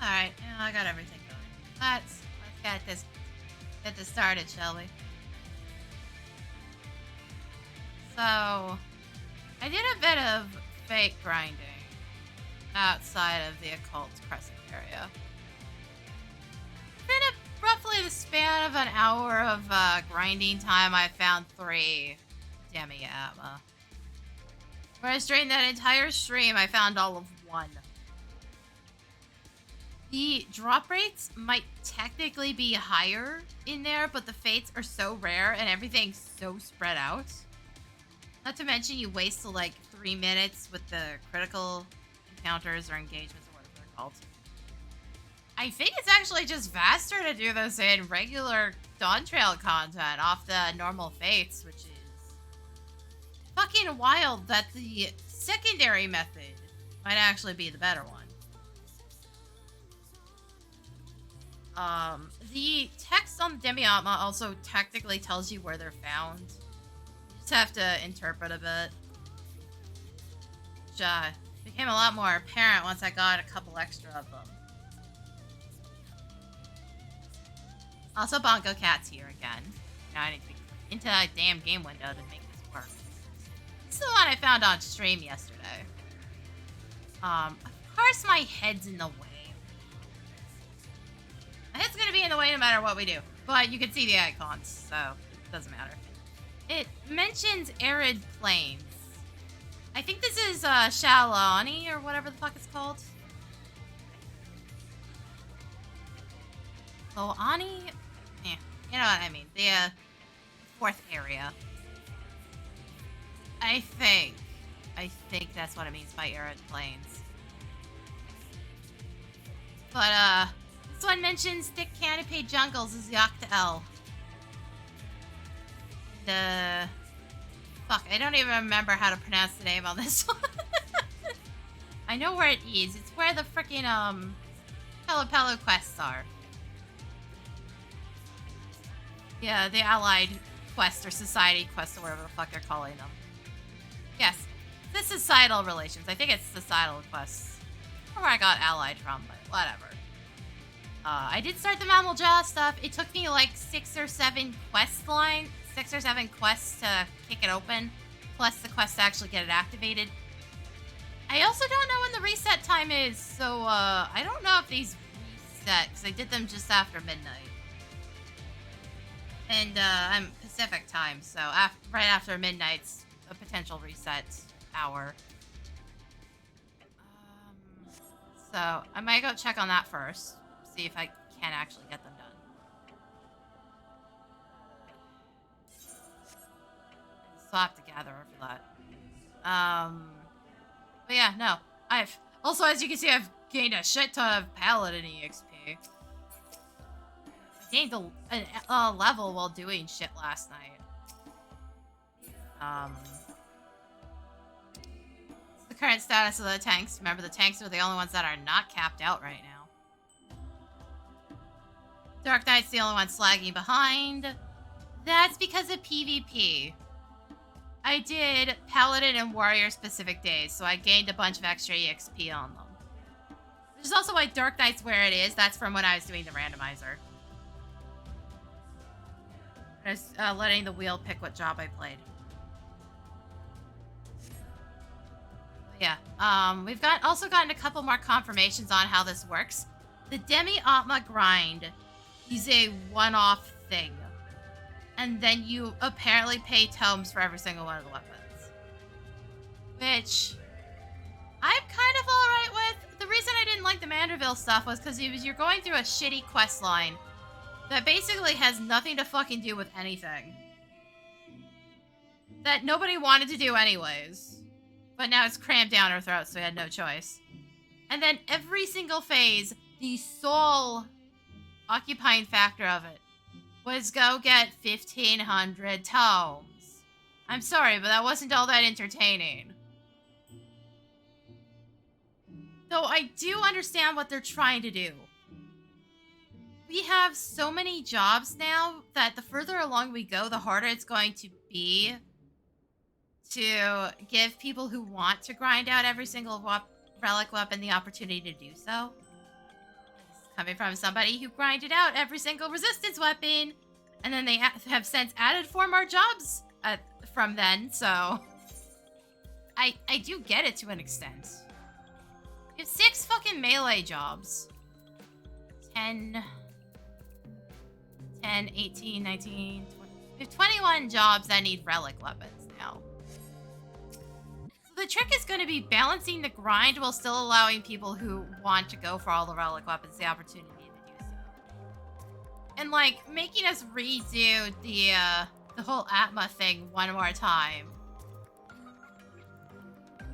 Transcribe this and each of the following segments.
Alright, yeah, I got everything going. Let's get this started, shall we? So, I did a bit of fake grinding outside of the occult crescent area. In roughly the span of an hour of grinding time, I found 3 Demiatma. Whereas during that entire stream, I found all of 1. The drop rates might technically be higher in there, but the fates are so rare and everything's so spread out. Not to mention you waste like 3 minutes with the critical encounters or engagements or whatever they're called. I think it's actually just faster to do this in regular Dawntrail content off the normal fates, which is fucking wild that the secondary method might actually be the better one. The text on Demiatma also technically tells you where they're found. You just have to interpret a bit. Which became a lot more apparent once I got a couple extra of them. Also, Bongo Cat's here again. Now I need to get into a damn game window to make this work. This is the one I found on stream yesterday. Of course my head's in the way. My head's gonna be in the way no matter what we do. But you can see the icons, so it doesn't matter. It mentions arid plains. I think this is Shaaloani or whatever the fuck it's called. Shaaloani? Yeah, you know what I mean. The 4th area. I think that's what it means by arid plains. But this one mentions thick canopy jungles is Yak T'el. Fuck, I don't even remember how to pronounce the name on this one. I know where it is. It's where the freaking Pelo quests are. Yeah, the allied quest or society quest or whatever the fuck they're calling them. Yes, the societal relations. I think it's societal quests. Or where I got allied from, but whatever. I did start the Mammal Jaw stuff. It took me like 6 or 7 quests to kick it open, plus the quest to actually get it activated. I also don't know when the reset time is, so I don't know if these reset, because I did them just after midnight. And I'm Pacific time, so right after midnight's a potential reset hour. So I might go check on that first. See if I can actually get them done. Still have to gather for that. But yeah, no. I've also, as you can see, I've gained a shit ton of Paladin EXP. I gained a level while doing shit last night. The current status of the tanks. Remember, the tanks are the only ones that are not capped out right now. Dark Knight's the only one slagging behind. That's because of PvP. I did Paladin and Warrior specific days, so I gained a bunch of extra EXP on them. Which is also why Dark Knight's where it is. That's from when I was doing the randomizer. I was letting the wheel pick what job I played. Yeah, we've also gotten a couple more confirmations on how this works. The Demiatma grind is a one-off thing. And then you apparently pay tomes for every single one of the weapons. Which I'm kind of alright with. The reason I didn't like the Manderville stuff was because you're going through a shitty quest line that basically has nothing to fucking do with anything. That nobody wanted to do anyways. But now it's crammed down our throats, so we had no choice. And then every single phase, the sole occupying factor of it was go get 1,500 tomes. I'm sorry, but that wasn't all that entertaining. Though I do understand what they're trying to do. We have so many jobs now that the further along we go, the harder it's going to be to give people who want to grind out every single relic weapon the opportunity to do so. coming from somebody who grinded out every single resistance weapon, and then they have since added 4 more jobs from then, so I do get it to an extent. You have 6 fucking melee jobs. 10, 18, 19, 20. We have 21 jobs that need relic weapons now. So the trick is going to be balancing the grind while still allowing people who want to go for all the relic weapons the opportunity to do so. And like making us redo the whole atma thing one more time.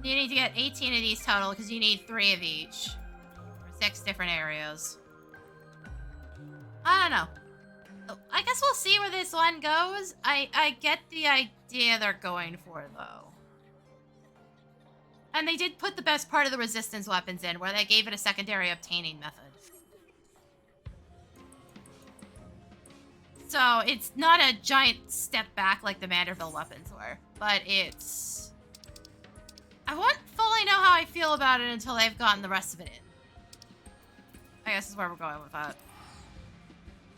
You need to get 18 of these total because you need 3 of each for 6 different areas. I don't know. I guess we'll see where this one goes. I get the idea they're going for, though. And they did put the best part of the resistance weapons in, where they gave it a secondary obtaining method. So it's not a giant step back like the Manderville weapons were, but it's... I won't fully know how I feel about it until they've gotten the rest of it in. I guess is where we're going with that.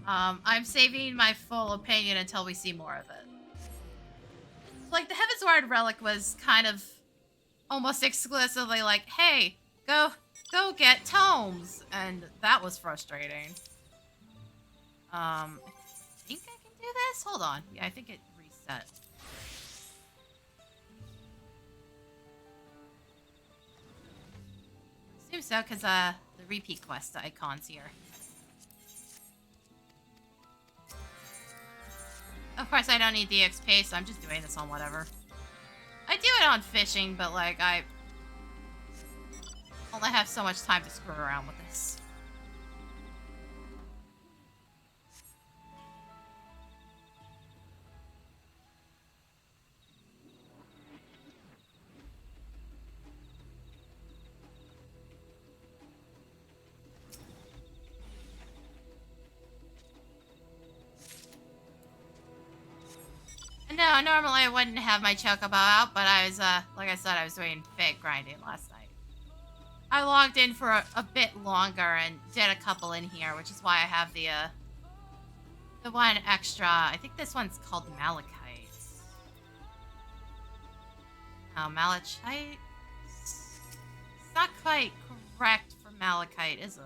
I'm saving my full opinion until we see more of it. Like, the Heavensward relic was kind of almost exclusively like, hey, go get tomes. And that was frustrating. I think I can do this? Hold on. Yeah, I think it reset. I assume so, because the repeat quest icon's here. Of course, I don't need the XP, so I'm just doing this on whatever. I do it on fishing, but, like, I only have so much time to screw around with this. No, normally I wouldn't have my chocobo out, but I was, like I said, I was doing fake grinding last night. I logged in for a bit longer and did a couple in here, which is why I have the one extra. I think this one's called Malachite. No, Malachite? It's not quite correct for Malachite, is it?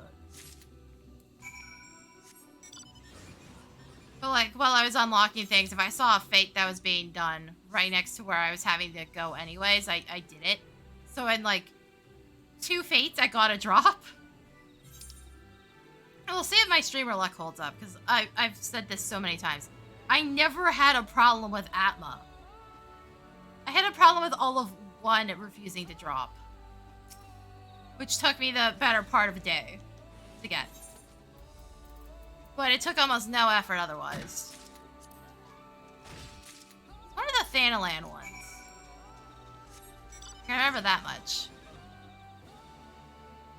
But, like, while I was unlocking things, if I saw a fate that was being done right next to where I was having to go anyways, I did it. So in, like, 2 fates, I got a drop. And we'll see if my streamer luck holds up, because I've said this so many times. I never had a problem with Atma. I had a problem with all of 1 refusing to drop. Which took me the better part of a day to get. But it took almost no effort otherwise. What are the Thanalan ones? I can't remember that much.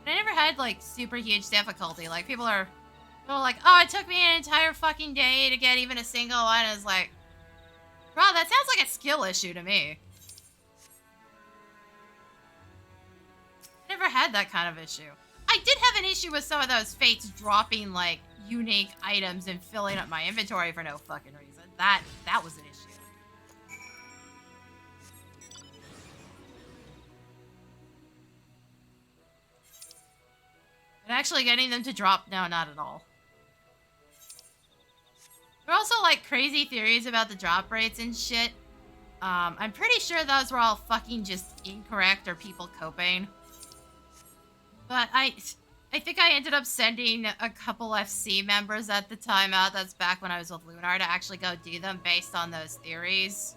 But I never had, like, super huge difficulty. Like, people are like, oh, it took me an entire fucking day to get even a single one. It's like, bro, that sounds like a skill issue to me. Never had that kind of issue. I did have an issue with some of those fates dropping, like, unique items and filling up my inventory for no fucking reason. That was an issue. But actually getting them to drop, no, not at all. There are also, like, crazy theories about the drop rates and shit. I'm pretty sure those were all fucking just incorrect or people coping. But I think I ended up sending a couple FC members at the time out. That's back when I was with Lunar to actually go do them based on those theories.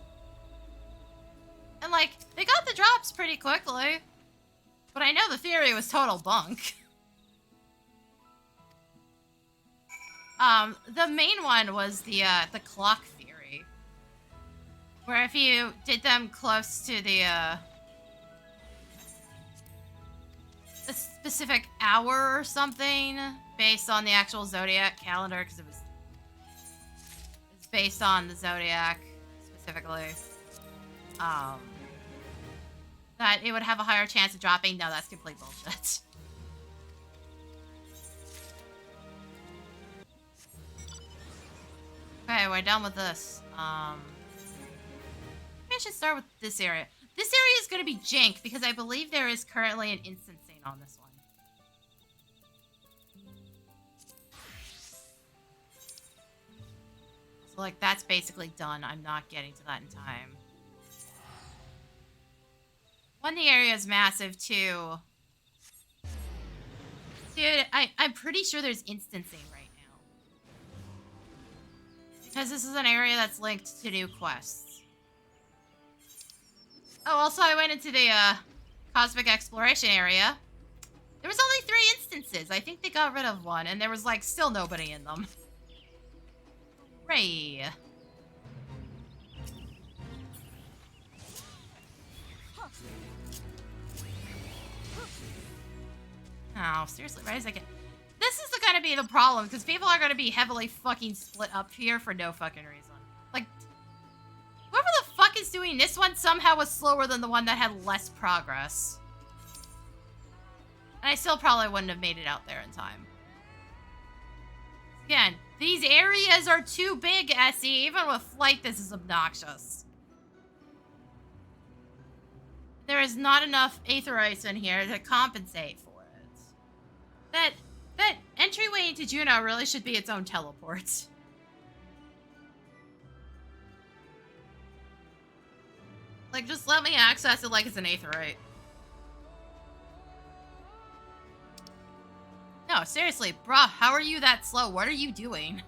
And, like, they got the drops pretty quickly. But I know the theory was total bunk. The main one was the clock theory. Where if you did them close to a specific hour or something, based on the actual Zodiac calendar, because it's based on the Zodiac, specifically, that it would have a higher chance of dropping. No, that's complete bullshit. Okay, we're done with this. Maybe I should start with this area. This area is going to be jank because I believe there is currently an instant scene on this one. So, like, that's basically done. I'm not getting to that in time. One, the area is massive, too. Dude, I'm pretty sure there's instancing right now. Because this is an area that's linked to new quests. Oh, also I went into the cosmic exploration area. There was only 3 instances. I think they got rid of one, and there was, like, still nobody in them. Hooray. Oh, seriously, right as I get... This is gonna be the problem, because people are gonna be heavily fucking split up here for no fucking reason. Like, whoever the fuck is doing this one somehow was slower than the one that had less progress. And I still probably wouldn't have made it out there in time. Again, these areas are too big, Essie. Even with flight, this is obnoxious. There is not enough Aether Ice in here to compensate for it. That entryway into Juno really should be its own teleport. Like, just let me access it like it's an Aetherite. No, seriously, bruh, how are you that slow? What are you doing?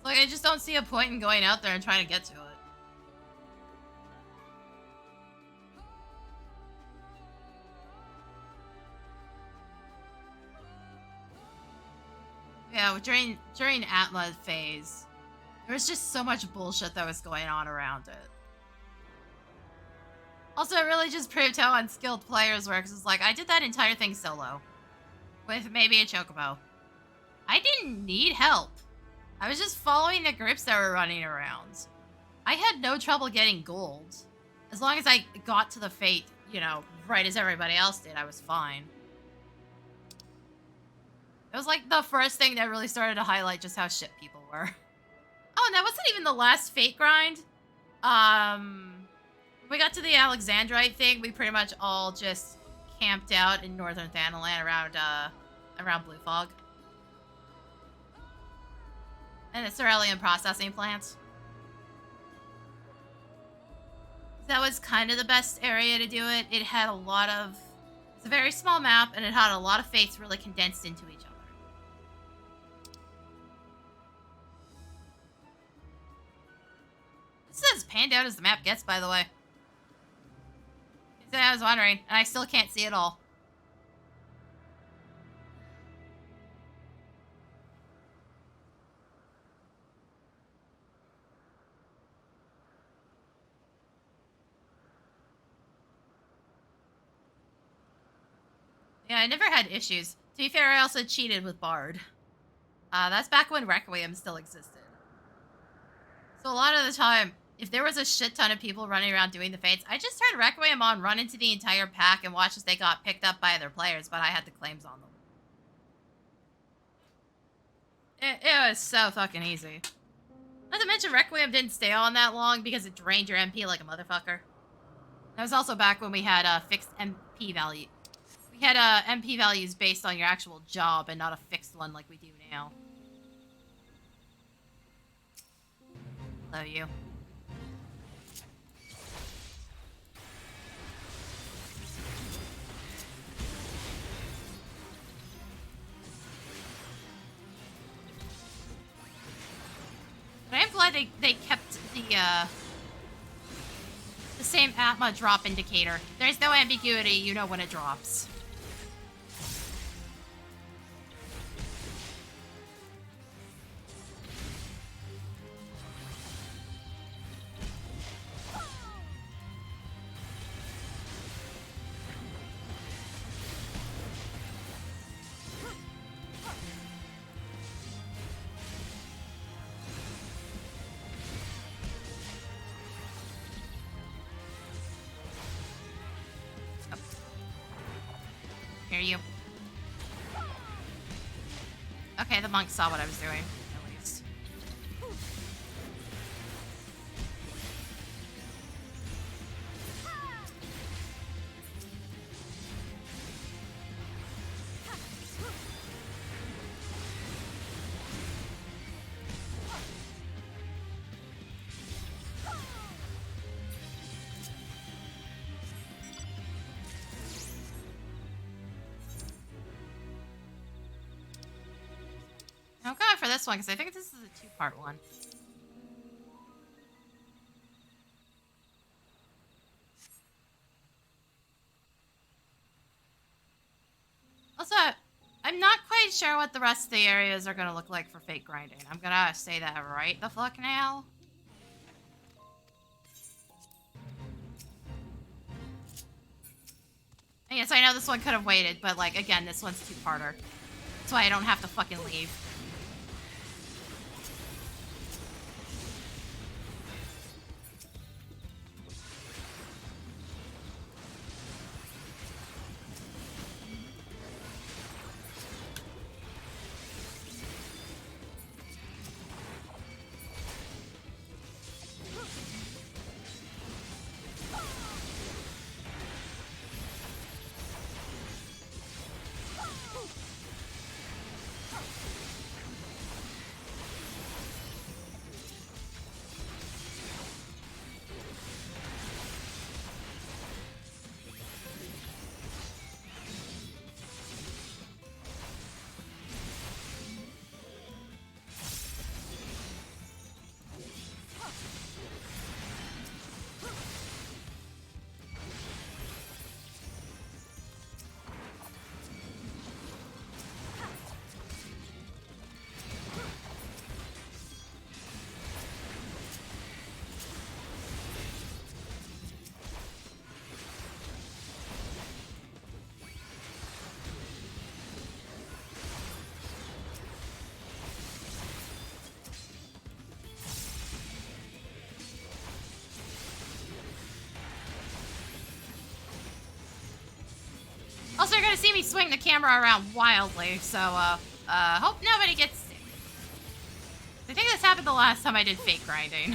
Like, I just don't see a point in going out there and trying to get to it. Yeah, during Atma phase, there was just so much bullshit that was going on around it. Also, it really just proved how unskilled players were, because it's like, I did that entire thing solo. With maybe a chocobo. I didn't need help. I was just following the groups that were running around. I had no trouble getting gold. As long as I got to the fate, you know, right as everybody else did, I was fine. It was like the first thing that really started to highlight just how shit people were. Oh, and that wasn't even the last fate grind. We got to the Alexandrite thing. We pretty much all just camped out in northern Thanalan around Blue Fog. And the Cerulean processing plant. That was kind of the best area to do it. It had a lot of... It's a very small map, and it had a lot of fates really condensed into each other. This is as panned out as the map gets, by the way. I was wondering, and I still can't see it all. Yeah, I never had issues. To be fair, I also cheated with Bard. That's back when Requiem still existed. So a lot of the time, if there was a shit ton of people running around doing the fates, I just turned Requiem on, run into the entire pack, and watch as they got picked up by other players, but I had the claims on them. It was so fucking easy. Not to mention, Requiem didn't stay on that long because it drained your MP like a motherfucker. That was also back when we had a fixed MP value. We had MP values based on your actual job and not a fixed one like we do now. Hello, you. But I'm glad they kept the same atma drop indicator. There's no ambiguity, you know when it drops. Okay, the monk saw what I was doing, at least. I'm going for this one because I think this is a two-part one. Also, I'm not quite sure what the rest of the areas are going to look like for fake grinding. I'm going to say that right the fuck now. And yes, I know this one could have waited, but like, again, this one's two-parter. That's why I don't have to fucking leave. Also, you're gonna see me swing the camera around wildly, so, hope nobody gets sick. I think this happened the last time I did fake grinding.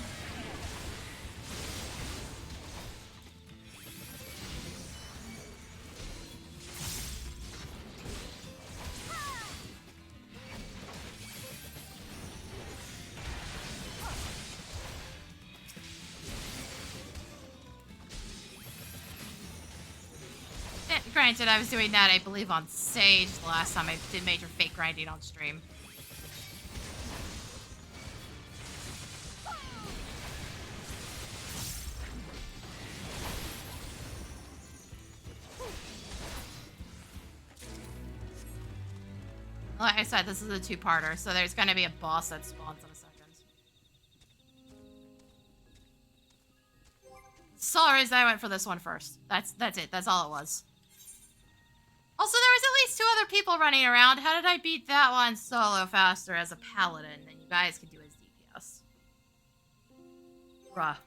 Granted, I was doing that, I believe, on Sage the last time I did major fake grinding on stream. Like I said, this is a two-parter, so there's gonna be a boss that spawns in a second. Sorry, I went for this one first. That's it. That's all it was. Also, there was at least 2 other people running around. How did I beat that one solo faster as a paladin than you guys could do as DPS? Bruh.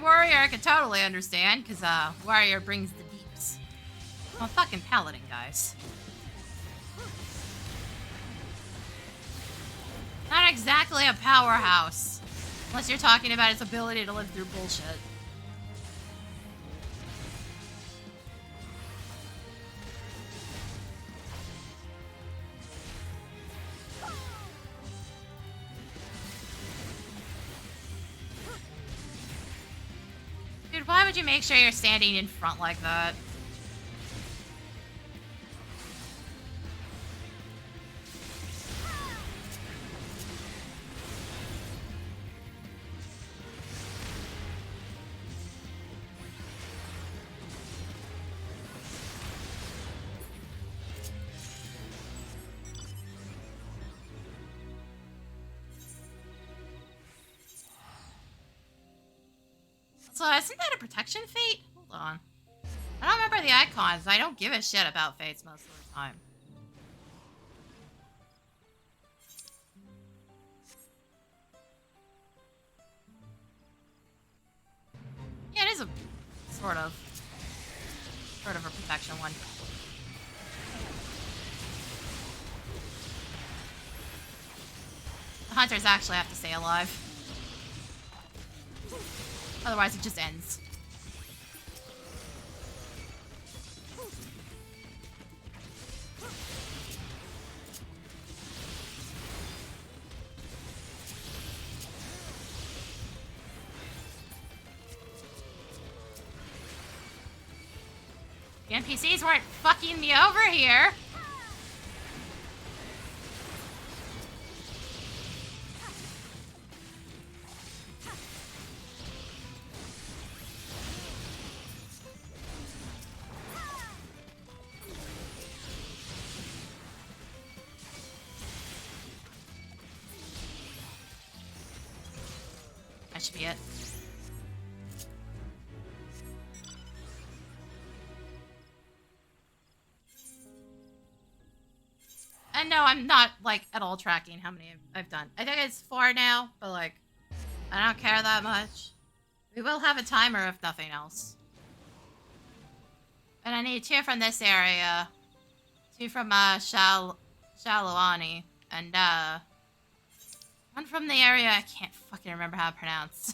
Warrior, I could totally understand, because, Warrior brings the deeps. I'm a fucking paladin, guys. Not exactly a powerhouse. Unless you're talking about its ability to live through bullshit. Dude, why would you make sure you're standing in front like that? So isn't that a protection fate? Hold on. I don't remember the icons. I don't give a shit about fates most of the time. Yeah, it is a sort of a protection one. The hunters actually have to stay alive. Otherwise it just ends. The NPCs weren't fucking me over here. That should be it. And no, I'm not, like, at all tracking how many I've done. I think it's 4 now, but, like, I don't care that much. We will have a timer if nothing else. And I need 2 from this area, 2 from, Shaaloani, and, 1 from the area I can't fucking remember how to pronounce.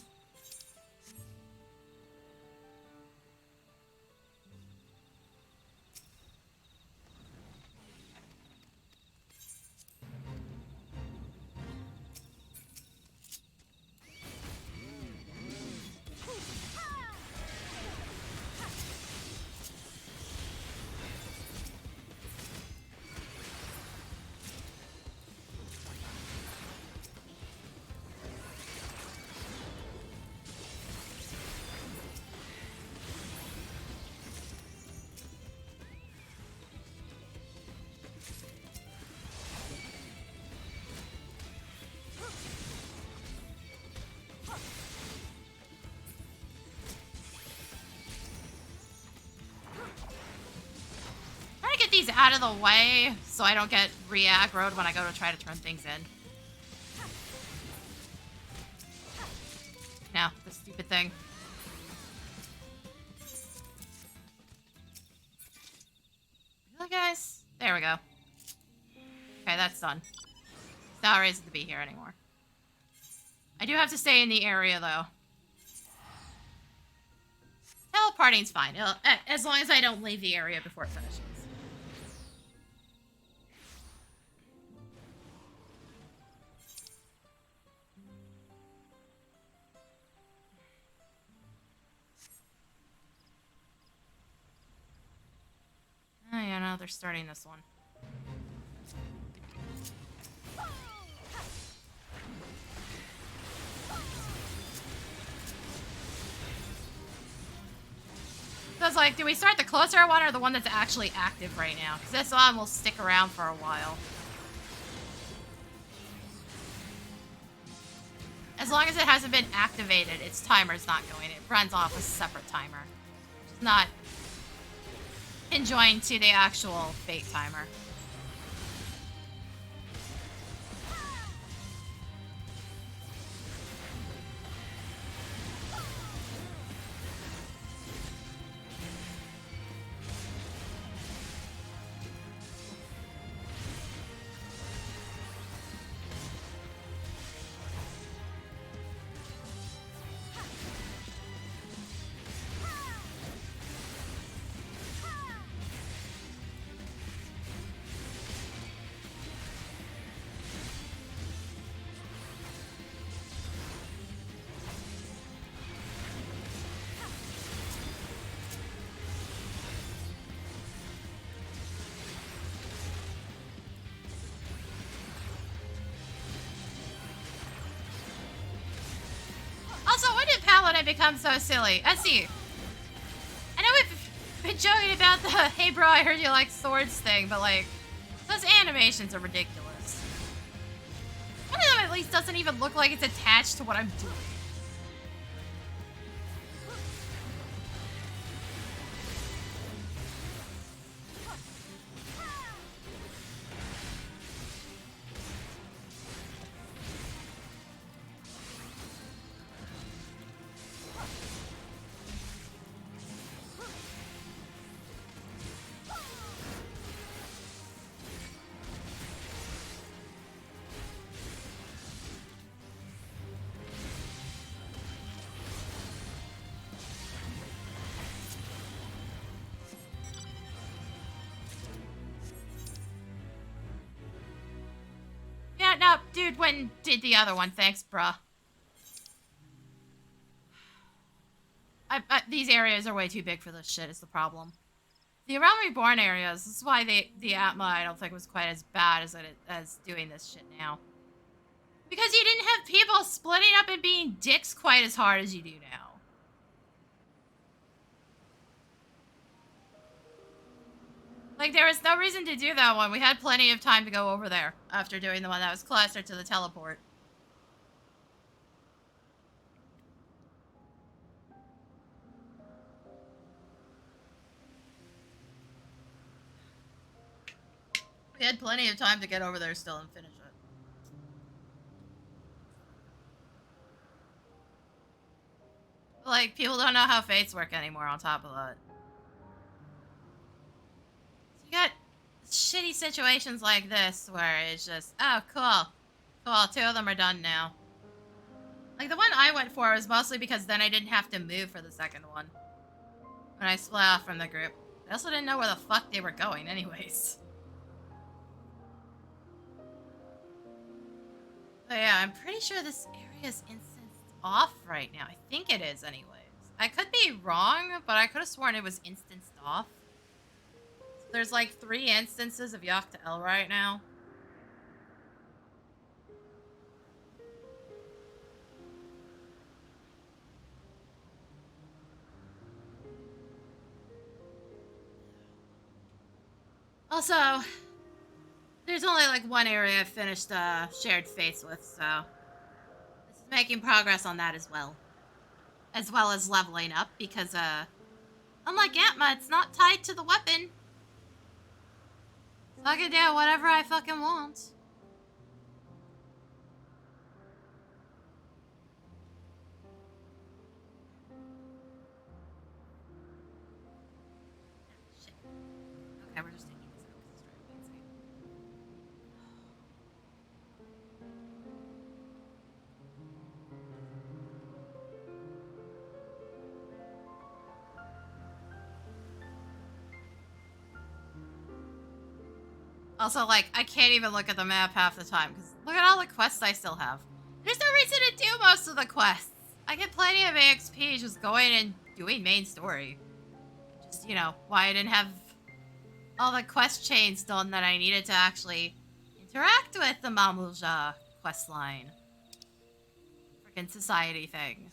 Get these out of the way so I don't get re-aggroed when I go to try to turn things in. No, the stupid thing. Really, guys? There we go. Okay, that's done. Not a reason to be here anymore. I do have to stay in the area, though. Teleporting's fine, as long as I don't leave the area before it finishes. Oh yeah, no, they're starting this one. So it's like, do we start the closer one or the one that's actually active right now? Because this one will stick around for a while. As long as it hasn't been activated, its timer's not going. It runs off a separate timer. It's not enjoined to the actual fate timer. Also, when did Paladin become so silly? Let's see. I know we've been joking about the "hey bro, I heard you like swords" thing, but like, those animations are ridiculous. One of them at least doesn't even look like it's attached to what I'm doing. Yeah, dude, when did the other one. Thanks, bruh. These areas are way too big for this shit is the problem. The Realm Reborn areas, this is why the Atma I don't think was quite as bad as doing this shit now. Because you didn't have people splitting up and being dicks quite as hard as you do now. Like, there was no reason to do that one. We had plenty of time to go over there after doing the one that was closer to the teleport. We had plenty of time to get over there still and finish it. Like, people don't know how fates work anymore on top of that. You got shitty situations like this where it's just, oh, cool. Cool, 2 of them are done now. Like, the one I went for was mostly because then I didn't have to move for the second one. When I split off from the group. I also didn't know where the fuck they were going anyways. But yeah, I'm pretty sure this area is instanced off right now. I think it is anyways. I could be wrong, but I could have sworn it was instanced off. So there's like 3 instances of Yak T'el right now. Also, there's only like 1 area I've finished shared fates with, so this is making progress on that as well. As well as leveling up, because unlike Atma, it's not tied to the weapon. So I can do whatever I fucking want. Shit. Okay, we're just taking this out because it's driving me insane. Also, like, I can't even look at the map half the time, because look at all the quests I still have. There's no reason to do most of the quests. I get plenty of AXP just going and doing main story. Just, you know, why I didn't have all the quest chains done that I needed to actually interact with the Mamulja quest line. Freaking society thing.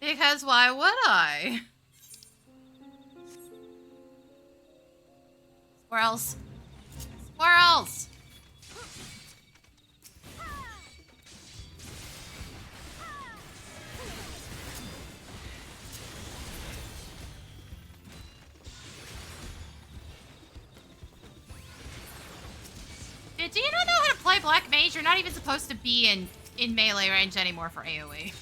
Because why would I? Squirrels. Squirrels! Dude, do you not know how to play Black Mage? You're not even supposed to be in melee range anymore for AoE.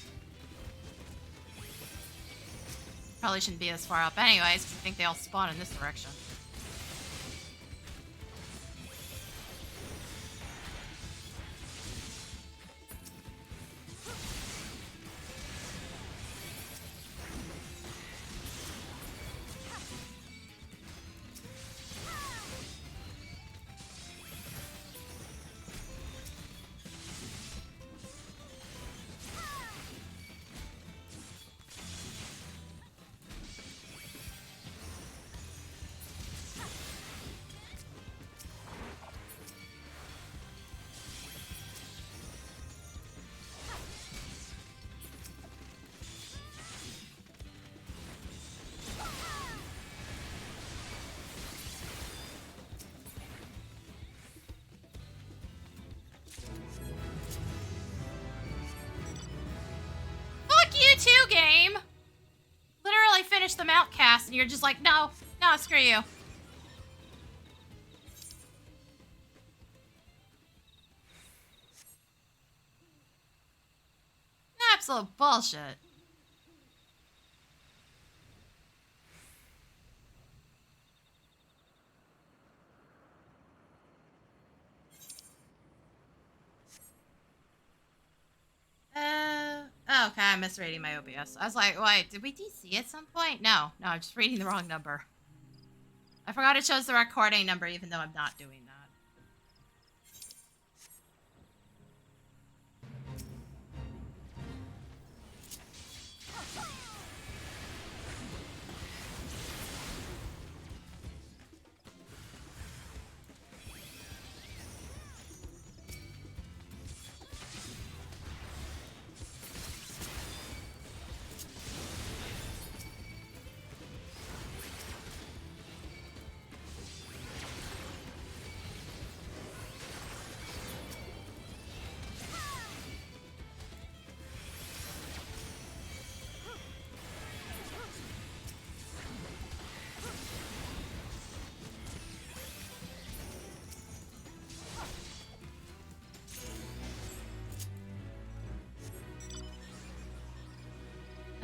Probably shouldn't be this far up anyways, because I think they all spawn in this direction. Too, game. Literally finished the mount cast and you're just like, no, screw you. Absolute bullshit. Oh, okay, I'm misreading my OBS. I was like, wait, did we DC at some point? No, I'm just reading the wrong number. I forgot it shows the recording number even though I'm not doing that.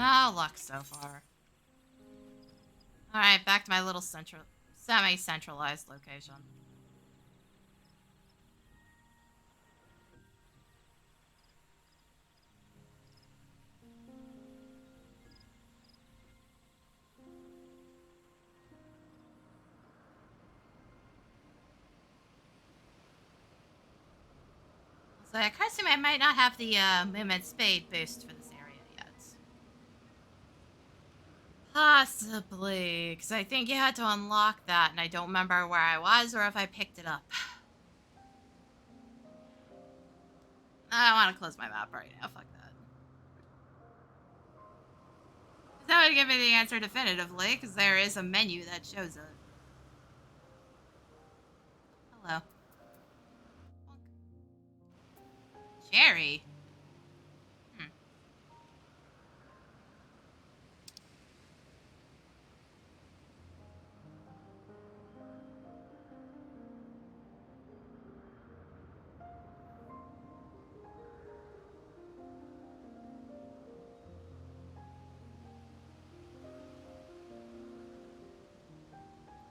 No luck so far. Alright, back to my little semi-centralized location. So I assume I might not have the movement speed boost for this area yet. Possibly, because I think you had to unlock that, and I don't remember where I was or if I picked it up. I don't want to close my map right now. Fuck that. That would give me the answer definitively, because there is a menu that shows it. Hello. Cherry.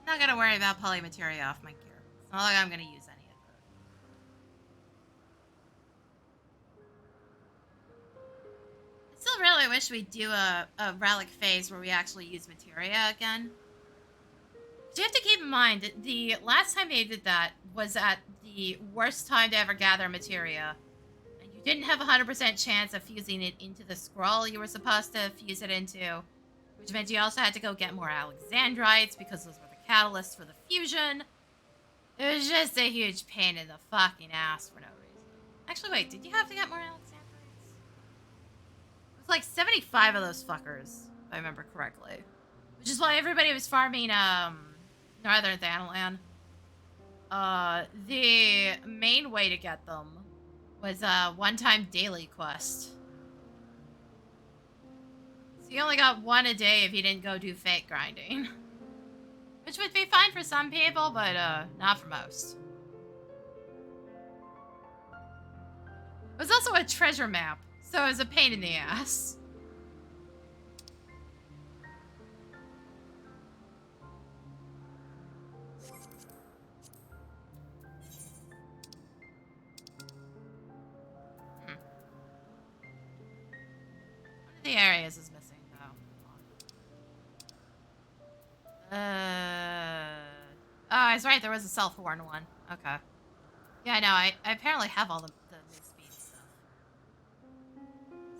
I'm not gonna worry about pulling materia off my gear. It's not like I'm gonna use any of it. I still really wish we'd do a relic phase where we actually use materia again. But you have to keep in mind that the last time they did that was at the worst time to ever gather materia. And you didn't have a 100% chance of fusing it into the scroll you were supposed to fuse it into. Which meant you also had to go get more Alexandrites because those were the catalysts for the fusion. It was just a huge pain in the fucking ass for no reason. Actually, wait, did you have to get more Alexandrites? It was like 75 of those fuckers, if I remember correctly. Which is why everybody was farming, Northern Thanalan. The main way to get them was a one-time daily quest. So you only got one a day if you didn't go do fate grinding. Which would be fine for some people, but not for most. It was also a treasure map, so it was a pain in the ass. One of the areas is missing, though. Oh, I was right. There was a self-horn one. Okay. Yeah, I know. I apparently have all the mid speed stuff.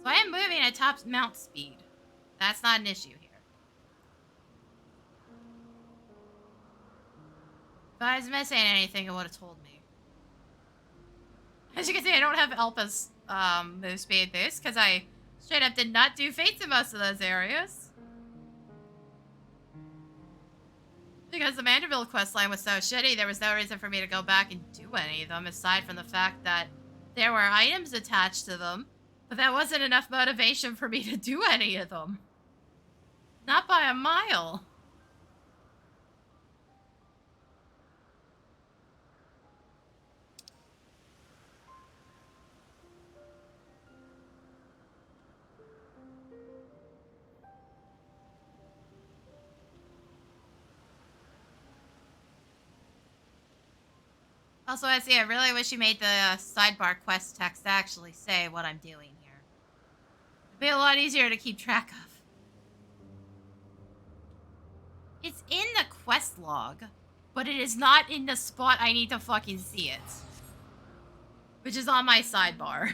So I am moving at top mount speed. That's not an issue here. If I was missing anything, it would have told me. As you can see, I don't have Elpa's move speed boost because I straight up did not do fates in most of those areas. Because the Manderville questline was so shitty, there was no reason for me to go back and do any of them, aside from the fact that there were items attached to them, but that wasn't enough motivation for me to do any of them. Not by a mile. Also, I really wish you made the sidebar quest text actually say what I'm doing here. It'd be a lot easier to keep track of. It's in the quest log, but it is not in the spot I need to fucking see it. Which is on my sidebar.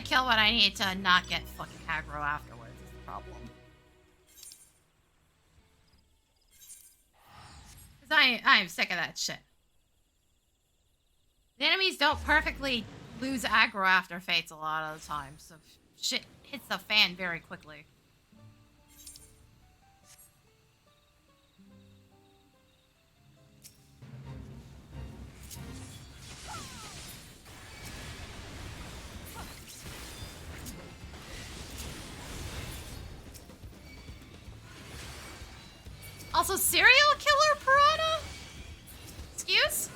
kill when I need to not get fucking aggro afterwards is the problem. Because I'm sick of that shit. The enemies don't perfectly lose aggro after fates a lot of the time, so shit hits the fan very quickly. Also, serial killer piranha? Excuse?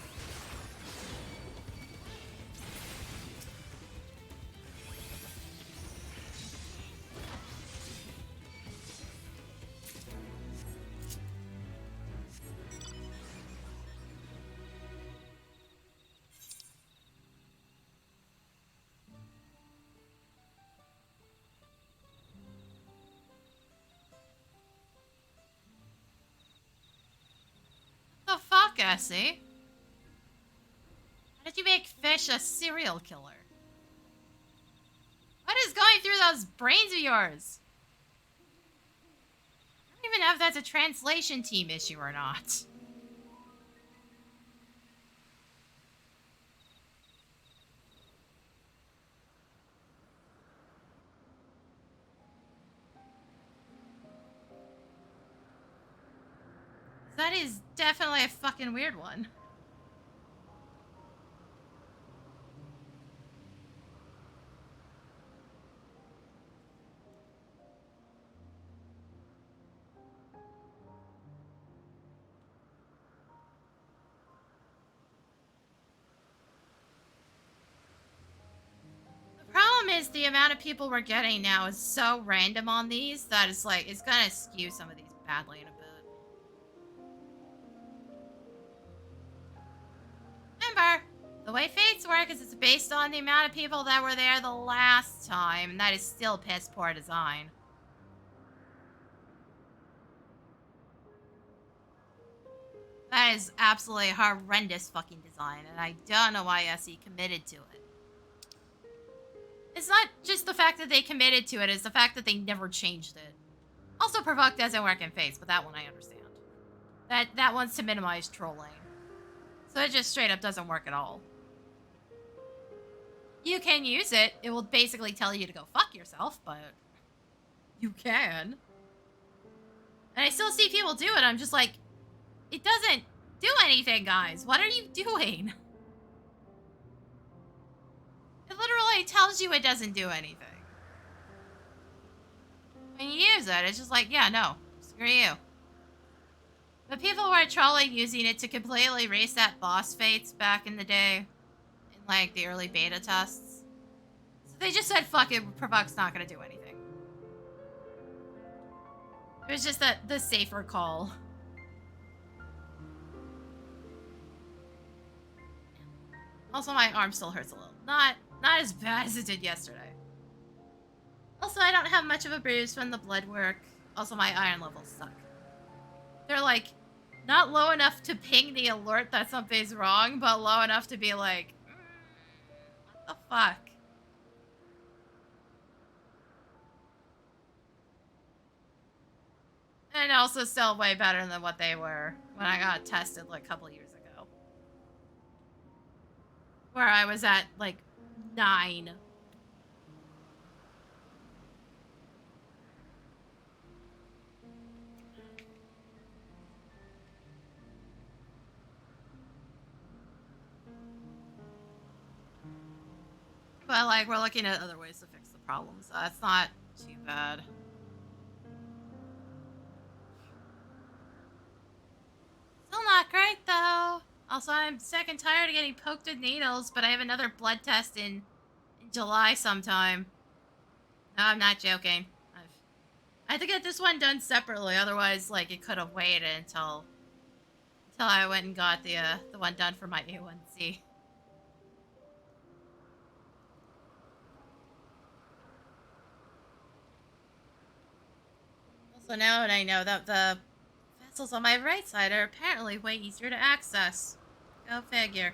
The fuck, Essie? How did you make fish a serial killer? What is going through those brains of yours? I don't even know if that's a translation team issue or not. That is definitely a fucking weird one. The problem is the amount of people we're getting now is so random on these that it's like, it's gonna skew some of these badly in a bit. Remember, the way fates work is it's based on the amount of people that were there the last time, and that is still piss poor design. That is absolutely horrendous fucking design, and I don't know why SE committed to it. It's not just the fact that they committed to it, it's the fact that they never changed it. Also, Provoke doesn't work in Fates, but that one I understand. That one's to minimize trolling. So it just straight up doesn't work at all. You can use it. It will basically tell you to go fuck yourself, but you can. And I still see people do it. I'm just like, it doesn't do anything, guys. What are you doing? It literally tells you it doesn't do anything. When you use it, it's just like, yeah, no, screw you. But people were trolling using it to completely reset boss fates back in the day. In, like, the early beta tests. So they just said, fuck it, Provoke's not gonna do anything. It was just the safer call. Also, my arm still hurts a little. Not as bad as it did yesterday. Also, I don't have much of a bruise from the blood work. Also, my iron levels suck. They're, like, not low enough to ping the alert that something's wrong, but low enough to be like, what the fuck? And also still way better than what they were when I got tested, like, a couple years ago. Where I was at, like, 9. But, like, we're looking at other ways to fix the problem, so that's not too bad. Still not great, though. Also, I'm sick and tired of getting poked with needles, but I have another blood test in July sometime. No, I'm not joking. I have to get this one done separately, otherwise, like, it could have waited until I went and got the one done for my A1C. So now that I know that the vessels on my right side are apparently way easier to access. Go figure.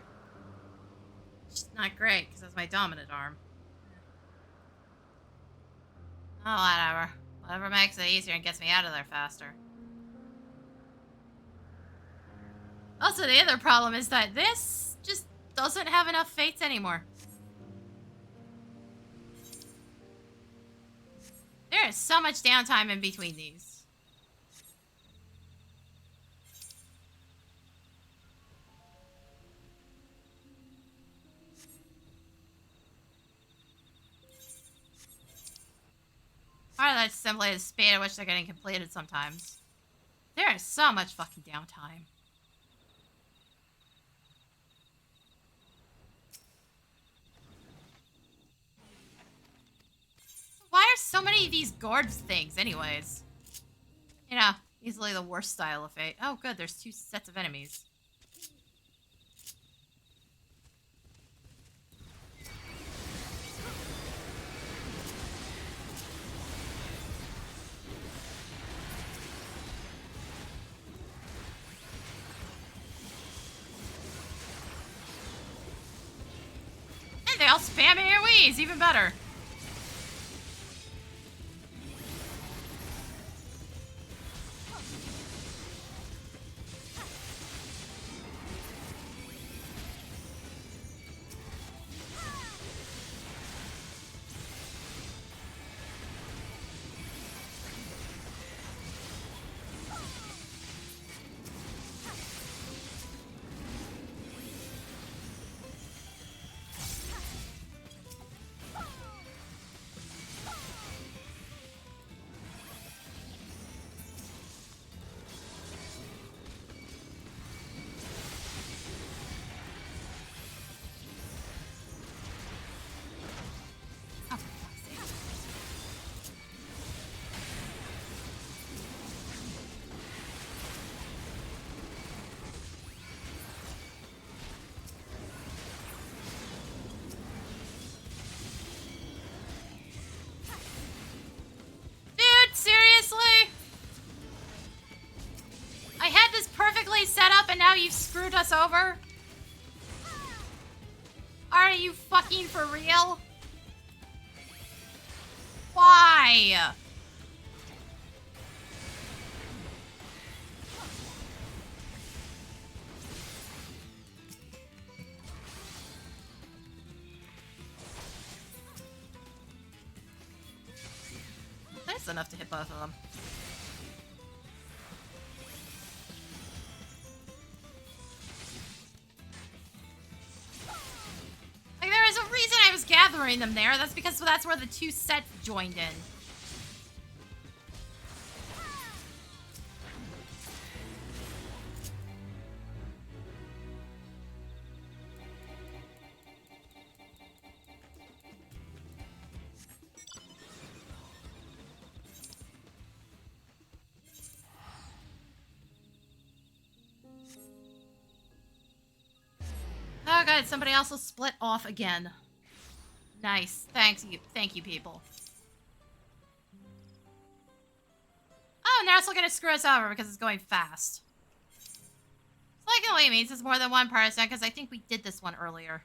Which is not great, because that's my dominant arm. Oh, whatever. Whatever makes it easier and gets me out of there faster. Also, the other problem is that this just doesn't have enough fates anymore. There is so much downtime in between these. Or that's simply the speed at which they're getting completed sometimes. There is so much fucking downtime. Why are so many of these guards things anyways? You know, easily the worst style of fate. Oh good, there's 2 sets of enemies. And they all spam AoEs, even better. Seriously? I had this perfectly set up and now you've screwed us over? Are you fucking for real? Why? That's enough to hit both of them. Like, there is a reason I was gathering them there. That's because that's where the 2 sets joined in. Oh good, somebody else will split off again. Nice. Thank you people. Oh, now it's gonna screw us over because it's going fast. So like it only means it's more than one person because I think we did this one earlier.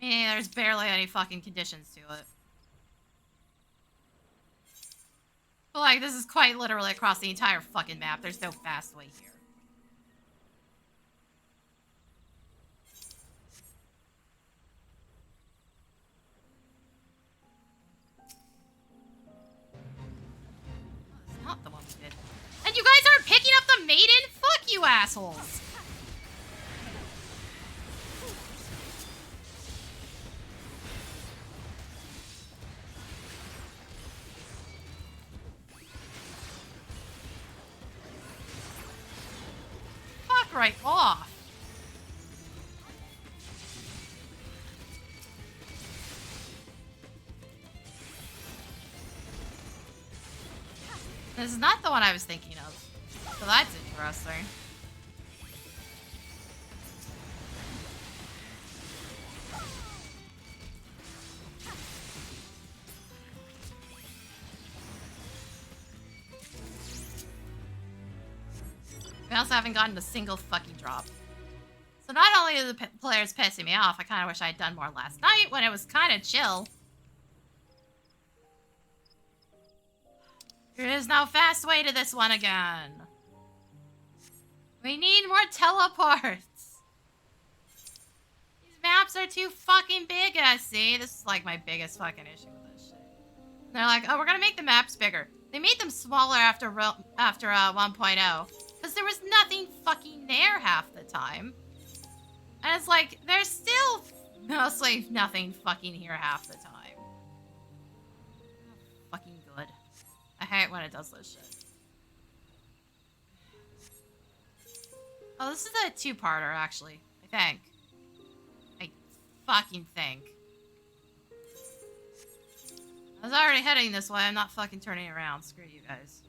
Meaning there's barely any fucking conditions to it. But like this is quite literally across the entire fucking map. There's no fast way here. Not the one we did. And you guys aren't picking up the maiden? Fuck you assholes! Fuck right off. This is not the one I was thinking of. So that's interesting. We also haven't gotten a single fucking drop. So not only are the players pissing me off, I kind of wish I had done more last night when it was kind of chill. There is no fast way to this one again. We need more teleports. These maps are too fucking big, I see. This is like my biggest fucking issue with this shit. They're like, oh, we're gonna make the maps bigger. They made them smaller after 1.0. Because there was nothing fucking there half the time. And it's like, there's still mostly nothing fucking here half the time. Fucking good. I hate when it does this shit. Oh, this is a two-parter, actually. I think. I fucking think. I was already heading this way. I'm not fucking turning around. Screw you guys.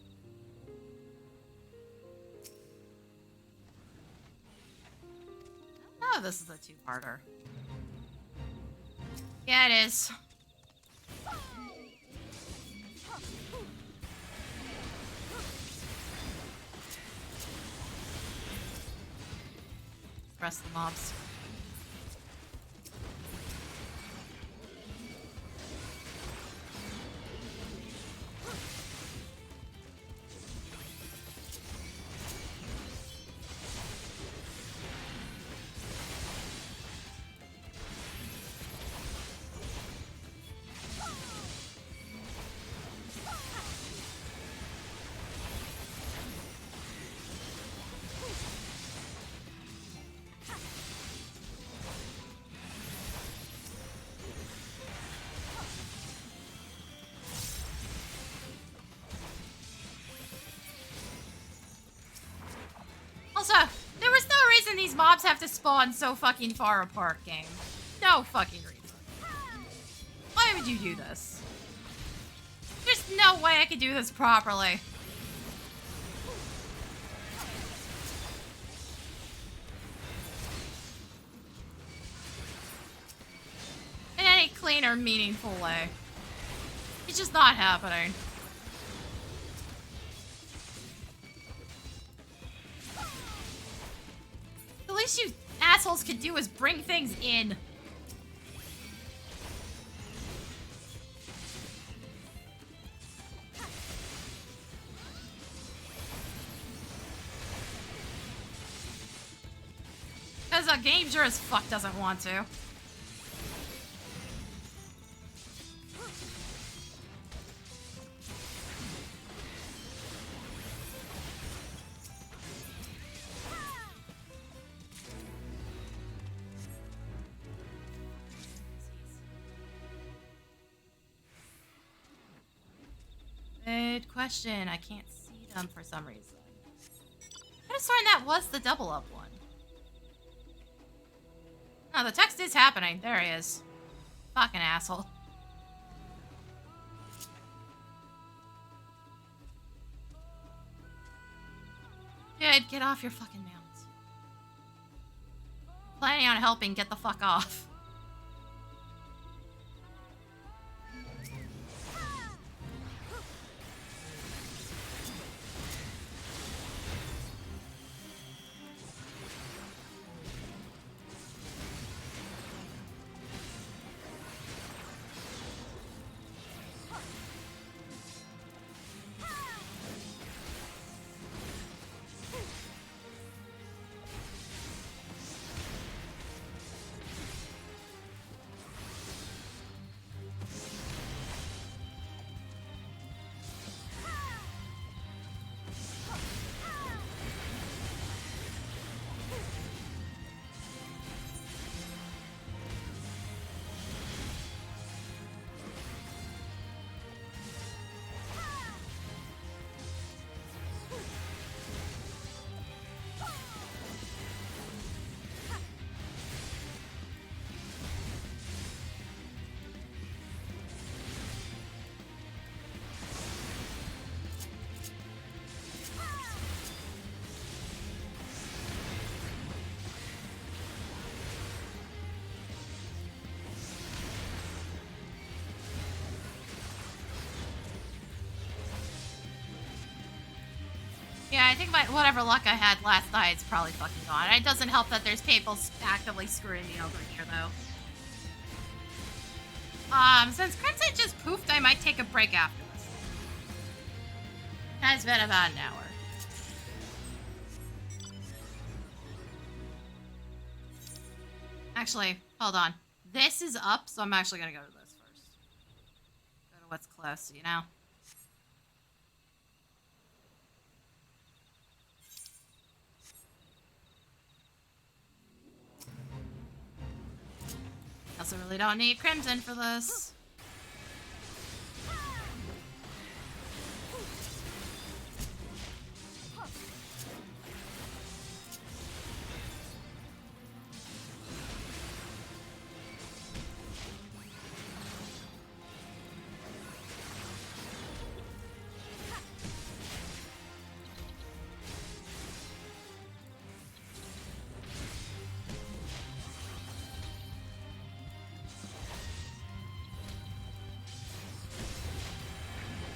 Oh, this is a two-parter. Yeah, it is. Press the mobs. Also, there was no reason these mobs have to spawn so fucking far apart, game. No fucking reason. Why would you do this? There's no way I could do this properly. In any clean or meaningful way. It's just not happening. The least you assholes could do is bring things in. Because a game sure as fuck doesn't want to. Good question. I can't see them for some reason. I just sworn that was the double up one. No, the text is happening. There he is. Fucking asshole. Dude, get off your fucking mount. Planning on helping, get the fuck off. Yeah, I think whatever luck I had last night is probably fucking gone. It doesn't help that there's people actively screwing me over here, though. Since Crimson just poofed, I might take a break after this. Has been about an hour. Actually, hold on. This is up, so I'm actually gonna go to this first. Go to what's close, you know? Also really don't need Crimson for this.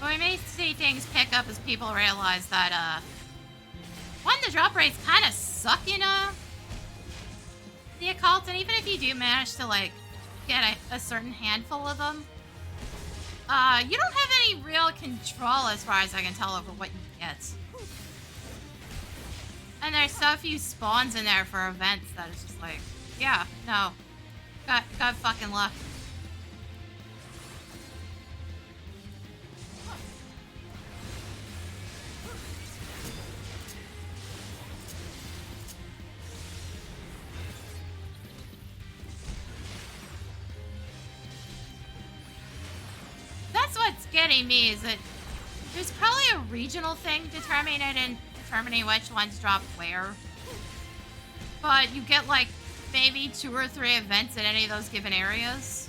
We may see things pick up as people realize that, one, the drop rates kind of suck in, the occult, and even if you do manage to, like, get a certain handful of them, you don't have any real control, as far as I can tell, over what you get. And there's so few spawns in there for events that it's just like, yeah, no. Got fucking luck. What's getting me is that there's probably a regional thing determining which ones drop where. But you get like maybe 2 or 3 events in any of those given areas.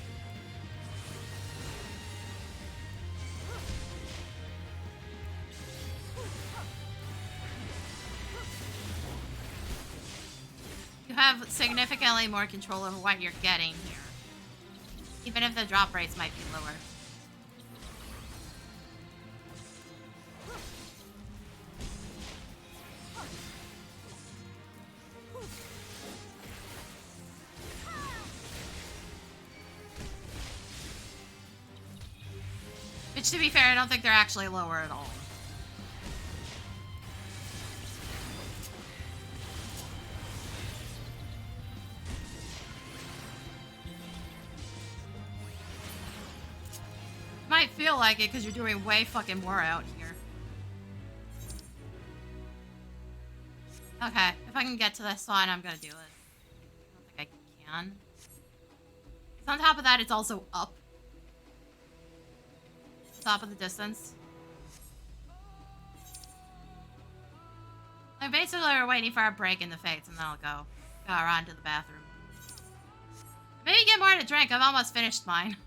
You have significantly more control over what you're getting here. Even if the drop rates might be lower. Which, to be fair, I don't think they're actually lower at all. Might feel like it because you're doing way fucking more out here. Okay, if I can get to this one, I'm gonna do it. I don't think I can. So on top of that, it's also up. Top of the distance. Like basically we're waiting for our break in the fates and then I'll go around to the bathroom. Maybe get more to drink. I've almost finished mine.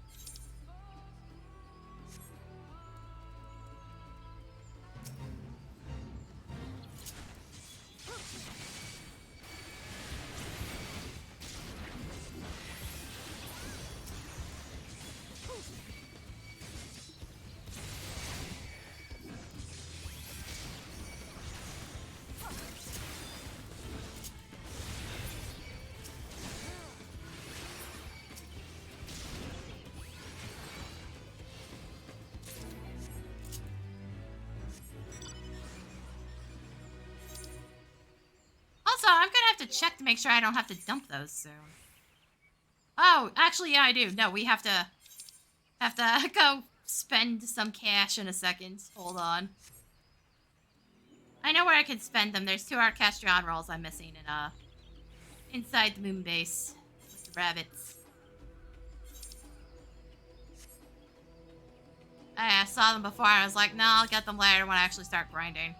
Also, I'm gonna have to check to make sure I don't have to dump those soon. Oh, actually, yeah, I do. No, we have to go spend some cash in a second. Hold on. I know where I can spend them. There's 2 Orchestrion rolls I'm missing inside the moon base with the rabbits. I saw them before and I was like, no, I'll get them later when I actually start grinding.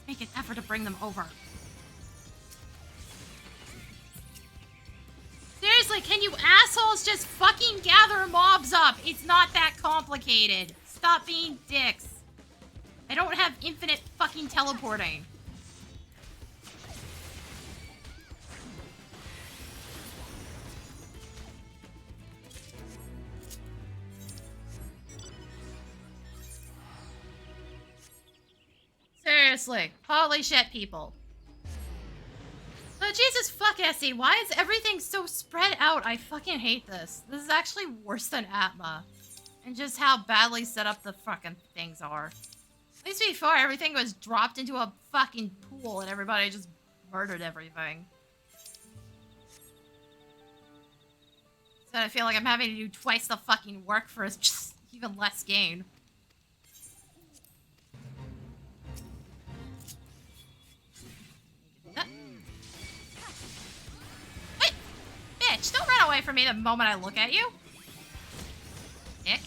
Make an effort to bring them over. Seriously, can you assholes just fucking gather mobs up? It's not that complicated. stop being dicks. I don't have infinite fucking teleporting. Seriously. Holy shit, people. Oh, Jesus fuck, Essie. Why is everything so spread out? I fucking hate this. This is actually worse than Atma. And just how badly set up the fucking things are. At least before, everything was dropped into a fucking pool and everybody just murdered everything. So I feel like I'm having to do twice the fucking work for just even less gain. Wait! Bitch, don't run away from me the moment I look at you. Dick.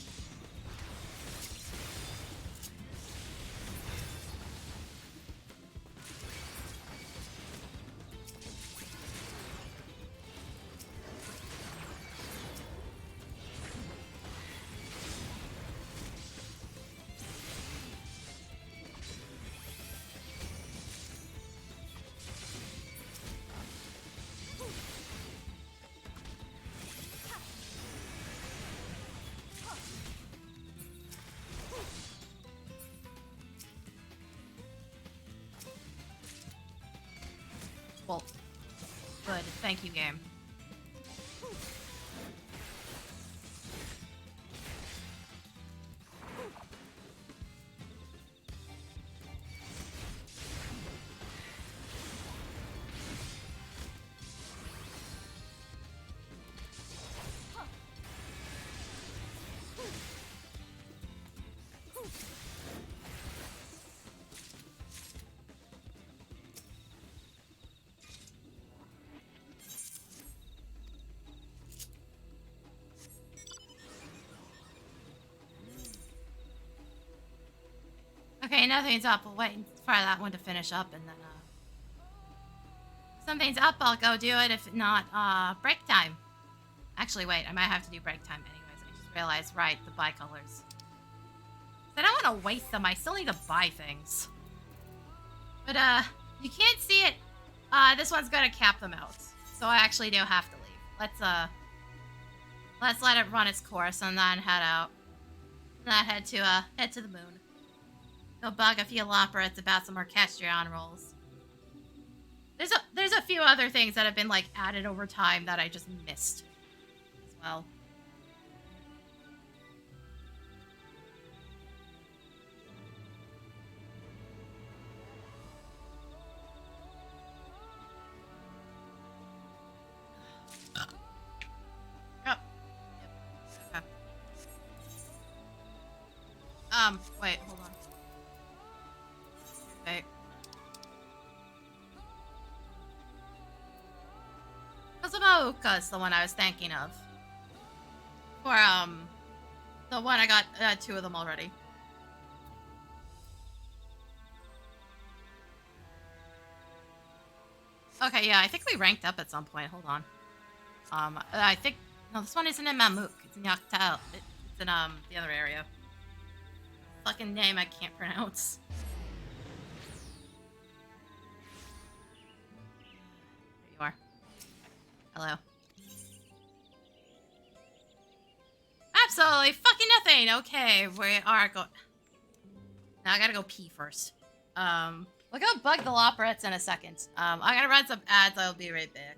Well, good. Thank you, game. Okay, nothing's up. We'll wait for that one to finish up and then, if something's up, I'll go do it. If not, break time. Actually, wait, I might have to do break time anyways. I just realized, right, the bicolors. I don't want to waste them. I still need to buy things. But, you can't see it. This one's gonna cap them out. So I actually do have to leave. Let's let it run its course and then head out. And then head to the moon. Go bug a few loppers about some orchestrion rolls. There's a few other things that have been like added over time that I just missed as well. Yep. Okay. Wait, hold on. Okay. Kozama'uka is the one I was thinking of. For, the one I got, 2 of them already. Okay, yeah, I think we ranked up at some point. Hold on. I think... No, this one isn't in Mamuk. It's in Yak T'el. It's in, the other area. Fucking name I can't pronounce. There you are. Hello. Absolutely fucking nothing! Okay, we are going... Now I gotta go pee first. We'll go bug the loperettes in a second. I gotta run some ads, I'll be right back.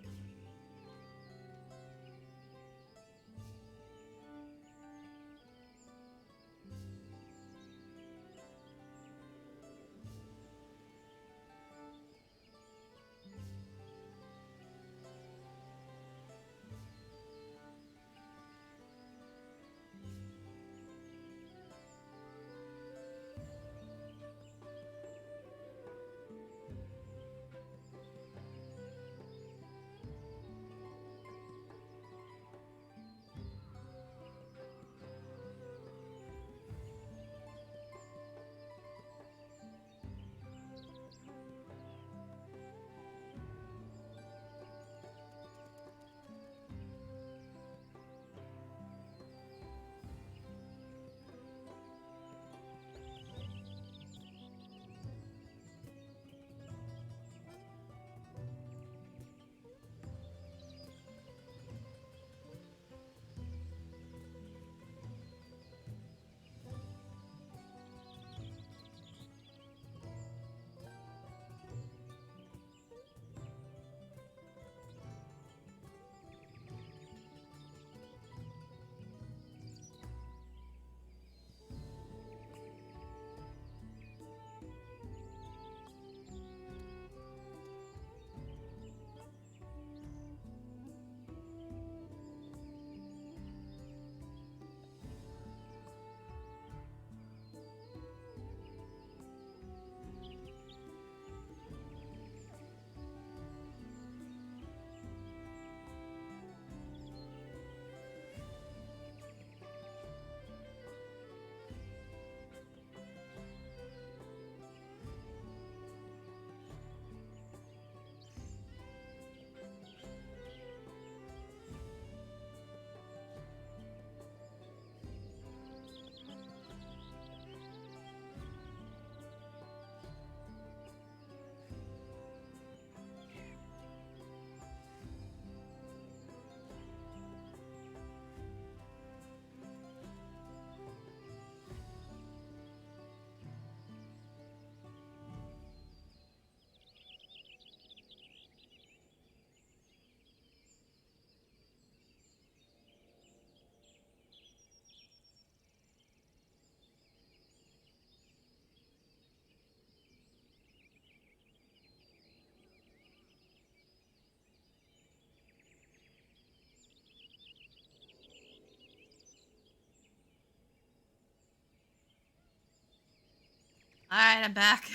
Alright, I'm back.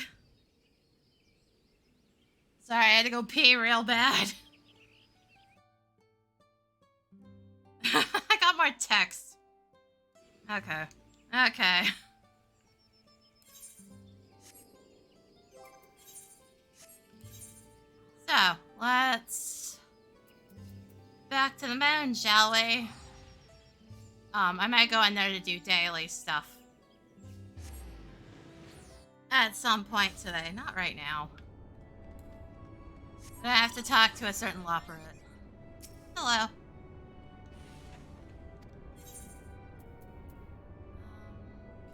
Sorry, I had to go pee real bad. I got more text. Okay. Okay. So, let's... back to the moon, shall we? I might go in there to do daily stuff. At some point today. Not right now. But I have to talk to a certain Loperate. Hello.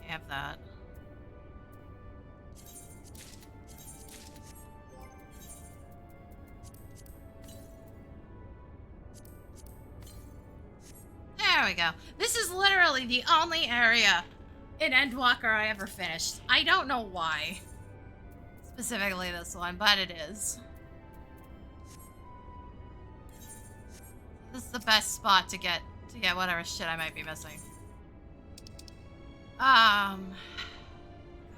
I have that. There we go. This is literally the only area in Endwalker I ever finished. I don't know why. Specifically this one, but it is. This is the best spot to get whatever shit I might be missing. God,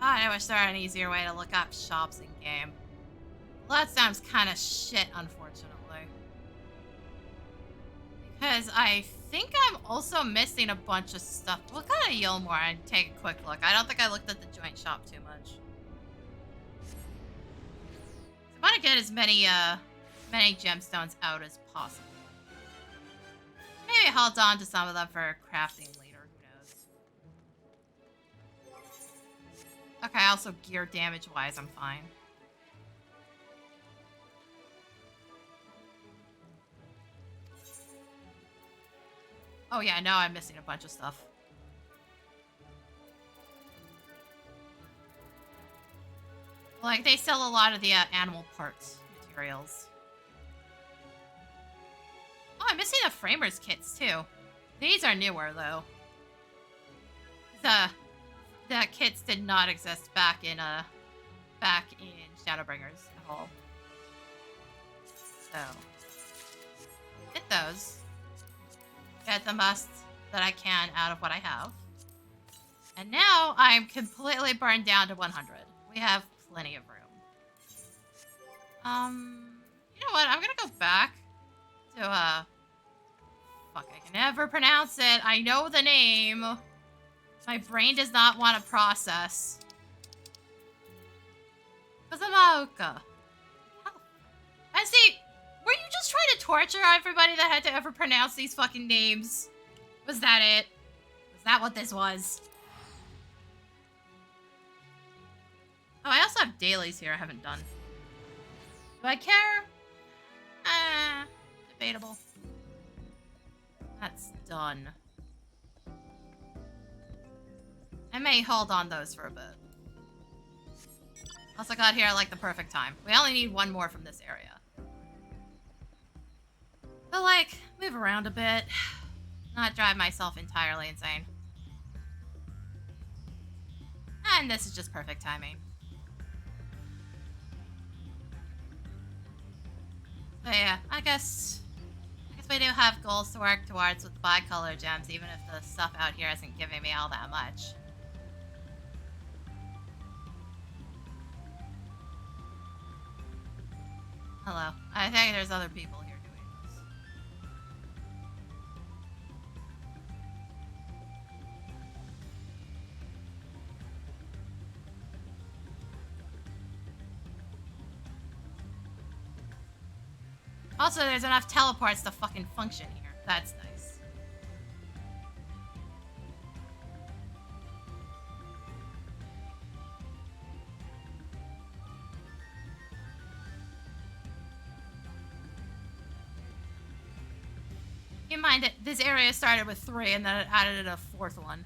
I wish there were an easier way to look up shops in game. Well, that sounds kind of shit, unfortunately. Because I think I'm also missing a bunch of stuff. We'll go to Yilmore and take a quick look. I don't think I looked at the joint shop too much. I want to get as many gemstones out as possible. Maybe hold on to some of them for crafting later. Who knows? Okay, also gear damage-wise, I'm fine. Oh yeah, no, I'm missing a bunch of stuff. Like, they sell a lot of the animal parts materials. Oh, I'm missing the framers kits too. These are newer though. The kits did not exist back in Shadowbringers at all. So get those. Get the most that I can out of what I have. And now I'm completely burned down to 100. We have plenty of room. You know what? I'm gonna go back to, fuck, I can never pronounce it. I know the name. My brain does not want to process. Kozama'uka. And see, were you just trying to torture everybody that had to ever pronounce these fucking names? Was that it? Was that what this was? Oh, I also have dailies here I haven't done. Do I care? Debatable. That's done. I may hold on those for a bit. Also got here at like the perfect time. We only need one more from this area. But like, move around a bit. Not drive myself entirely insane. And this is just perfect timing. So yeah, I guess we do have goals to work towards with the bicolor gems, even if the stuff out here isn't giving me all that much. Hello. I think there's other people here doing this. Also, there's enough teleports to fucking function here. That's nice. Keep in mind that this area started with 3 and then it added a 4th one.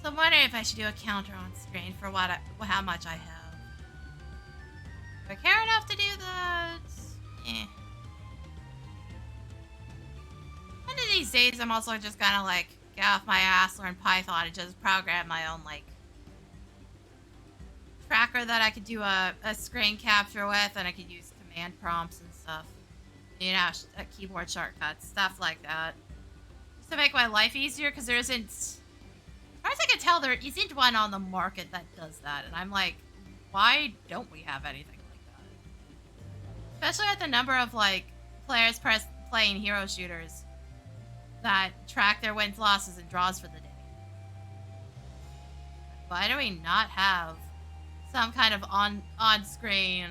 So I'm wondering if I should do a counter on screen for how much I have. Do I care enough to do that? Eh. One of these days, I'm also just gonna like get off my ass, learn Python, and just program my own like tracker that I could do a screen capture with, and I could use command prompts and stuff. You know, keyboard shortcuts, stuff like that. Just to make my life easier, because there isn't... As far as I can tell, there isn't one on the market that does that. And I'm like, why don't we have anything like that? Especially at the number of, like, players playing hero shooters that track their wins, losses, and draws for the day. Why do we not have some kind of on-screen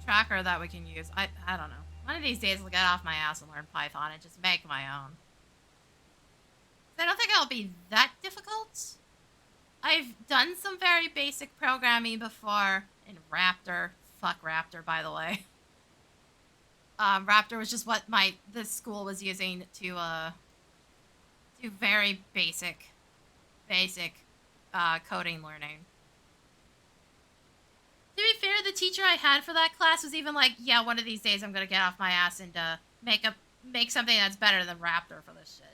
tracker that we can use? I don't know. One of these days I'll get off my ass and learn Python and just make my own. I don't think it'll be that difficult. I've done some very basic programming before in Raptor. Fuck Raptor, by the way. Raptor was just what this school was using to do very basic coding learning. To be fair, the teacher I had for that class was even like, yeah, one of these days I'm gonna get off my ass and make something that's better than Raptor for this shit.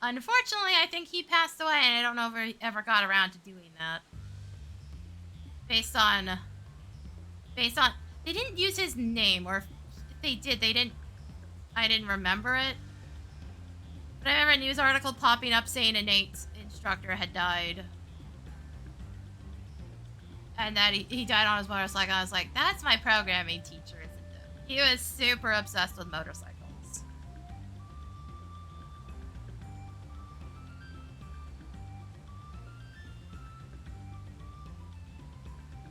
Unfortunately, I think he passed away, and I don't know if he ever got around to doing that. Based on they didn't use his name, or if they did, I didn't remember it. But I remember a news article popping up saying a NATE instructor had died. And that he died on his motorcycle. I was like, that's my programming teacher, isn't it? He was super obsessed with motorcycles.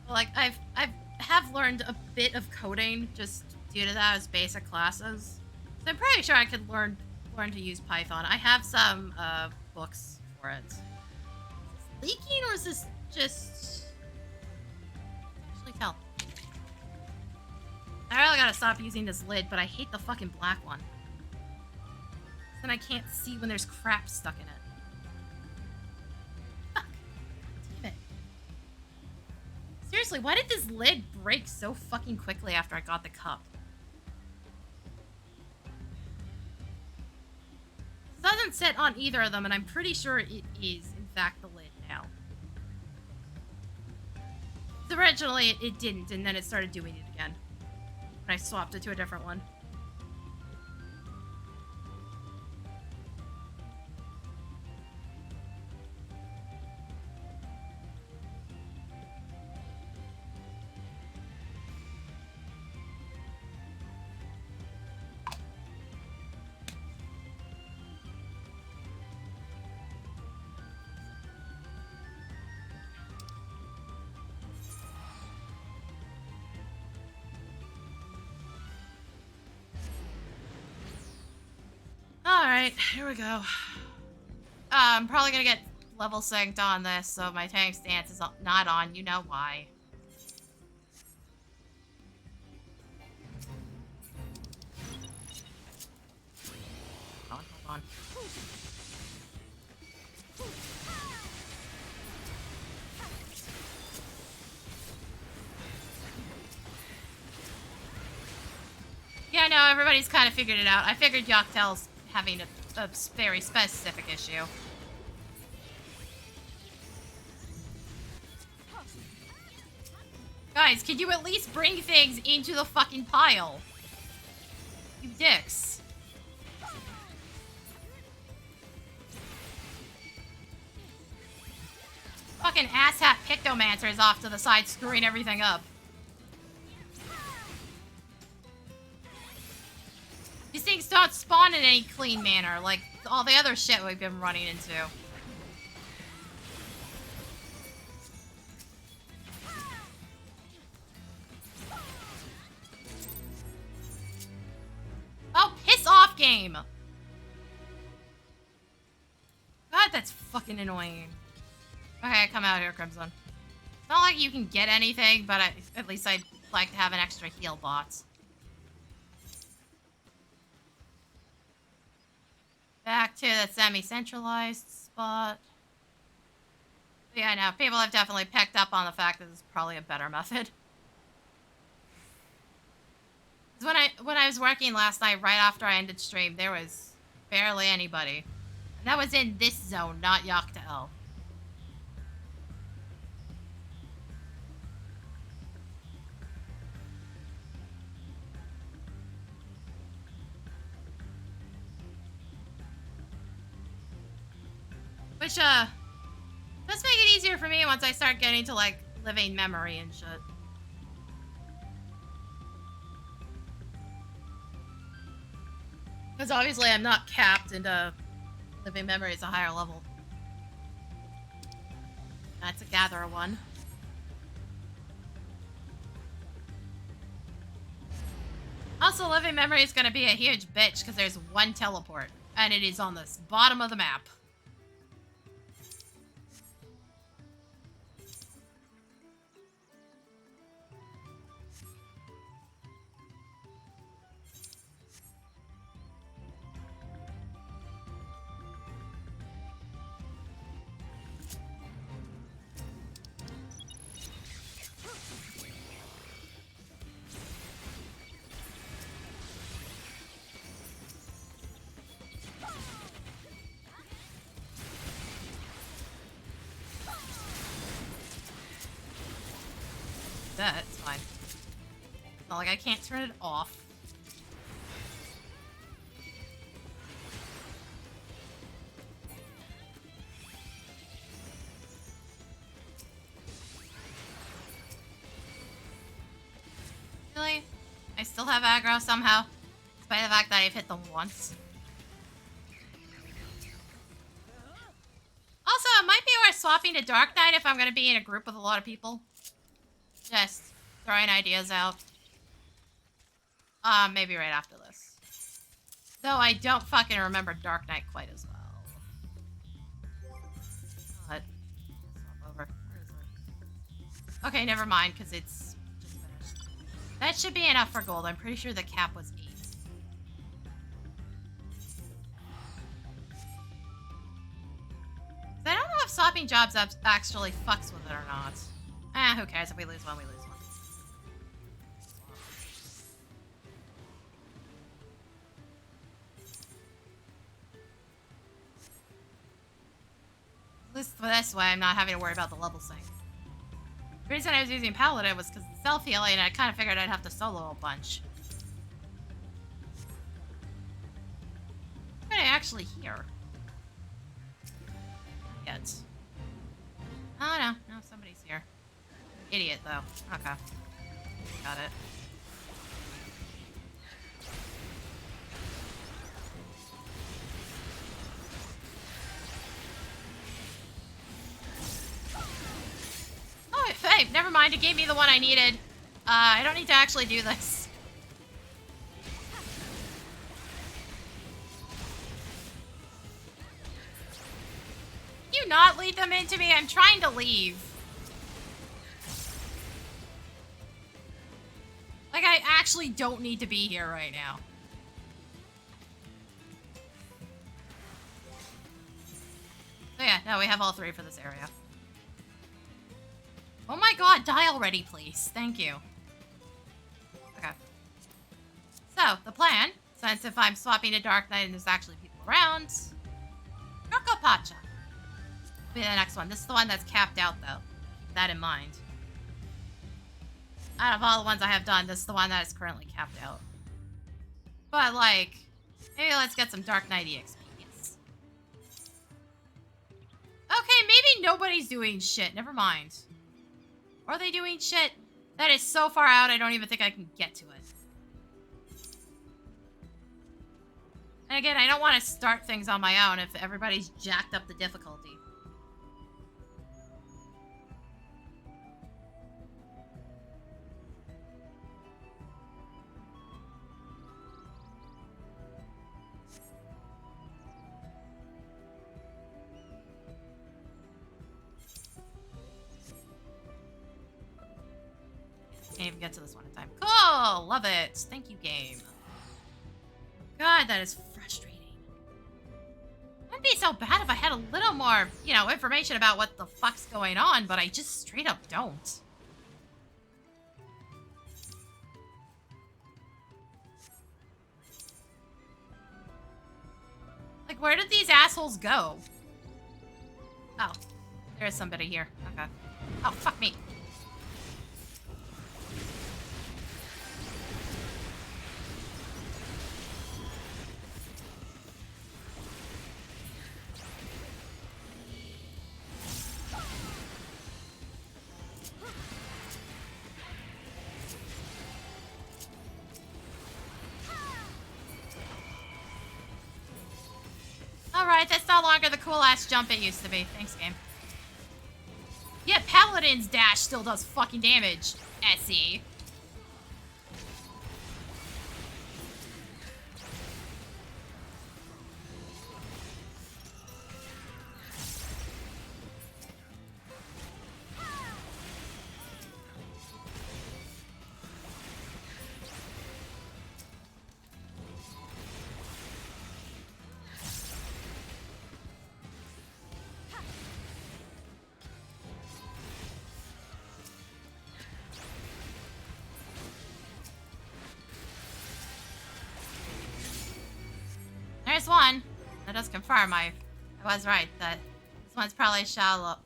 Like, I have learned a bit of coding just due to that as basic classes. So I'm pretty sure I could learn to use Python. I have some books for it. Is this leaking, or is this just... Tell. I really gotta stop using this lid, but I hate the fucking black one. Then I can't see when there's crap stuck in it. Fuck. Damn it. Seriously, why did this lid break so fucking quickly after I got the cup? It doesn't sit on either of them, and I'm pretty sure it is, in fact, the lid now. Originally, it didn't, and then it started doing it again. And I swapped it to a different one. Alright, here we go. I'm probably gonna get level synced on this, so my tank stance is not on. You know why. Hold on. Yeah, no, everybody's kind of figured it out. I figured Yak T'el's having a very specific issue. Guys, could you at least bring things into the fucking pile? You dicks. Fucking asshat Pictomancer is off to the side screwing everything up. These things don't spawn in any clean manner, like all the other shit we've been running into. Oh, piss off, game! God, that's fucking annoying. Okay, come out here, Crimson. It's not like you can get anything, but at least I'd like to have an extra heal bot. Back to the semi-centralized spot. Yeah, I know. People have definitely picked up on the fact that this is probably a better method. When I was working last night, right after I ended stream, there was barely anybody. And that was in this zone, not Yak T'el. Which, does make it easier for me once I start getting to, like, living memory and shit. Because obviously I'm not capped into living memory is a higher level. That's a gatherer one. Also, living memory is going to be a huge bitch because there's one teleport. And it is on the bottom of the map. That's fine. It's not like I can't turn it off. Really? I still have aggro somehow, despite the fact that I've hit them once. Also, it might be worth swapping to Dark Knight if I'm going to be in a group with a lot of people. Just throwing ideas out. Maybe right after this. Though I don't fucking remember Dark Knight quite as well. But, swap over. Where is it? Okay, never mind, because it's just finished. That should be enough for gold. I'm pretty sure the cap was 8. I don't know if swapping jobs actually fucks with it or not. Who cares? If we lose one, we lose one. At least this way, I'm not having to worry about the level sync. The reason I was using Paladin was because of self-healing, and I kind of figured I'd have to solo a bunch. What did I actually hear? Not yet. Oh, no. No, somebody's here. Idiot, though. Okay. Got it. Oh, hey, never mind. It gave me the one I needed. I don't need to actually do this. Can you not lead them into me? I'm trying to leave. Like, I actually don't need to be here right now. So yeah, no, we have all 3 for this area. Oh my god, die already, please. Thank you. Okay. So, the plan, since if I'm swapping to Dark Knight and there's actually people around, Urqopacha will be the next one. This is the one that's capped out, though. Keep that in mind. Out of all the ones I have done, this is the one that is currently capped out. But, like, maybe let's get some Dark Knight EXP. Yes. Okay, maybe nobody's doing shit. Never mind. Are they doing shit? That is so far out, I don't even think I can get to it. And again, I don't want to start things on my own if everybody's jacked up the difficulty. Can't even get to this one in time. Cool! Love it. Thank you, game. God, that is frustrating. Wouldn't be so bad if I had a little more, you know, information about what the fuck's going on, but I just straight up don't. Like, where did these assholes go? Oh, there is somebody here. Okay. Oh, fuck me. Alright, that's no longer the cool-ass jump it used to be. Thanks, game. Yeah, Paladin's dash still does fucking damage. SE. There's one. That does confirm I was right that this one's probably Shaaloani.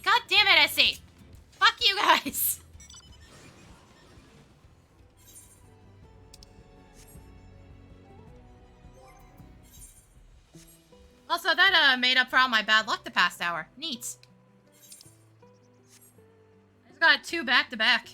God damn it, SE! Fuck you guys! Also, that made up for all my bad luck the past hour. Neat. I just got 2 back-to-back.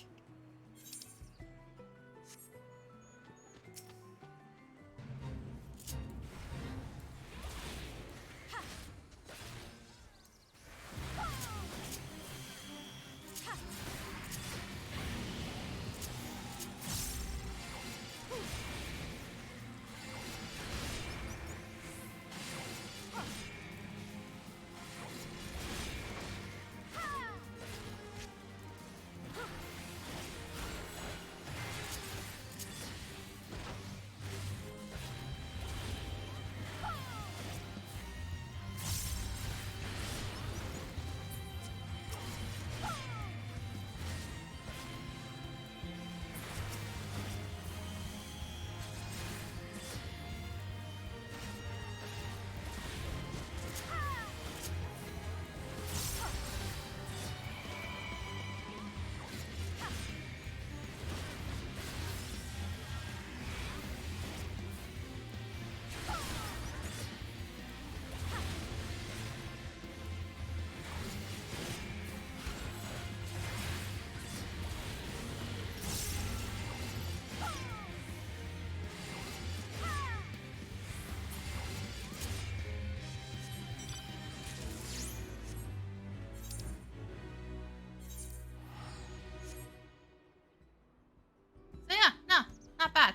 So yeah, no, not bad.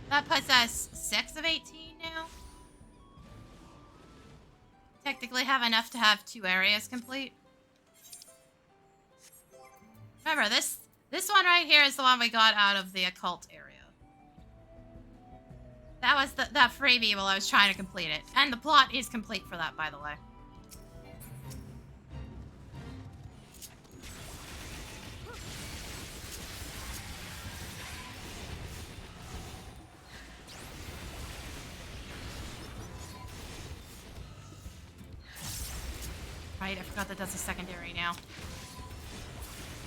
That puts us 6 of 18 now. Technically have enough to have 2 areas complete. Remember, this one right here is the one we got out of the occult area. That was that freebie while I was trying to complete it. And the plot is complete for that, by the way. Right, I forgot that that's a secondary now.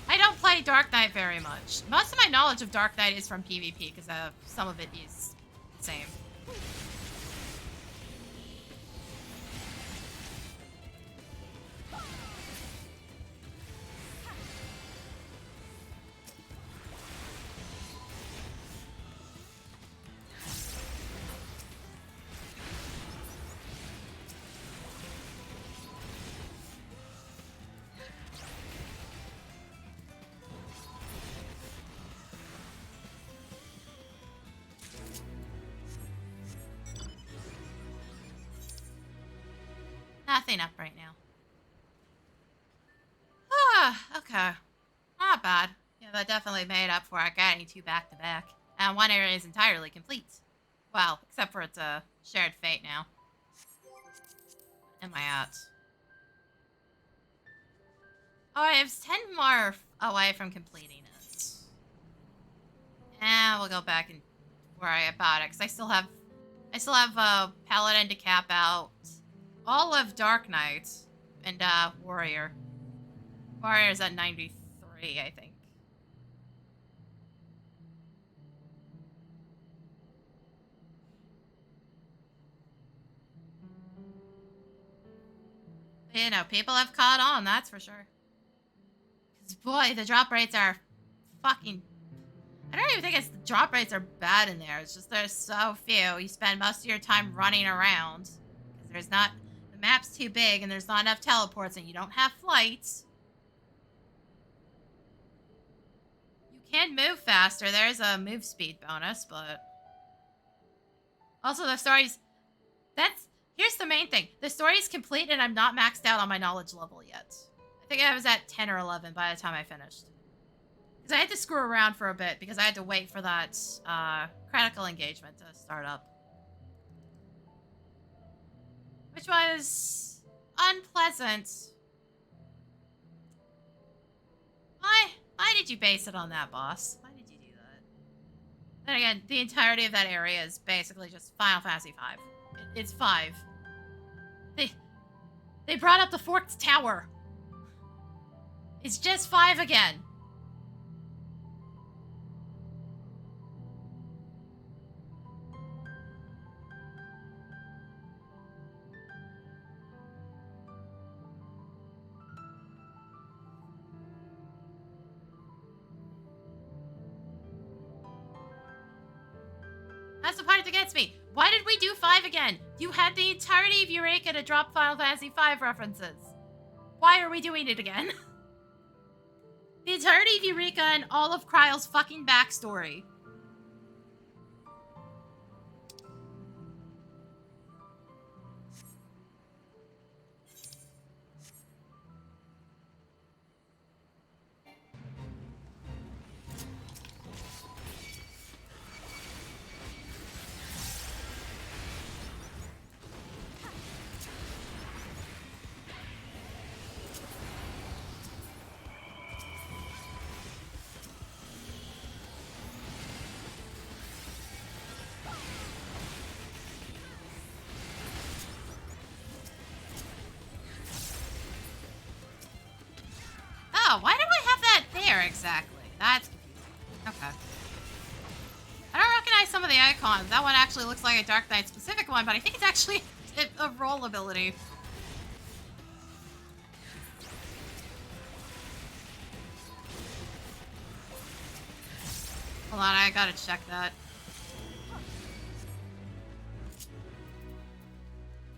I don't play Dark Knight very much. Most of my knowledge of Dark Knight is from PvP, because some of it is the same. Nothing up right now. Ah, okay. Not bad. Yeah, that definitely made up for it getting 2 back-to-back. And 1 area is entirely complete. Well, except for it's a shared fate now. Am I at? Oh, I have 10 more away from completing it. And we'll go back and worry about it, because I still have Paladin to cap out. All of Dark Knight and Warrior. Warrior's at 93, I think. You know, people have caught on, that's for sure. Because, boy, the drop rates are fucking... I don't even think it's the drop rates are bad in there. It's just there's so few. You spend most of your time running around. Because there's not... The map's too big and there's not enough teleports and you don't have flights. You can move faster. There's a move speed bonus, but... Also, the story's... Here's the main thing. The story's complete and I'm not maxed out on my knowledge level yet. I think I was at 10 or 11 by the time I finished. Because I had to screw around for a bit because I had to wait for that critical engagement to start up. Which was unpleasant. Why did you base it on that, boss? Why did you do that? Then again, the entirety of that area is basically just Final Fantasy V. It's 5. They brought up the Forked Tower. It's just 5 again. That's the part that gets me. Why did we do 5 again? You had the entirety of Eureka to drop Final Fantasy V references. Why are we doing it again? The entirety of Eureka and all of Kryle's fucking backstory. Oh, why do I have that there exactly? That's confusing. Okay. I don't recognize some of the icons. That one actually looks like a Dark Knight specific one, but I think it's actually a roll ability. Hold on, I gotta check that.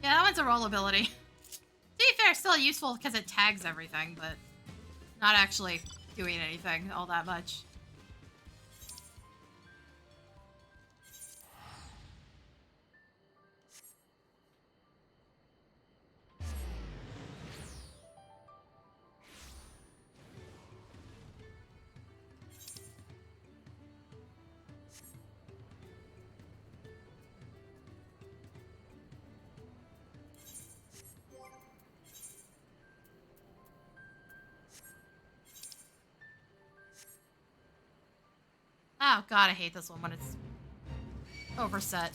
Yeah, that one's a roll ability. To be fair, still useful because it tags everything, but not actually doing anything all that much. Oh god, I hate this one when it's overset.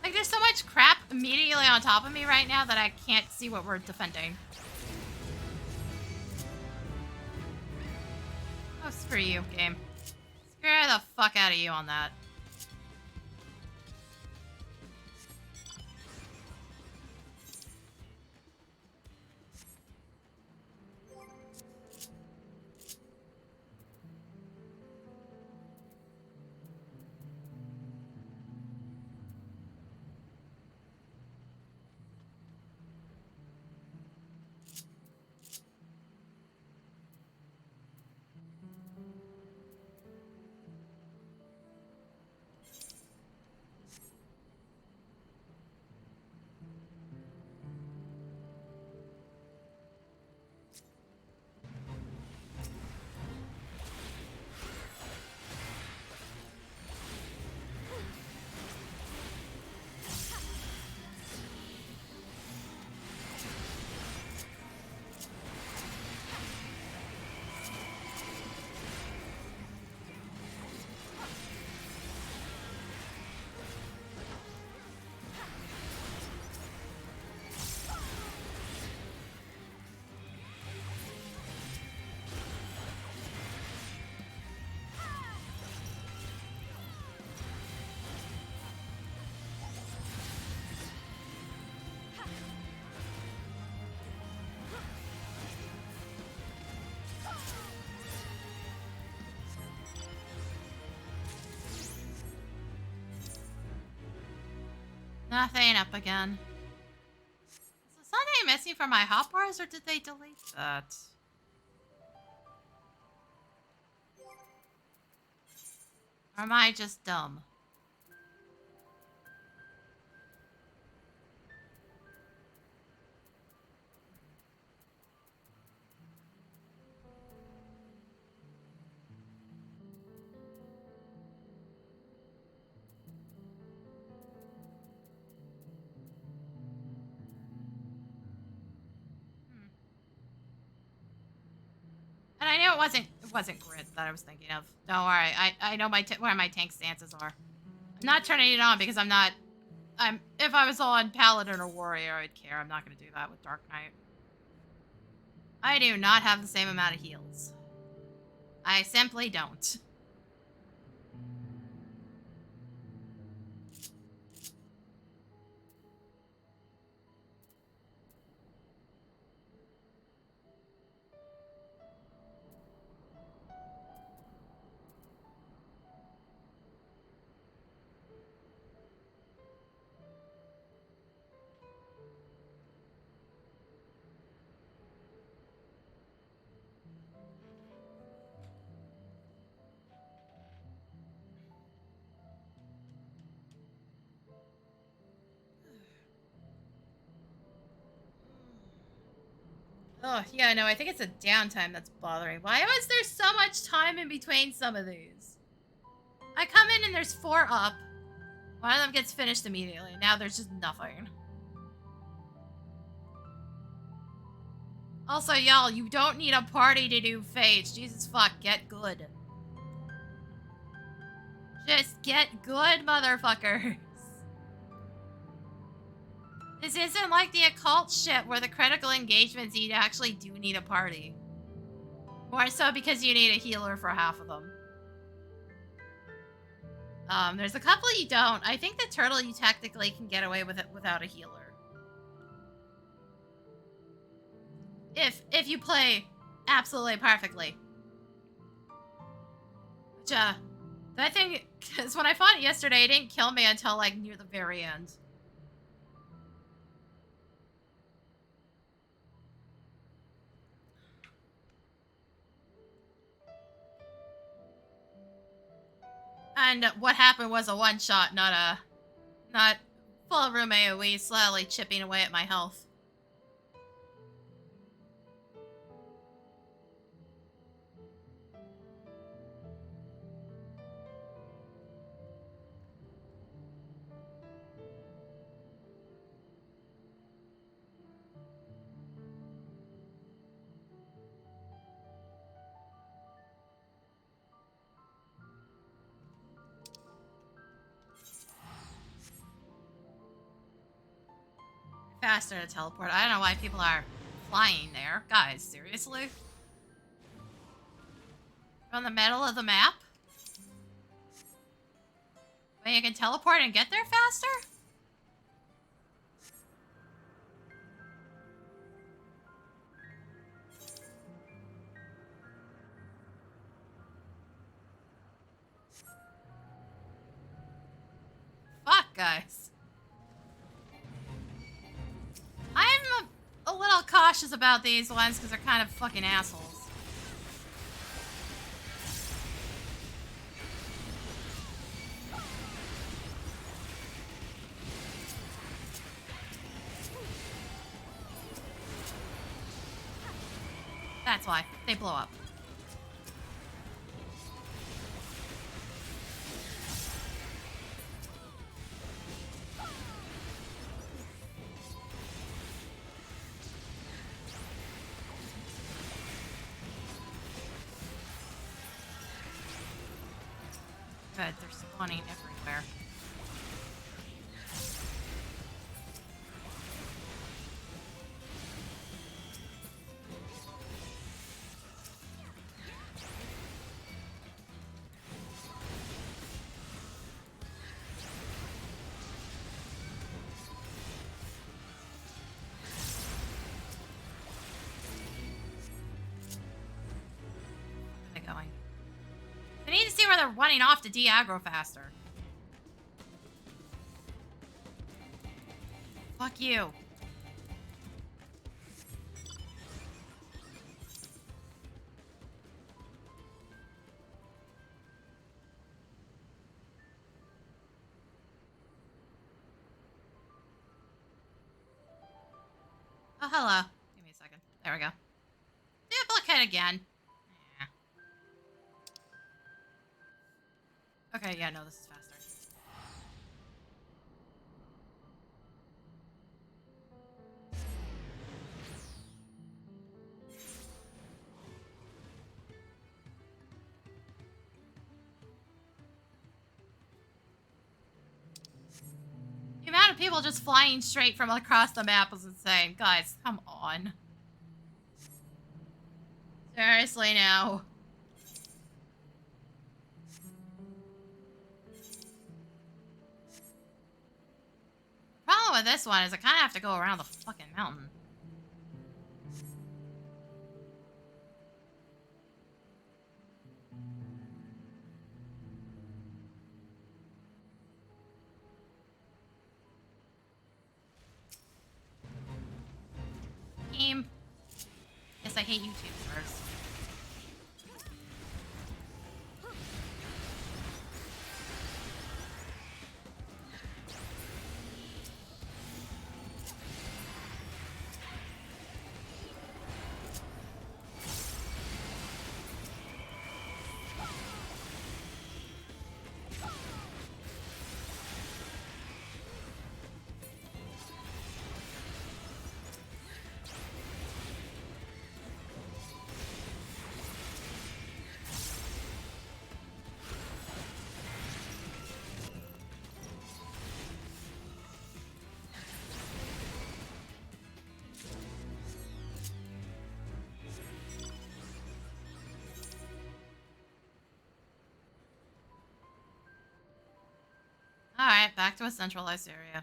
Like, there's so much crap immediately on top of me right now that I can't see what we're defending. Oh, screw you, game. Scare the fuck out of you on that. Nothing up again. Is something missing from my hotbars, or did they delete that? Or am I just dumb? And I knew it wasn't grit that I was thinking of. Don't worry, I know where my tank stances are. I'm not turning it on because if I was on Paladin or Warrior, I'd care. I'm not going to do that with Dark Knight. I do not have the same amount of heals. I simply don't. Oh, yeah, no, I think it's a downtime that's bothering. Why was there so much time in between some of these? I come in and there's 4 up. One of them gets finished immediately. Now there's just nothing. Also, y'all, you don't need a party to do Fates. Jesus fuck, get good. Just get good, motherfuckers. This isn't like the occult shit where the critical engagements you actually do need a party. More so because you need a healer for half of them. There's a couple you don't. I think the turtle you technically can get away with it without a healer. If you play absolutely perfectly. Which, that thing, because when I fought it yesterday, it didn't kill me until, like, near the very end. And what happened was a one-shot, not full room AoE, slowly chipping away at my health. Faster to teleport. I don't know why people are flying there. Guys, seriously? From the middle of the map? Wait, you can teleport and get there faster? Fuck, guys. I'm a little cautious about these ones because they're kind of fucking assholes. That's why. They blow up. Good, they're spawning everywhere. Going. I need to see where they're running off to de-aggro faster. Fuck you. Oh, hello. Give me a second. There we go. Duplicate again. Okay, yeah, no, this is faster. The amount of people just flying straight from across the map is insane. Guys, come on. Seriously now. The problem with this one is I kind of have to go around the fucking mountain. Game. Yes, I hate YouTubers. Alright, back to a centralized area.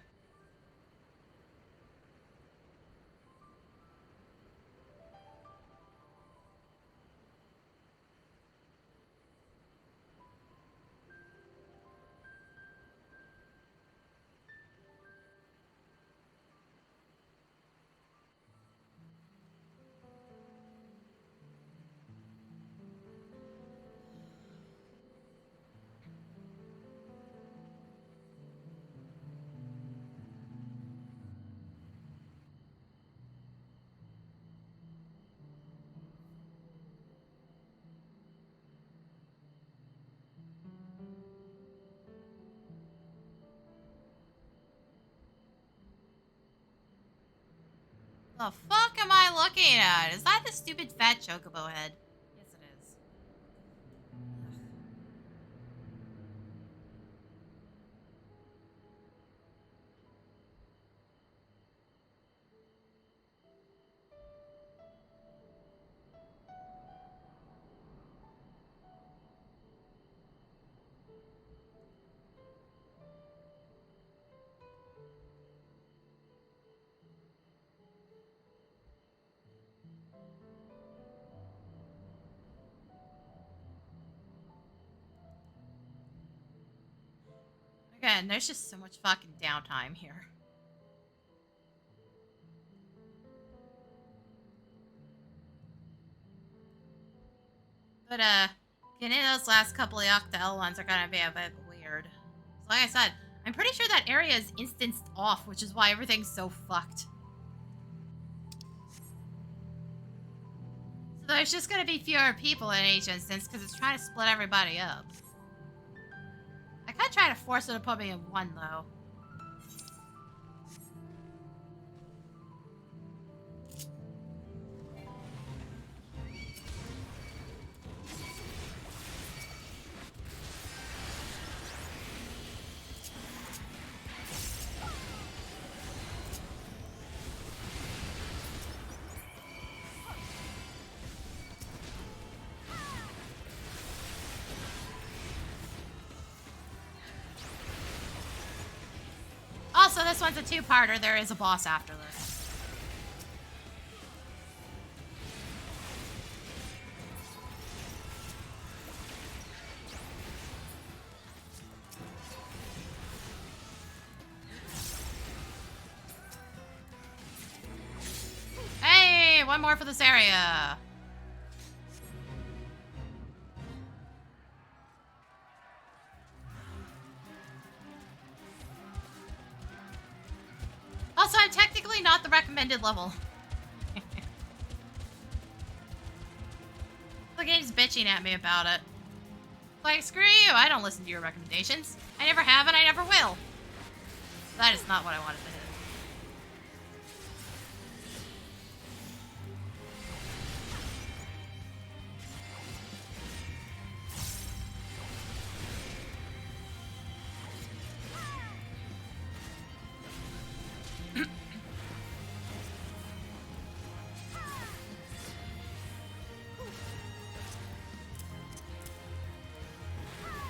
The fuck am I looking at? Is that the stupid fat chocobo head? Yes, it is. Again, there's just so much fucking downtime here. But, getting those last couple of Yak T'el ones are gonna be a bit weird. So like I said, I'm pretty sure that area is instanced off, which is why everything's so fucked. So there's just gonna be fewer people in each instance because it's trying to split everybody up. I could try to force it to put me in one, though. Also, this one's a two-parter. There is a boss after this. Hey, one more for this area. Also, I'm technically not the recommended level. The game's bitching at me about it. Like, screw you, I don't listen to your recommendations. I never have and I never will. That is not what I wanted to hit.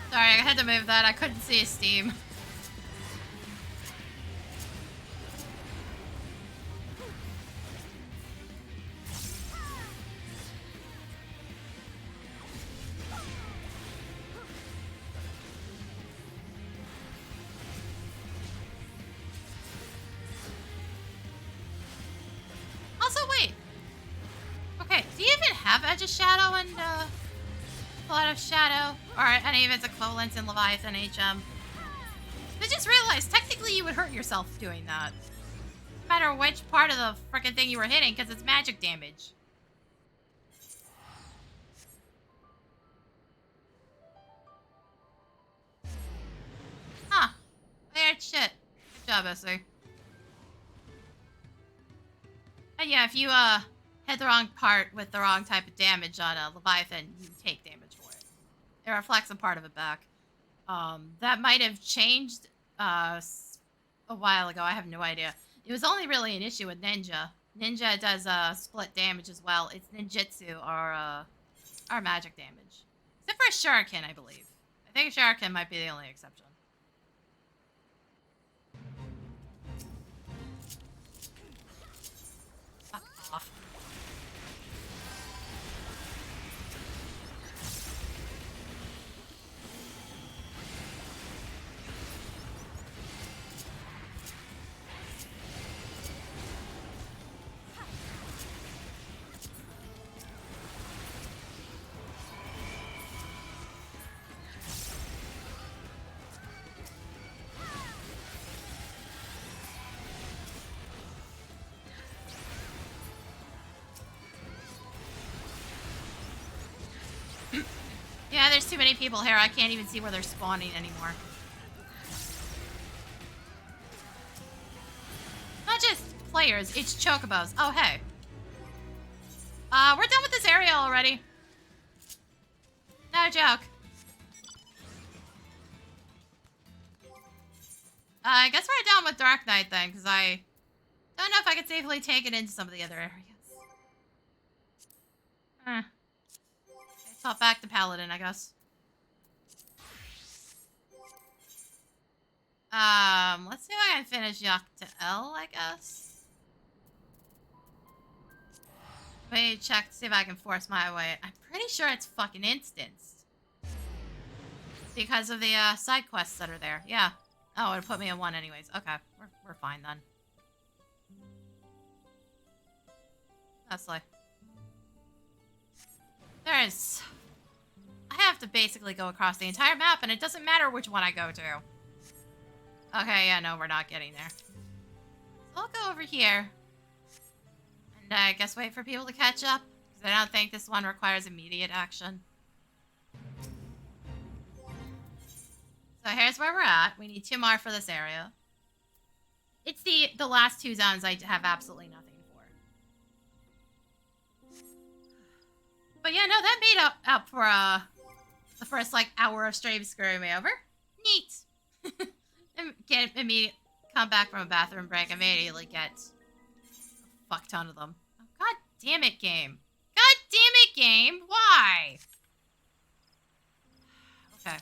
Sorry, I had to move that. I couldn't see his steam. Also, wait. Okay, do you even have Edge of Shadow and, Blood of Shadow, or any of its equivalents in Leviathan HM? I just realized, technically you would hurt yourself doing that. No matter which part of the frickin' thing you were hitting, because it's magic damage. Huh. Weird shit. Good job, Essie. And yeah, if you, hit the wrong part with the wrong type of damage on a Leviathan, you take damage for it. It reflects a part of it back. That might have changed a while ago. I have no idea. It was only really an issue with Ninja. Ninja does split damage as well. It's ninjutsu or magic damage. Except for Shuriken, I believe. I think Shuriken might be the only exception. Fuck off. Yeah, there's too many people here. I can't even see where they're spawning anymore. Not just players, it's chocobos. Oh, hey. We're done with this area already. No joke. I guess we're done with Dark Knight then, because I don't know if I can safely take it into some of the other areas. Okay, top back to Paladin, I guess. Let's see if I can finish Yak T'el, I guess. Let me check to see if I can force my way. I'm pretty sure it's fucking instanced. Because of the, side quests that are there. Yeah. Oh, it put me at 1 anyways. Okay, we're fine then. Honestly. There's... I have to basically go across the entire map, and it doesn't matter which one I go to. Okay, yeah, no, we're not getting there. So I'll go over here. And I guess wait for people to catch up. Because I don't think this one requires immediate action. So here's where we're at. We need 2 more for this area. It's the last 2 zones I have absolutely nothing for. But yeah, no, that made up for the first like hour of stream screwing me over. Neat. Can't immediately come back from a bathroom break. Immediately get a fuck ton of them. Oh, God damn it, game. God damn it, game. Why? Okay.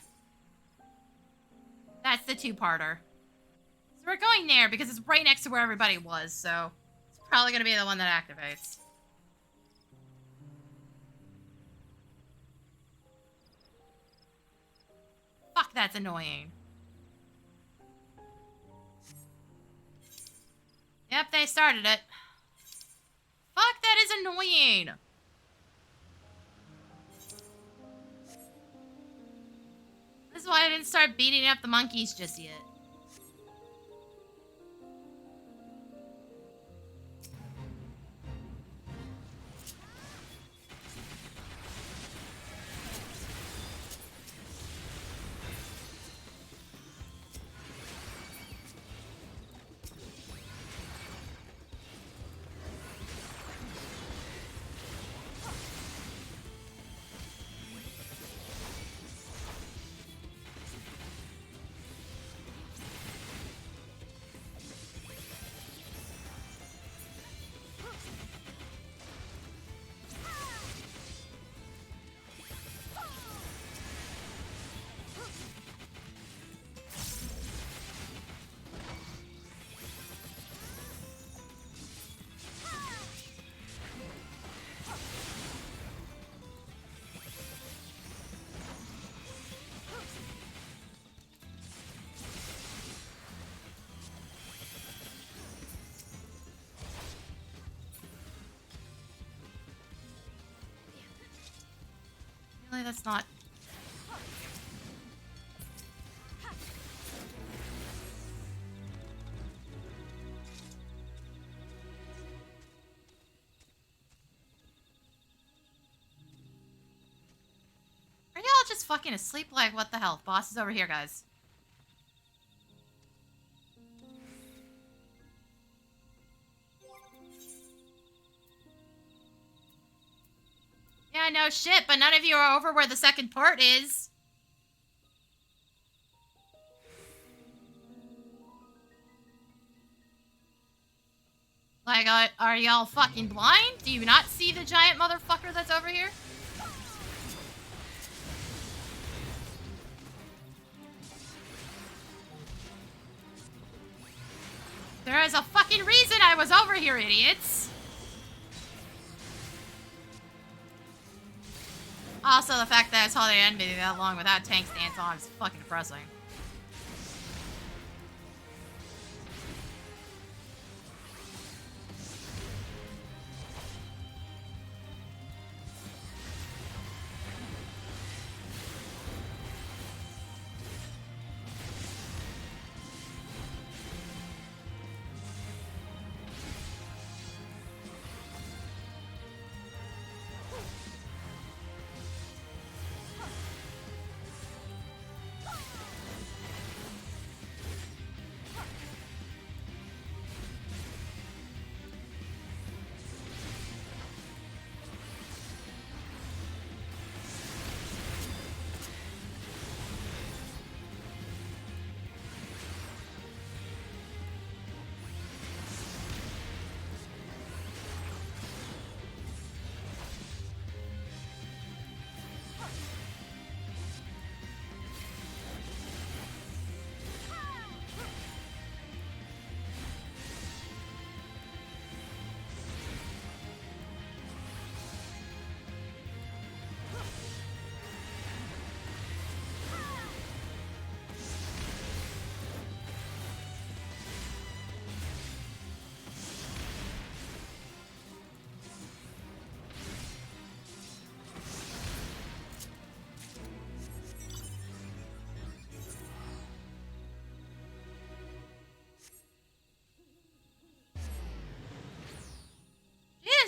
That's the 2-parter. So we're going there because it's right next to where everybody was, so it's probably going to be the one that activates. Fuck, that's annoying. Yep, they started it. Fuck, that is annoying. This is why I didn't start beating up the monkeys just yet. Really, that's not... Are y'all just fucking asleep? Like, what the hell? Boss is over here, guys. Yeah, no shit, but none of you are over where the second part is. Like, are y'all fucking blind? Do you not see the giant motherfucker that's over here? There is a fucking reason I was over here, idiots! Also, the fact that it's holding enemy that long without tank stance on is fucking depressing.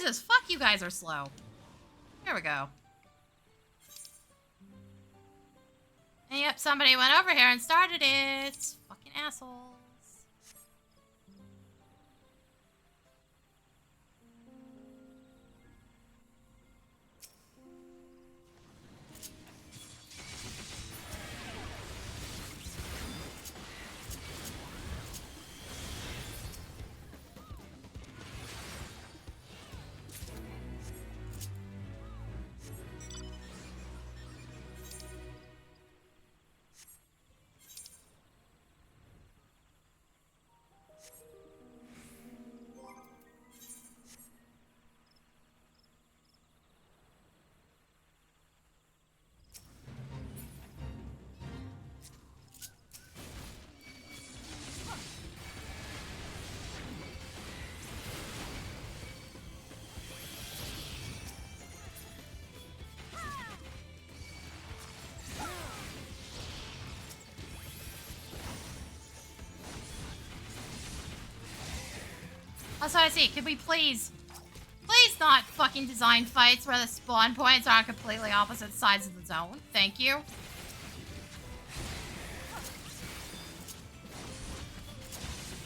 Jesus, fuck, you guys are slow. There we go. And yep, somebody went over here and started it. Fucking assholes. Also, I see, could we please not fucking design fights where the spawn points are on completely opposite sides of the zone? Thank you.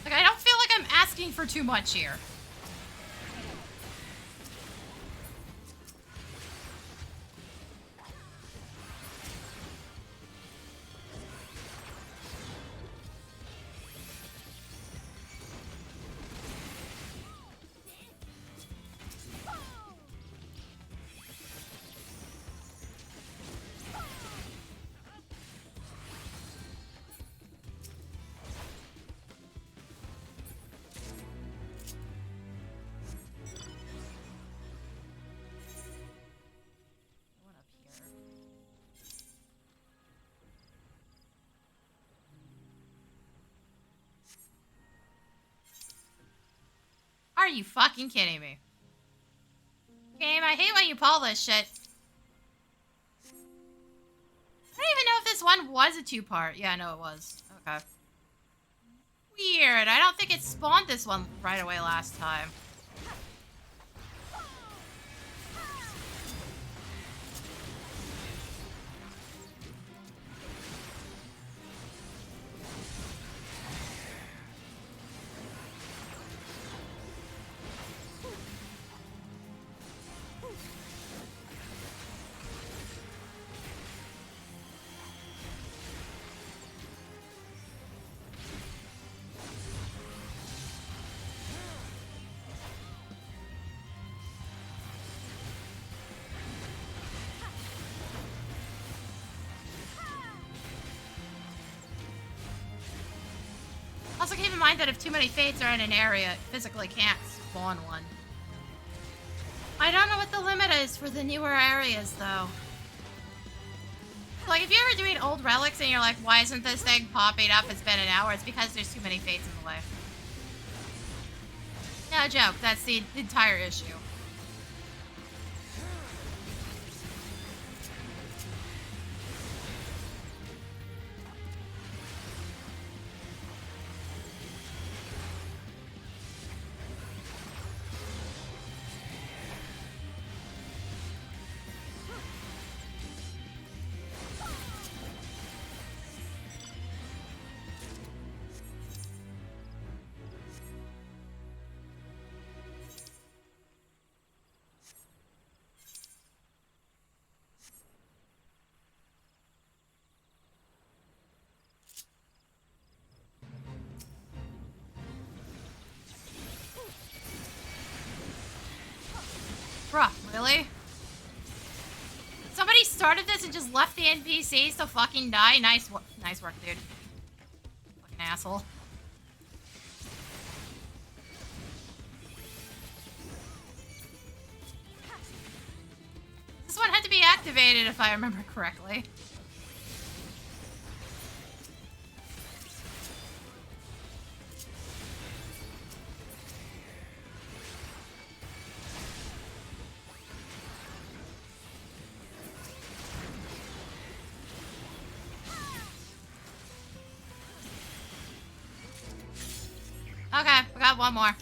Like, I don't feel like I'm asking for too much here. Are you fucking kidding me? Game, I hate when you pull this shit. I don't even know if this one was a two-part. Yeah, no, it was. Okay. Weird. I don't think it spawned this one right away last time. Also, keep in mind that if too many fates are in an area, it physically can't spawn one. I don't know what the limit is for the newer areas, though. Like, if you're ever doing old relics and you're like, why isn't this thing popping up? It's been an hour. It's because there's too many fates in the way. No joke. That's the entire issue. Bruh, really? Somebody started this and just left the NPCs to fucking die? Nice work, dude. Fucking asshole. This one had to be activated, if I remember correctly. Okay, we got one more.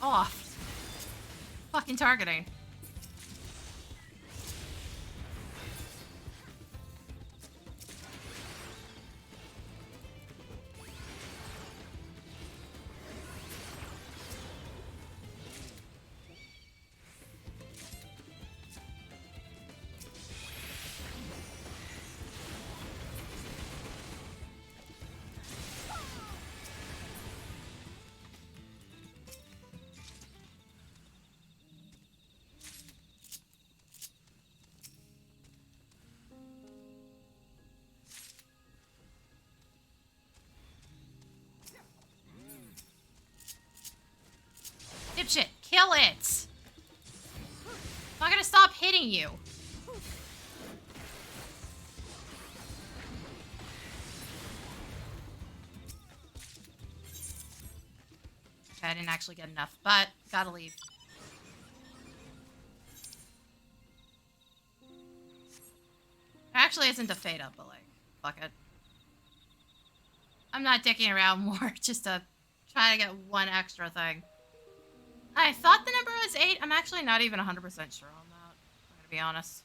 off. Fucking targeting. Dipshit, kill it! I'm not gonna stop hitting you. Okay, I didn't actually get enough, but gotta leave. It actually isn't a fade up, but like, fuck it. I'm not dicking around more just to try to get one extra thing. I thought the number was 8. I'm actually not even 100% sure on that. I'm gonna be honest.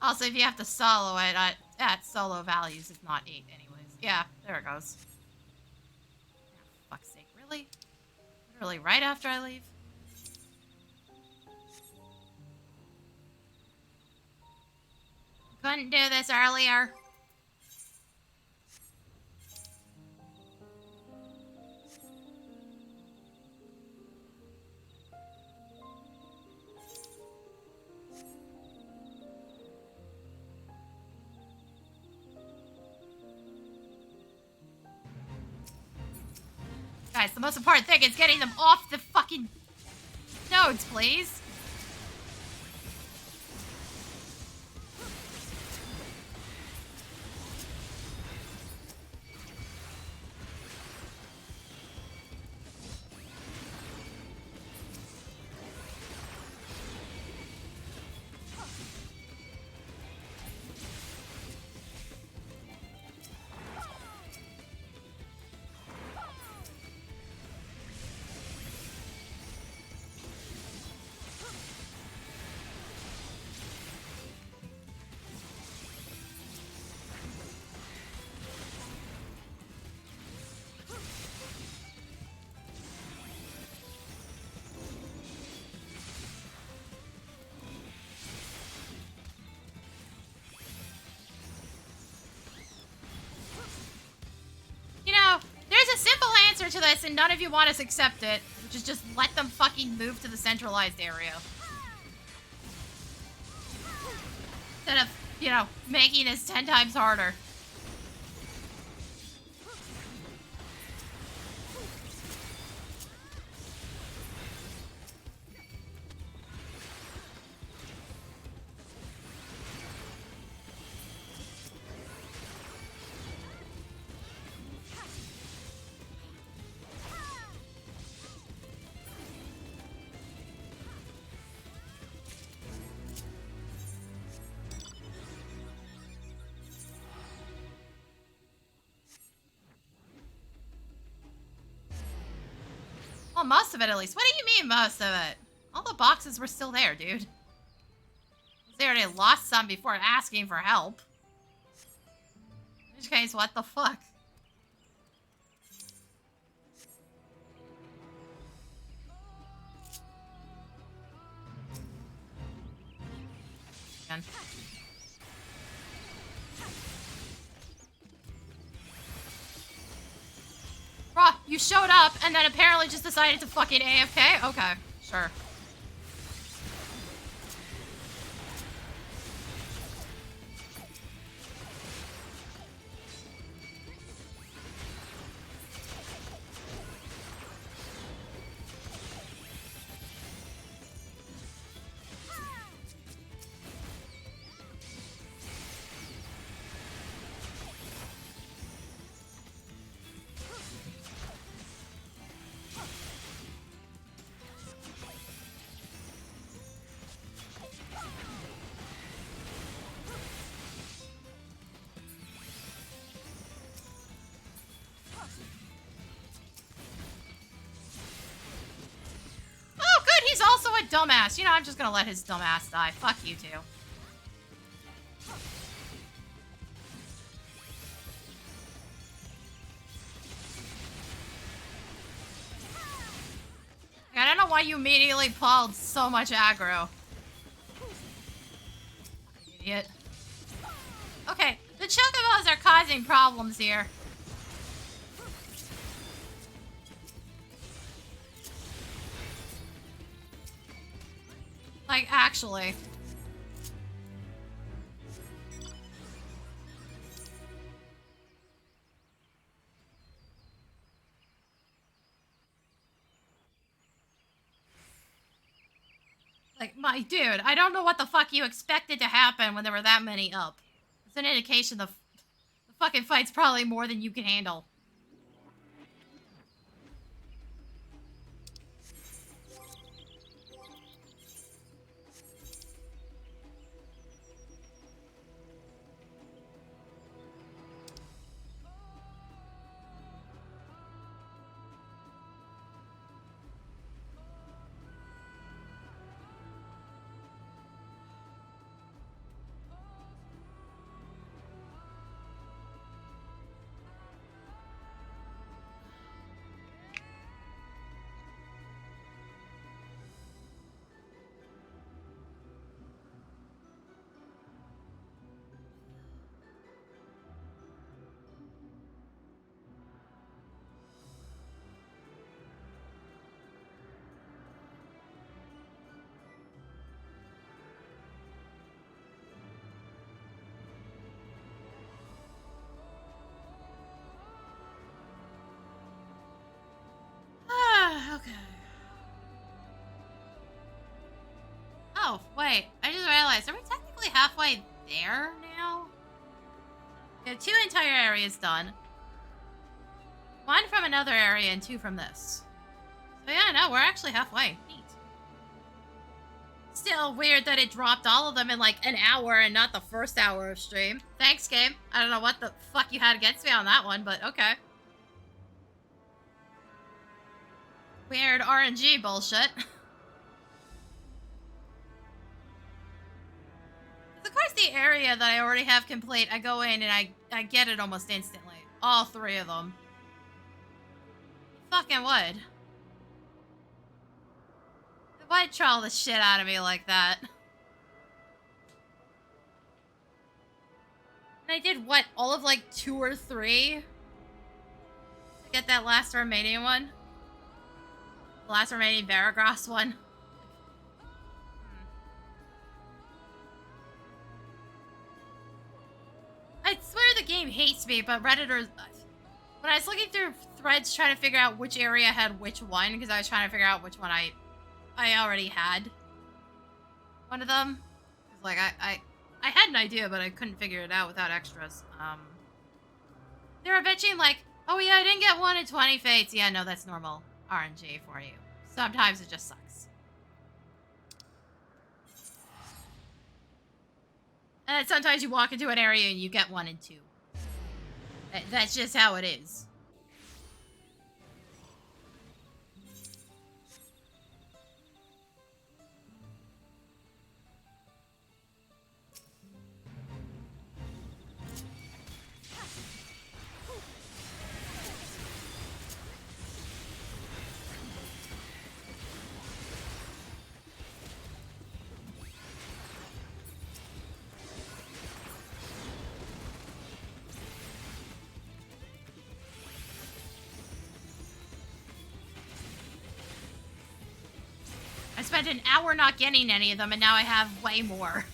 Also, if you have to solo it, at solo values, it's not 8 anyways. Yeah, there it goes. Oh, fuck's sake, really? Literally right after I leave? Couldn't do this earlier. Guys, the most important thing is getting them off the fucking nodes, please. To this, and none of you want us to accept it, which is just let them fucking move to the centralized area. Instead of, you know, making this 10 times harder. Well, most of it, at least. What do you mean, most of it? All the boxes were still there, dude. They already lost some before asking for help. In which case, what the fuck? Again. Bruh, you showed up and then apparently just decided to fucking AFK? Okay, sure. What a dumbass. You know, I'm just gonna let his dumbass die. Fuck you two. I don't know why you immediately pulled so much aggro. Idiot. Okay, the chocobos are causing problems here. Like, actually. Like, my dude, I don't know what the fuck you expected to happen when there were that many up. It's an indication the fucking fight's probably more than you can handle. Okay. Oh, wait. I just realized, are we technically halfway there now? We have 2 entire areas done. 1 from another area and 2 from this. So yeah, no, we're actually halfway. Neat. Still weird that it dropped all of them in like an hour and not the first hour of stream. Thanks, game. I don't know what the fuck you had against me on that one, but okay. Weird RNG bullshit. Of course, the area that I already have complete, I go in and I get it almost instantly. All 3 of them. Fucking would. Why'd troll the shit out of me like that? And I did, what, all of like 2 or 3? To get that last remaining one? The last remaining Varagras one? I swear the game hates me, but Redditors... When I was looking through threads trying to figure out which area had which one, because I was trying to figure out which one I already had. One of them. Like, I had an idea, but I couldn't figure it out without extras. They were bitching like, oh yeah, I didn't get 1 in 20 fates. Yeah, no, that's normal RNG for you. Sometimes it just sucks. And then sometimes you walk into an area and you get 1 in 2. That's just how it is. I spent an hour not getting any of them, and now I have way more.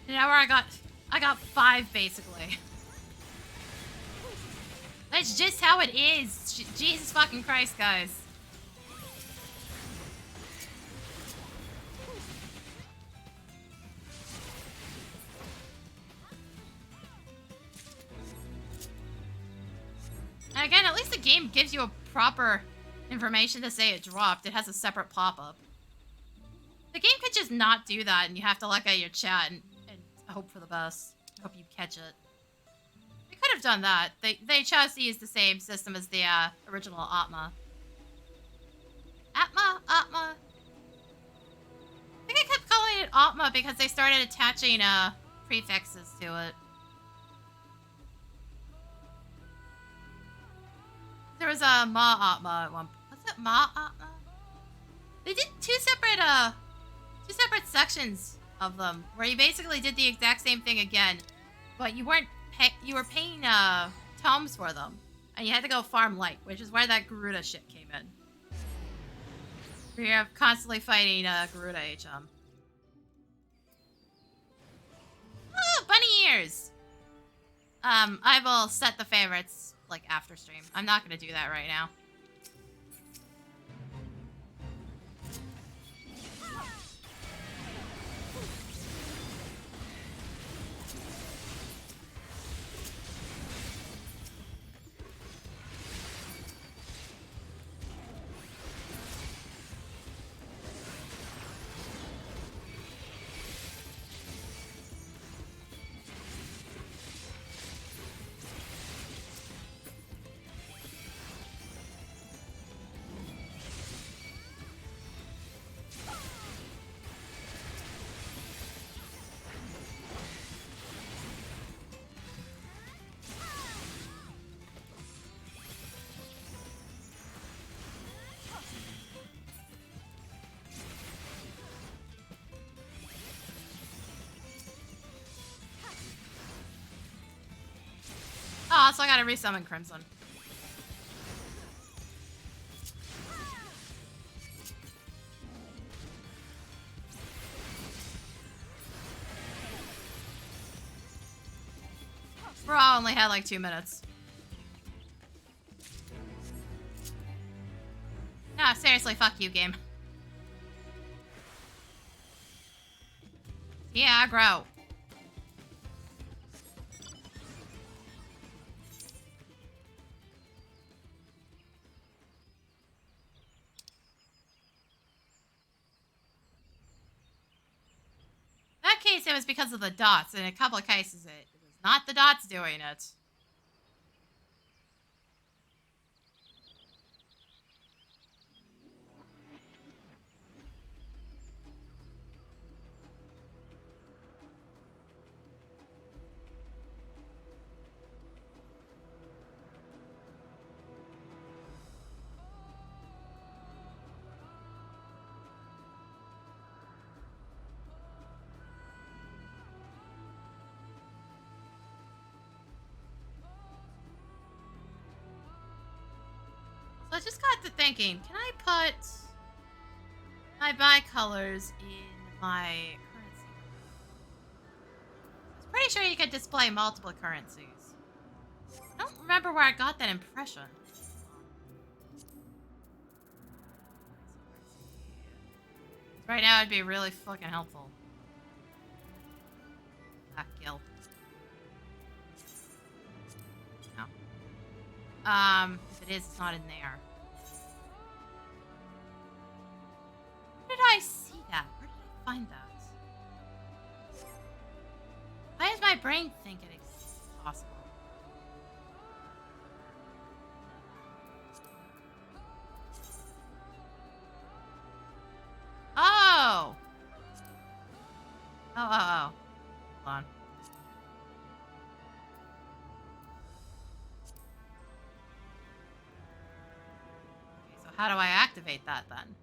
An hour I got 5 basically. That's just how it is. Jesus fucking Christ, guys. And again, at least the game gives you a proper information to say it dropped. It has a separate pop-up. The game could just not do that, and you have to look at your chat and hope for the best. Hope you catch it. They could have done that. They chose to use the same system as the original Atma. Atma? Atma? I think I kept calling it Atma because they started attaching prefixes to it. There was a Ma-Atma at one point. Was it Ma-Atma? They did two separate sections of them where you basically did the exact same thing again, but you were paying tomes for them, and you had to go farm light, which is where that Garuda shit came in. You're constantly fighting Garuda HM. Oh, bunny ears! I will set the favorites, like, after stream. I'm not gonna do that right now. Oh, so I gotta resummon Crimson. Raw only had like 2 minutes. No, seriously, fuck you, game. Yeah, aggro. In that case, it was because of the dots. In a couple of cases, it was not the dots doing it. So I just got to thinking, can I put my bicolors in my currency? I was pretty sure you could display multiple currencies. I don't remember where I got that impression. Right now it'd be really fucking helpful. Black Gill. No. If it is, it's not in there. Where did I see that? Where did I find that? Why does my brain think it is possible? Oh! Oh. Hold on. Okay, so how do I activate that then?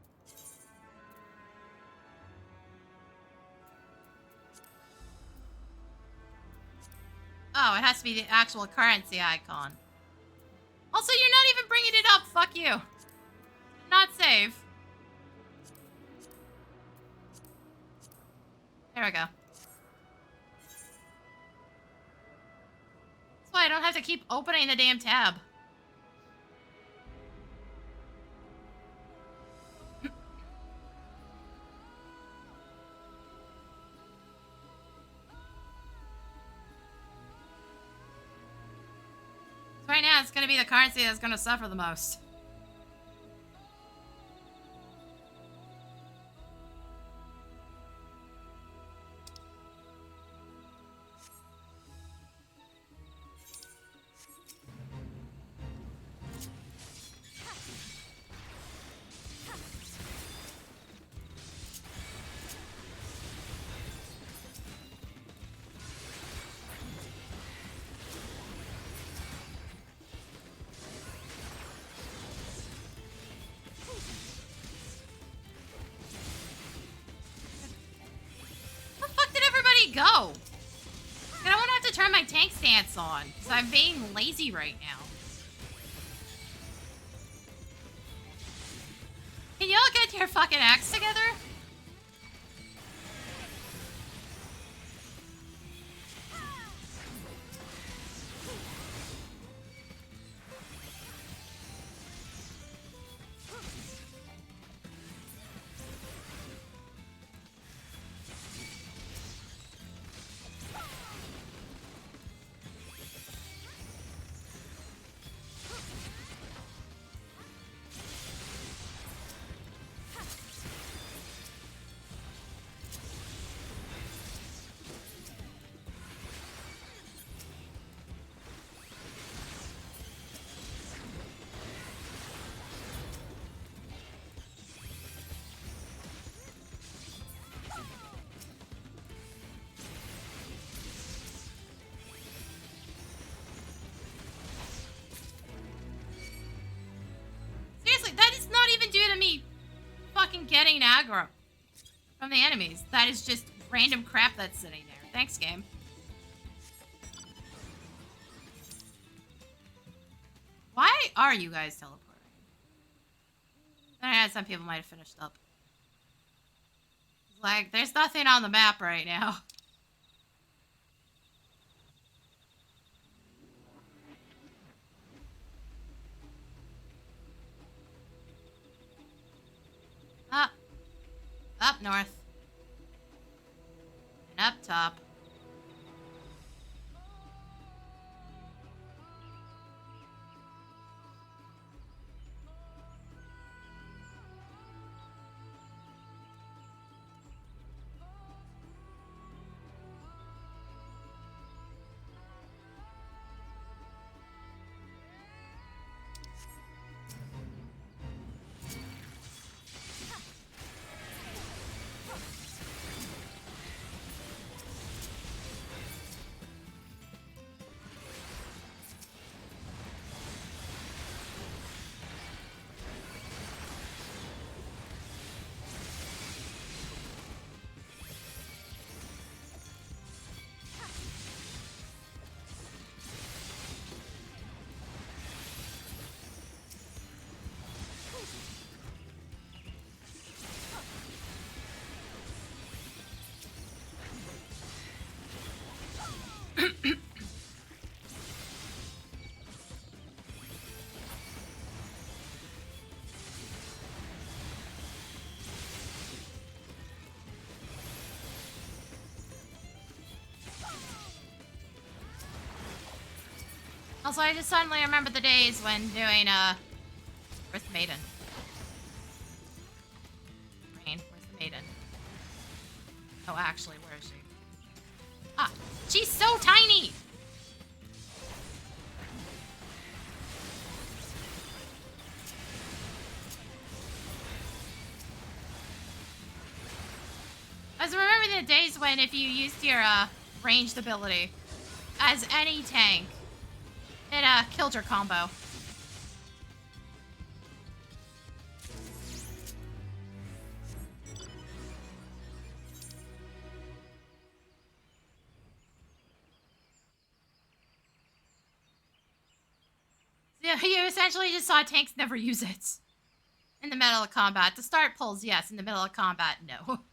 Oh, it has to be the actual currency icon. Also, you're not even bringing it up. Fuck you. Not save. There we go. That's why I don't have to keep opening the damn tab. Right now, it's going to be the currency that's going to suffer the most. turn my tank stance on, because I'm being lazy right now. Can y'all get your fucking acts together? Due to me fucking getting aggro from the enemies. That is just random crap that's sitting there. Thanks, game. Why are you guys teleporting? I know some people might have finished up. Like, there's nothing on the map right now. Up north. And up top. Also, I just suddenly remember the days when doing, where's the maiden? Rain, where's the maiden? Oh, actually, where is she? Ah, she's so tiny! I was remembering the days when if you used your, ranged ability as any tank, it, killed your combo. Yeah, you essentially just saw tanks never use it. In the middle of combat. To start pulls, yes. In the middle of combat, no.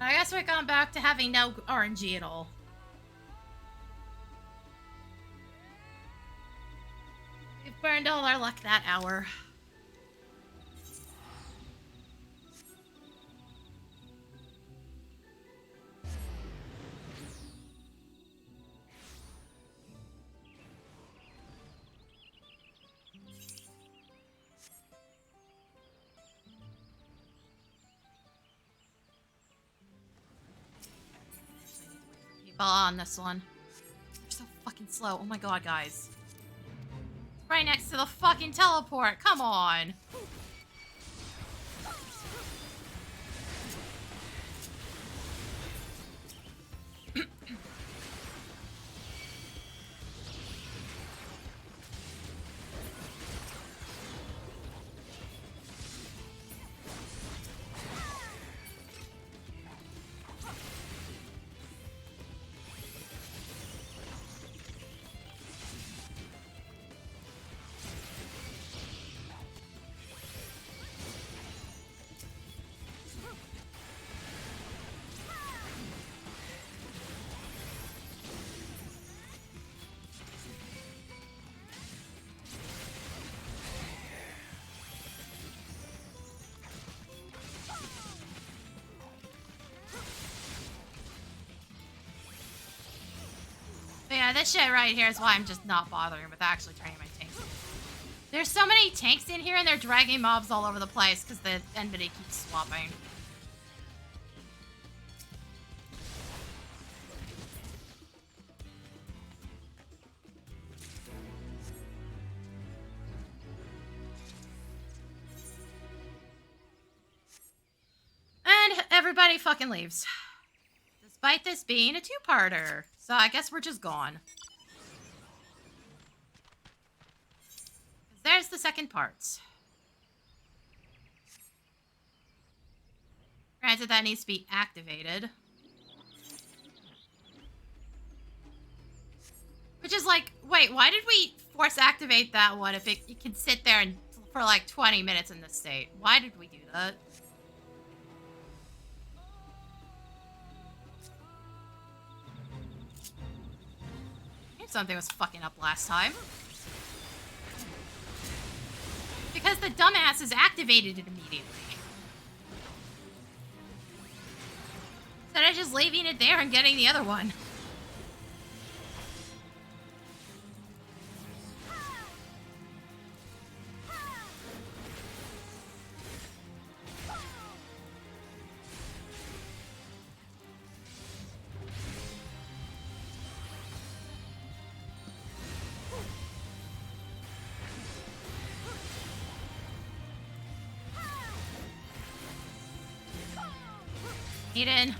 I guess we've gone back to having no RNG at all. We've burned all our luck that hour. Bella on this one. They're so fucking slow. Oh my god, guys. Right next to the fucking teleport. Come on. But yeah, this shit right here is why I'm just not bothering with actually training my tanks. There's so many tanks in here and they're dragging mobs all over the place because the enmity keeps swapping. And everybody fucking leaves. Despite this being a two-parter. So I guess we're just gone. There's the second part. Granted, that needs to be activated. Which is like, wait, why did we force activate that one if it can sit there and, for like 20 minutes in this state? Why did we do that? Something was fucking up last time. Because the dumbass is activated it immediately. Instead of just leaving it there and getting the other one. Aiden.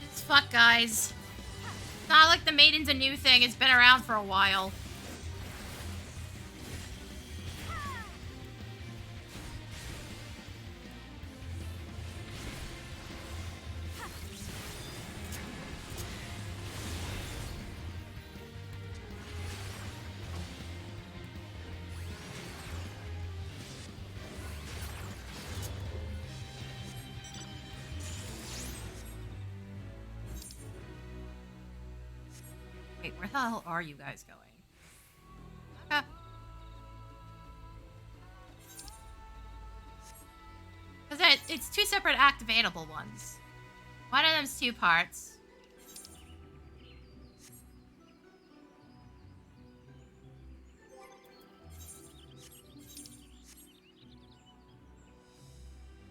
It's fuck, guys. It's not like the Maiden's a new thing. It's been around for a while. Wait, where the hell are you guys going? Okay. Because it's two separate activatable ones. One of them's two parts.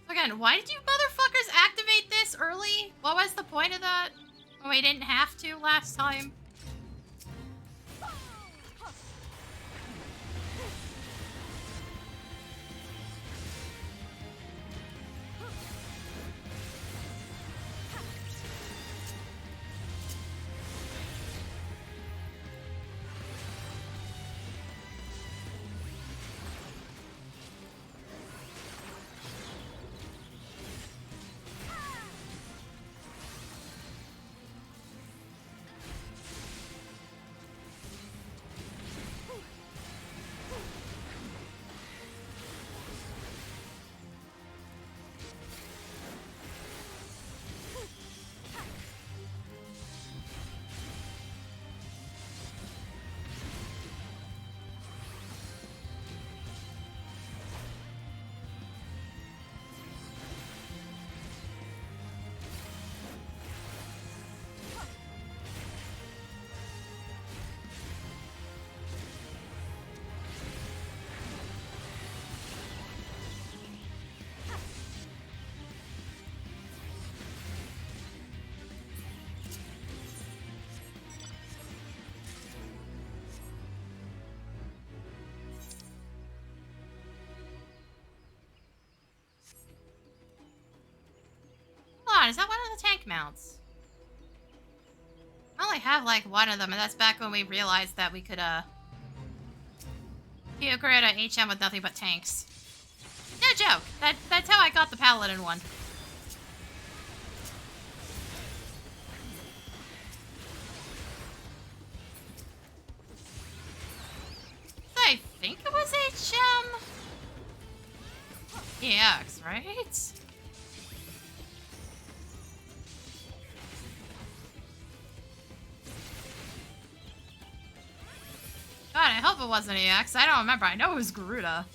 Again, why did you motherfuckers activate this early? What was the point of that? Oh, we didn't have to last time. the tank mounts? I only have like one of them, and that's back when we realized that we could upgrade an HM with nothing but tanks. No joke. That's how I got the Paladin one. I think it was HM. EX, right? God, I hope it wasn't EX. I don't remember. I know it was Garuda.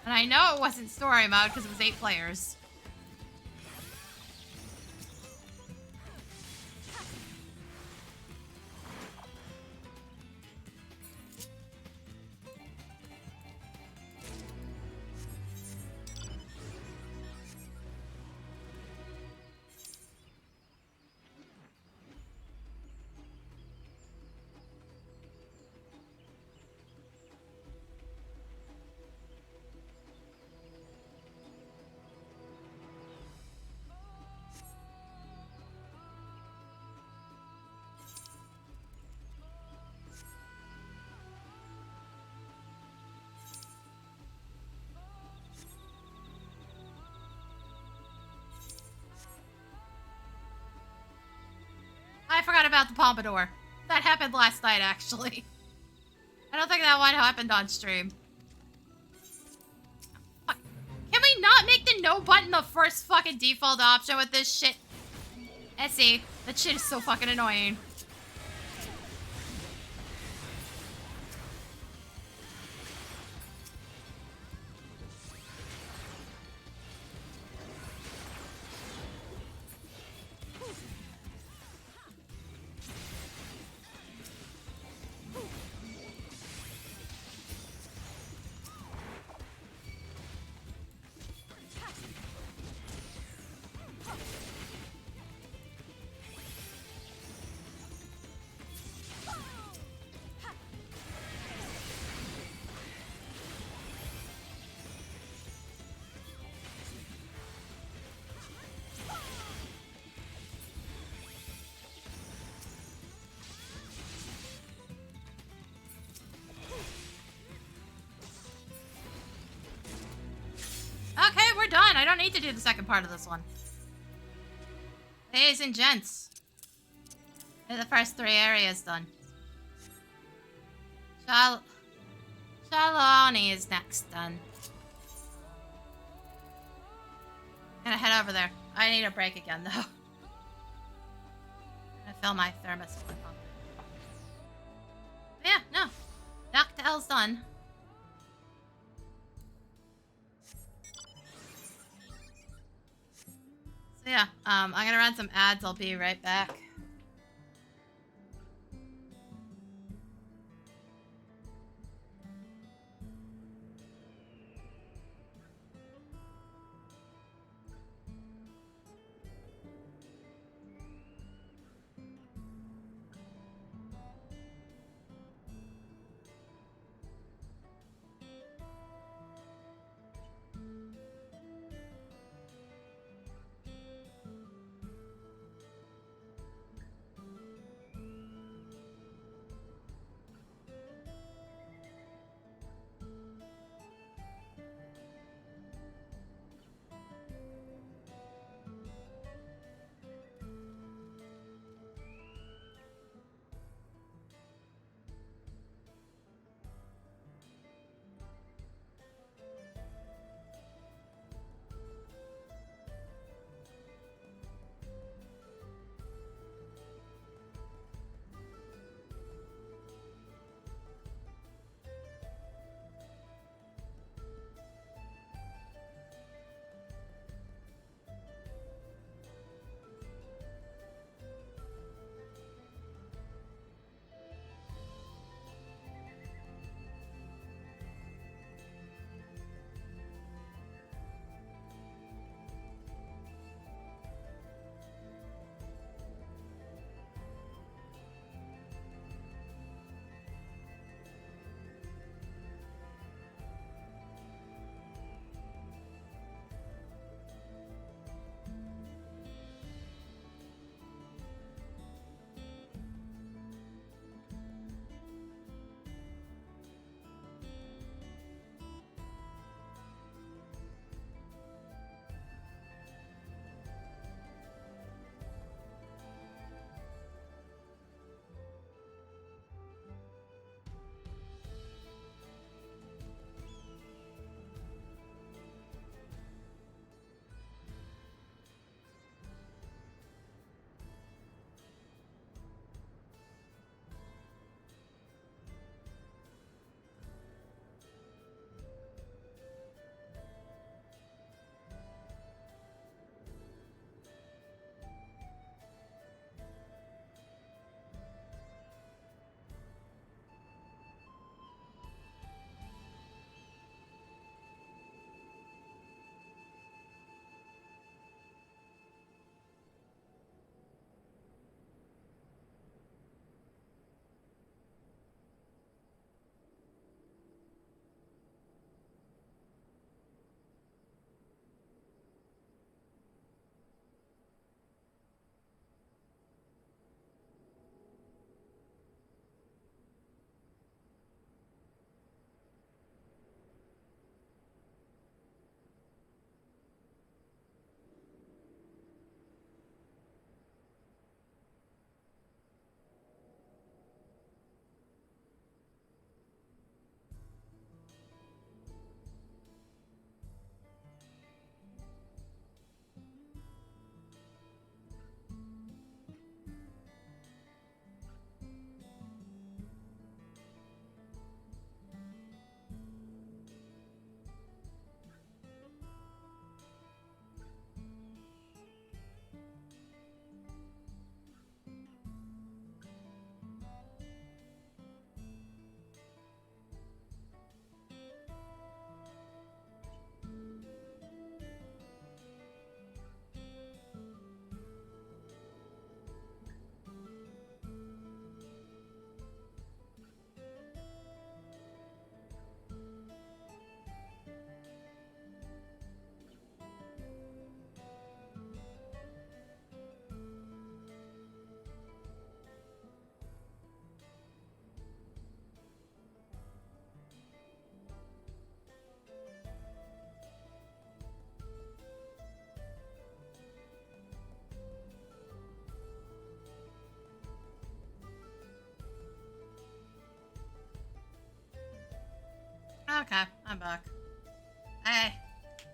And I know it wasn't story mode because it was 8 players. I forgot about the Pompadour. That happened last night, actually. I don't think that one happened on stream. Fuck. Can we not make the no button the first fucking default option with this shit? SE, that shit is so fucking annoying. Okay, we're done. I don't need to do the second part of this one. Ladies and gents, the first 3 areas done. Shaaloani is next done. Gonna head over there. I need a break again, though. Gonna fill my thermos with my pump. Yeah, no. Yak T'el's done. So yeah, I'm gonna run some ads. I'll be right back. I'm back. I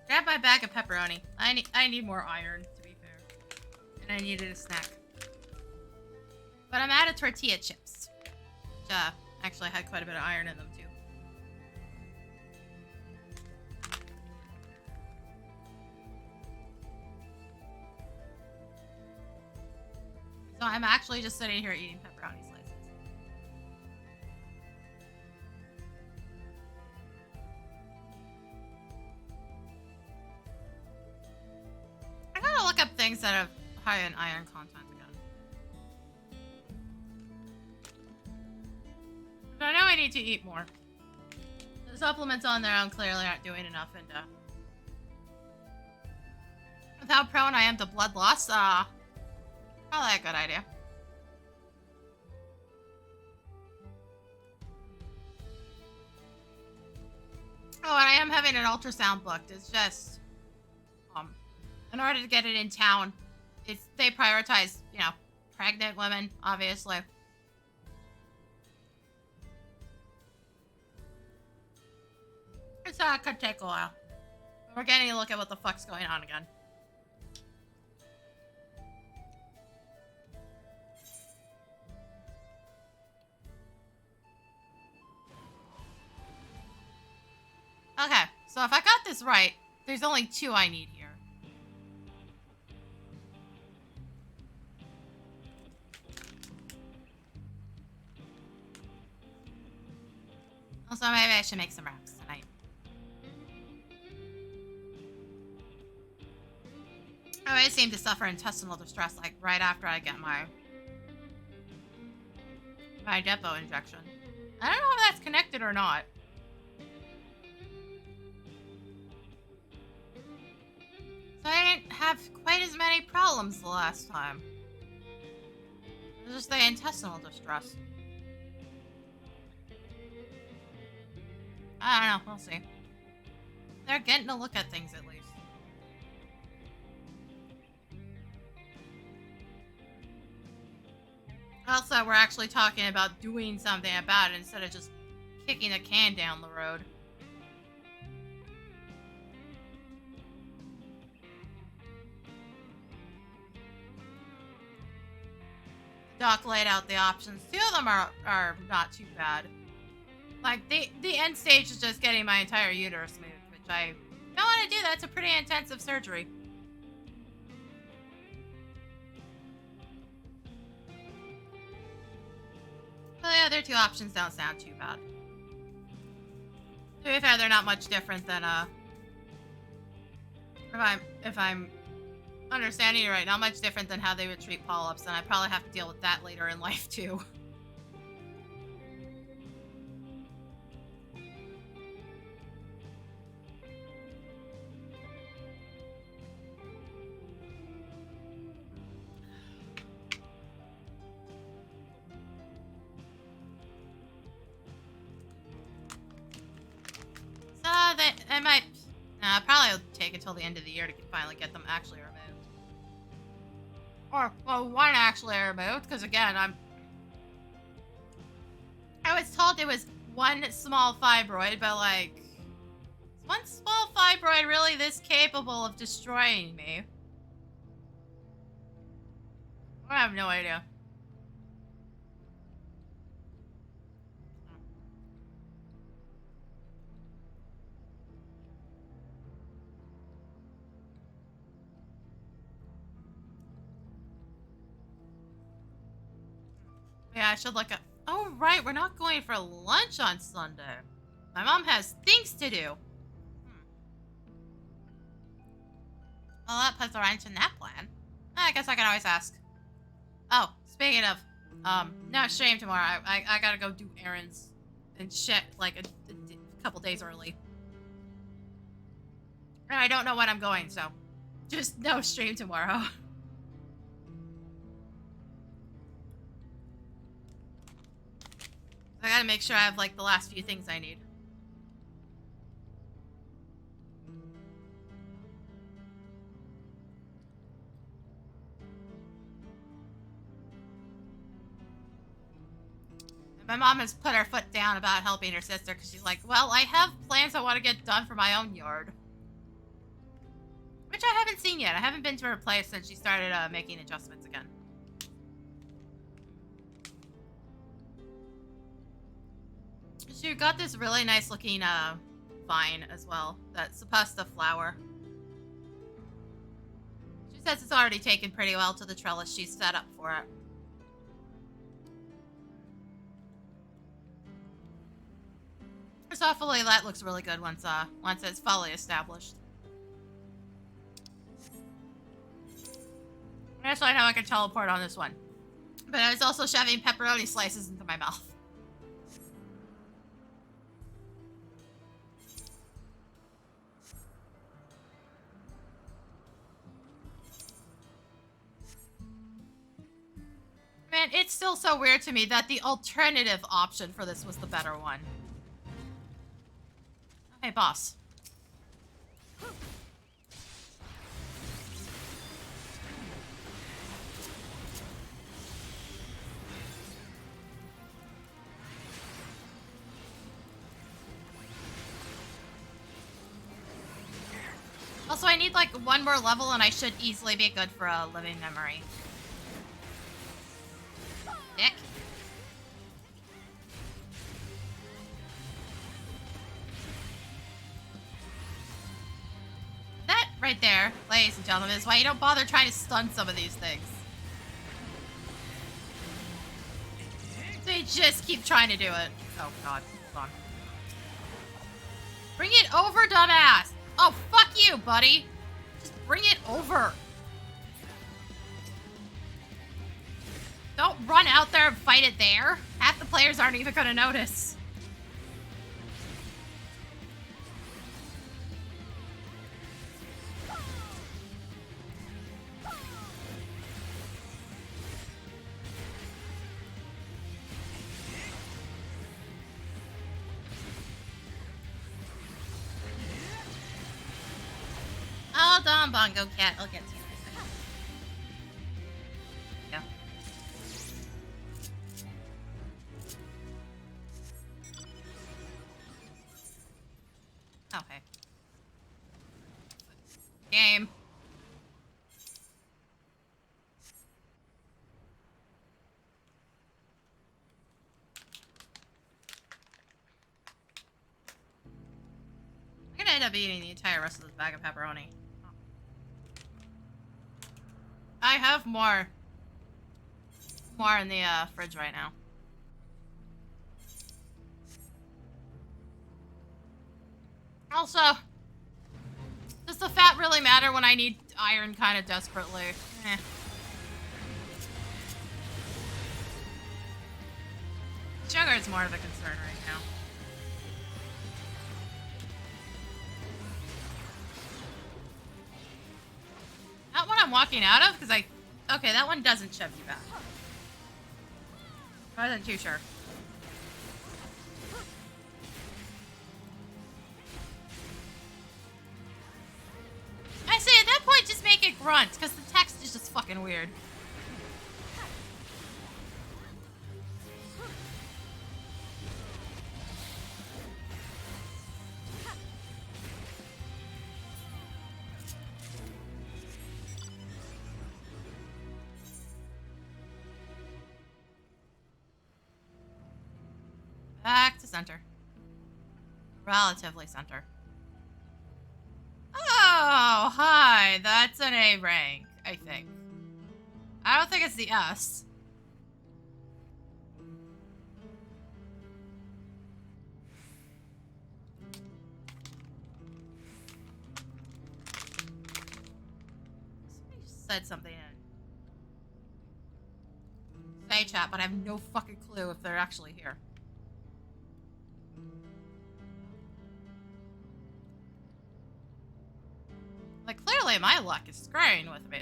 grabbed my bag of pepperoni. I need more iron, to be fair. And I needed a snack. But I'm out of tortilla chips. Which, actually had quite a bit of iron in them, too. So I'm actually just sitting here eating pepperoni slices. I gotta look up things that have high in iron content again. But I know I need to eat more. The supplements on their own clearly aren't doing enough, and with how prone I am to blood loss, probably a good idea. Oh, and I am having an ultrasound booked. It's just, in order to get it in town, they prioritize, you know, pregnant women, obviously. It's could take a while. We're getting a look at what the fuck's going on again. Okay, so if I got this right, there's only 2 I need here. Also, maybe I should make some wraps tonight. I always seem to suffer intestinal distress, like, right after I get my depot injection. I don't know if that's connected or not. So I didn't have quite as many problems the last time. It was just the intestinal distress. I don't know, we'll see. They're getting to look at things at least. Also, we're actually talking about doing something about it instead of just kicking a can down the road. Doc laid out the options. 2 of them are not too bad. Like, the end stage is just getting my entire uterus moved, which I don't want to do. That's a pretty intensive surgery. But the other 2 options don't sound too bad. To be fair, they're not much different than, if I'm understanding you right, not much different than how they would treat polyps, and I probably have to deal with that later in life, too. I might... probably will take until the end of the year to finally get them actually removed. Or, well, one actually removed, because again, I was told it was one small fibroid, but like... Is one small fibroid really this capable of destroying me? I have no idea. Yeah, I should look up. Oh, right, we're not going for lunch on Sunday. My mom has things to do. Well, that puts a wrench in that plan. I guess I can always ask. Oh, speaking of, no stream tomorrow. I gotta go do errands and shit, like a couple days early. And I don't know when I'm going, so just no stream tomorrow. I gotta make sure I have, like, the last few things I need. My mom has put her foot down about helping her sister because she's like, well, I have plans I want to get done for my own yard. Which I haven't seen yet. I haven't been to her place since she started making adjustments again. She got this really nice looking vine as well that's supposed to flower. She says it's already taken pretty well to the trellis she's set up for it. So hopefully that looks really good once it's fully established. Actually, I know I can teleport on this one. But I was also shoving pepperoni slices into my mouth. Man, it's still so weird to me that the alternative option for this was the better one. Hey, boss. Also, I need like one more level and I should easily be good for a living memory. Dick. That right there, ladies and gentlemen, is why you don't bother trying to stun some of these things. They just keep trying to do it. Oh god, hold on. Bring it over, dumbass! Oh, fuck you, buddy! Just bring it over! Don't run out there and fight it there. Half the players aren't even gonna notice. Hold on, Bongo Cat. I'll get to you in a second. Yeah. Okay. Game. I'm gonna end up eating the entire rest of this bag of pepperoni. I have more in the fridge right now. Also, does the fat really matter when I need iron kind of desperately? Eh. Sugar is more of a concern right now. Not what I'm walking out of, because okay, that one doesn't shove you back. I wasn't too sure. I say, at that point, just make it grunt, because the text is just fucking weird. Back to center. Relatively center. Oh, hi. That's an A rank, I think. I don't think it's the S. Somebody said something in Say chat, but I have no fucking clue if they're actually here. Like, clearly my luck is screwing with me.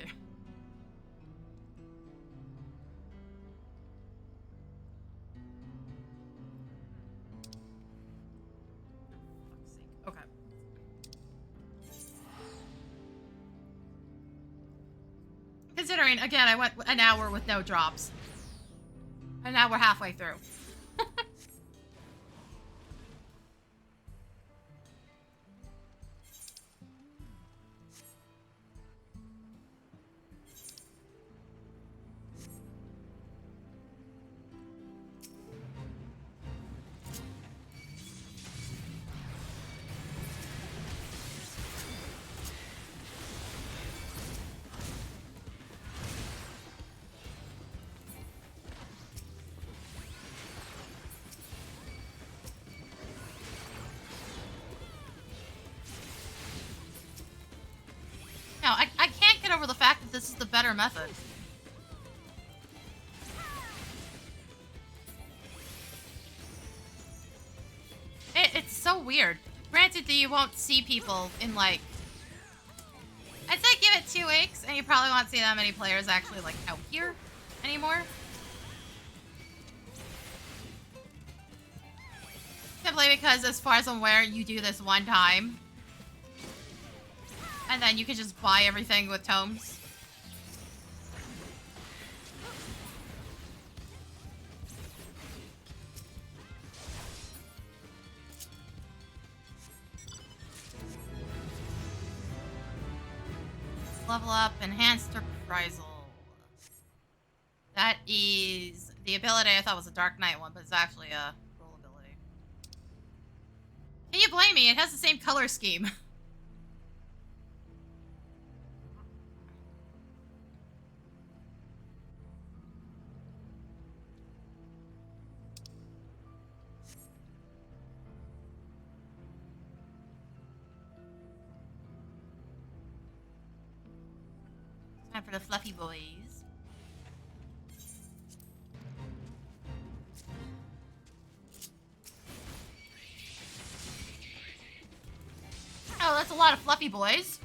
Okay. Considering, again, I went an hour with no drops. And now we're halfway through. know, I can't get over the fact that this is the better method. It's so weird. Granted that you won't see people in, like... I'd say give it 2 weeks, and you probably won't see that many players actually, like, out here anymore. Simply because, as far as I'm aware, you do this one time. And then you can just buy everything with tomes. Level up, enhanced reprisal. That is the ability I thought was a Dark Knight one, but it's actually a roll ability. Can you blame me? It has the same color scheme. Time for the fluffy boys. Oh, that's a lot of fluffy boys.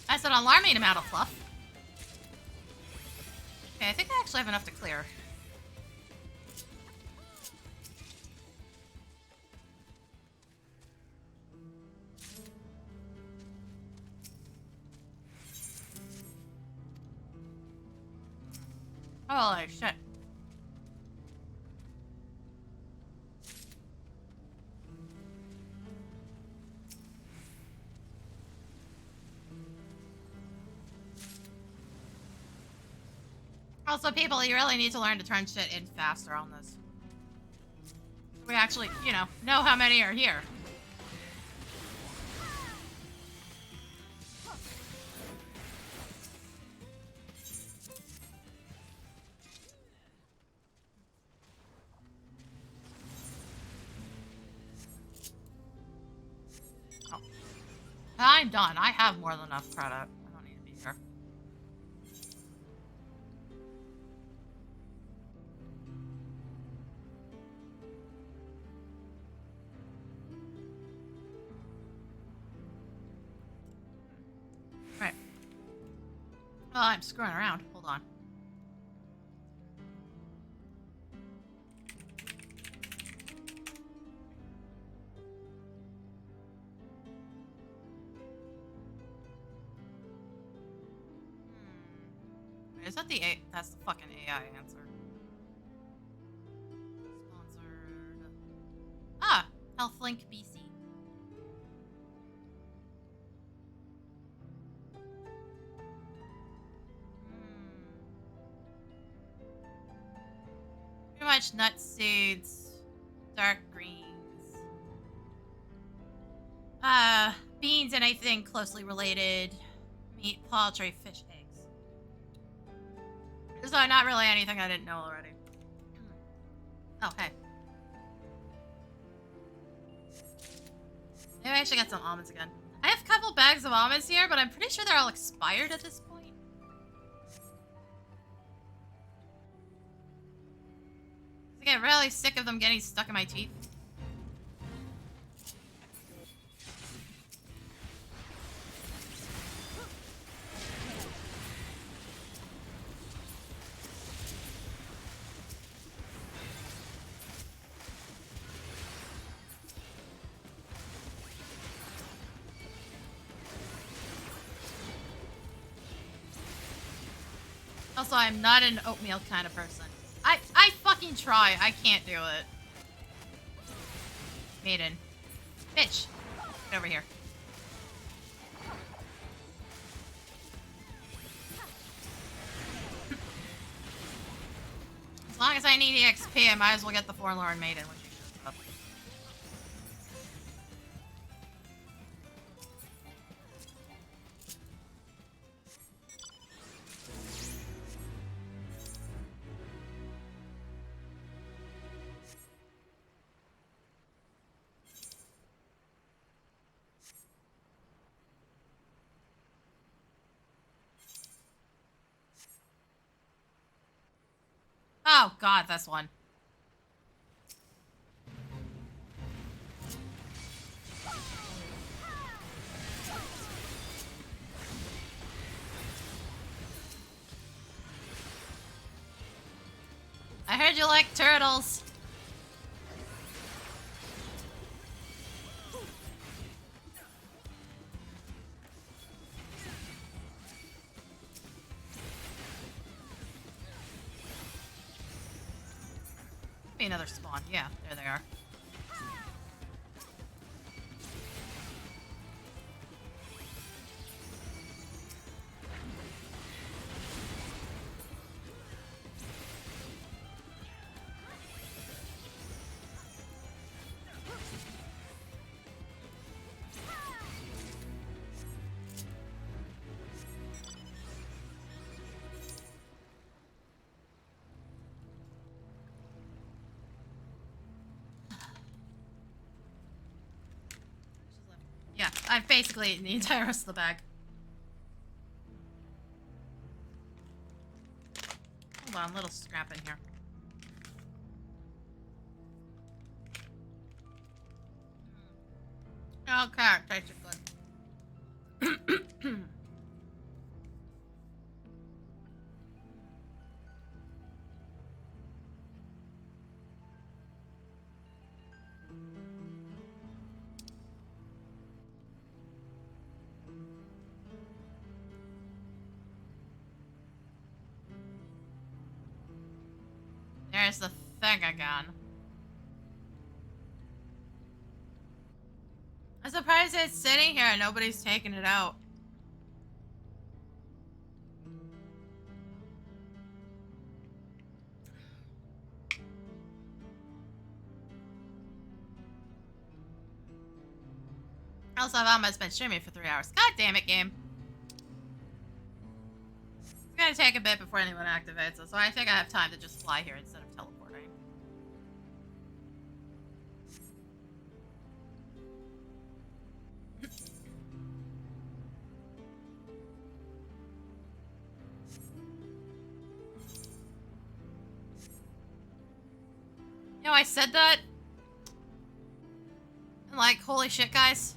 That's an alarming amount of fluff. Okay, I think I actually have enough to clear. Holy shit. Also, people, you really need to learn to turn shit in faster on this. We actually, you know how many are here. Oh. I'm done. I have more than enough credit. I don't need to be here. Right. Well, I'm screwing around. Hold on. Is that the A? That's the fucking AI answer. Sponsored. Ah! HealthLink BC. Pretty much nut seeds, dark greens. Beans and anything closely related. Meat, poultry, fish, eggs. So not really anything I didn't know already. Oh, hey. Maybe I should get some almonds again. I have a couple bags of almonds here, but I'm pretty sure they're all expired at this point. I get really sick of them getting stuck in my teeth. Also, I'm not an oatmeal kind of person. I fucking try. I can't do it. Maiden. Bitch. Get over here. As long as I need EXP, I might as well get the Forlorn Maiden when she shows up. Oh god, that's one. I heard you like turtles. Maybe another spawn. Yeah, there they are. Yeah, I've basically eaten the entire rest of the bag. Hold on, little scrap in here. Okay, tastes good. There's the thing again. I'm surprised it's sitting here and nobody's taking it out. Also, Alma's been streaming for 3 hours. God damn it, game. It's gonna take a bit before anyone activates it, so I think I have time to just fly here instead of teleporting. You know, I said that. And like, holy shit, guys.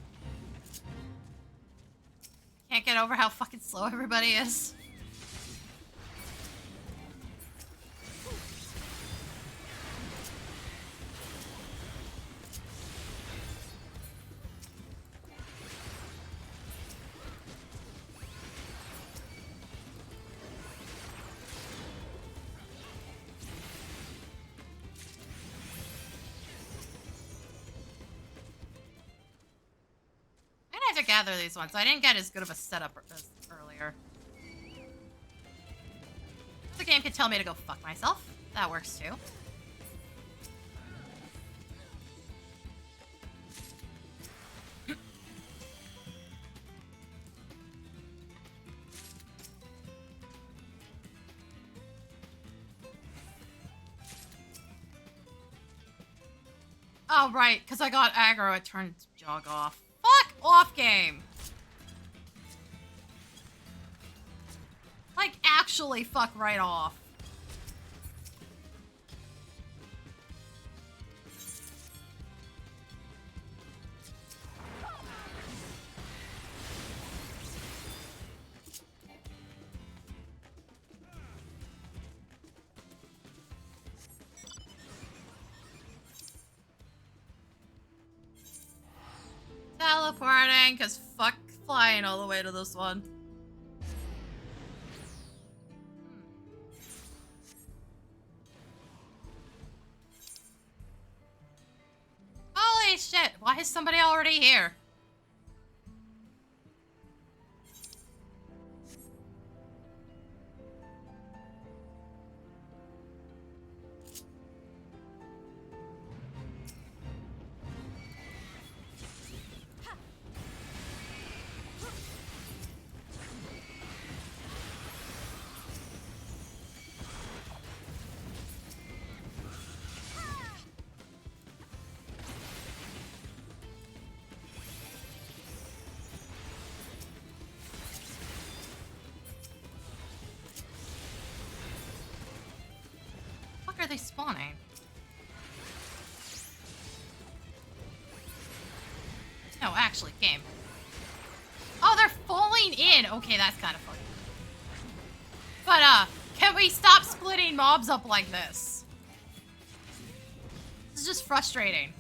Can't get over how fucking slow everybody is. I'm gonna have to gather these ones. I didn't get as good of a setup as earlier. The game could tell me to go fuck myself. That works too. Oh, right, because I got aggro, it turned jog off. Fuck off, game! Like, actually fuck right off. Teleporting, because fuck flying all the way to this one. Holy shit, why is somebody already here? are they spawning? No, actually, game. Oh, they're falling in. Okay, that's kind of funny. But, can we stop splitting mobs up like this? This is just frustrating.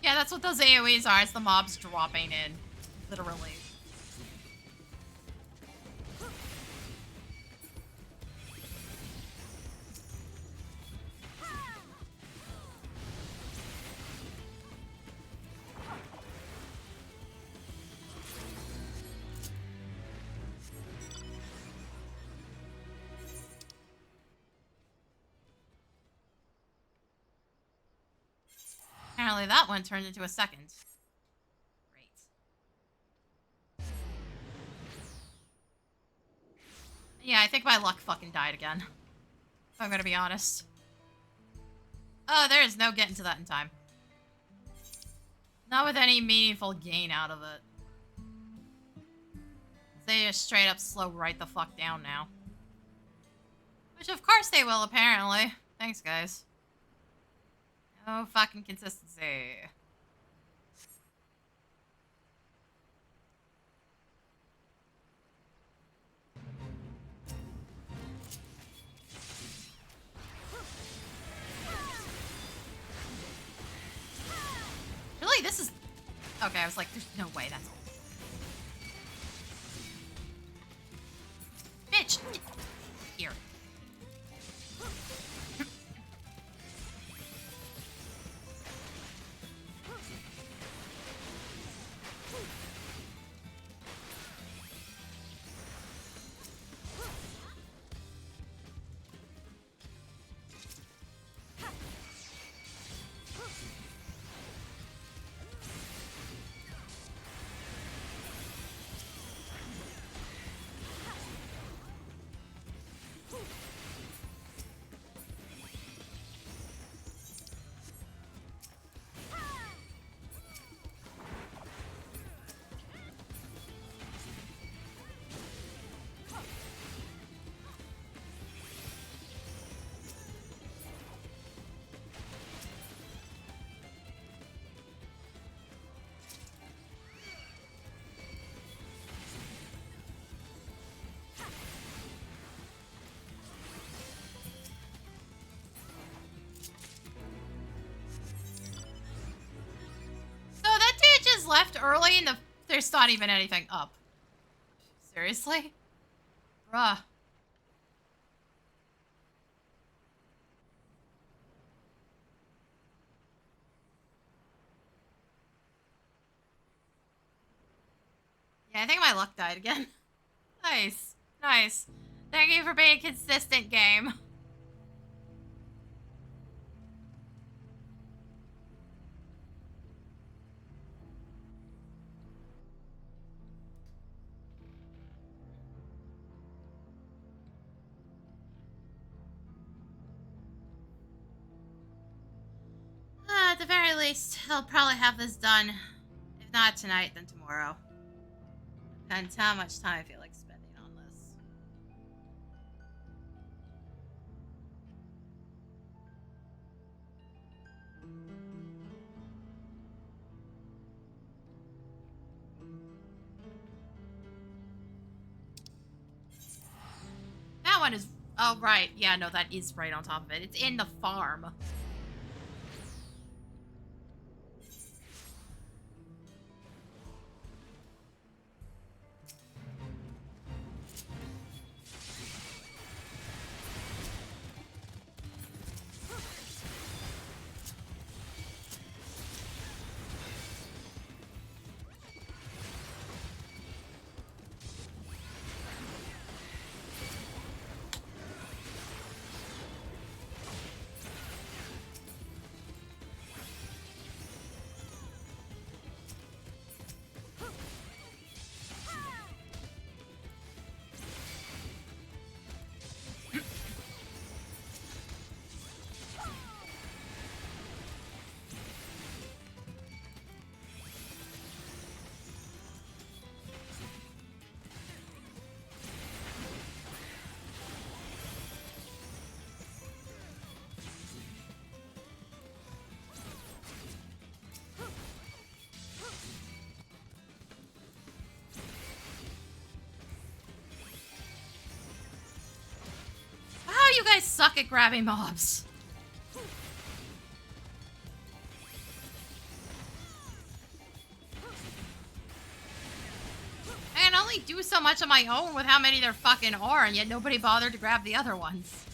Yeah, that's what those AoEs are. It's the mobs dropping in. Literally. Apparently that one turned into a second. Great. Yeah, I think my luck fucking died again. If I'm gonna be honest. Oh, there is no getting to that in time. Not with any meaningful gain out of it. They just straight up slow right the fuck down now. Which of course they will, apparently. Thanks, guys. No fucking consistency. Really? This is... Okay, I was like, there's no way that's all. Bitch! Here. Left early and there's not even anything up. Seriously? Bruh. Yeah, I think my luck died again. Nice. Nice. Thank you for being a consistent, game. At the very least, they'll probably have this done. If not tonight, then tomorrow. Depends how much time I feel like spending on this. That one is... Oh, right. Yeah, no, that is right on top of it. It's in the farm. suck at grabbing mobs. I can only do so much on my own with how many there fucking are, and yet nobody bothered to grab the other ones.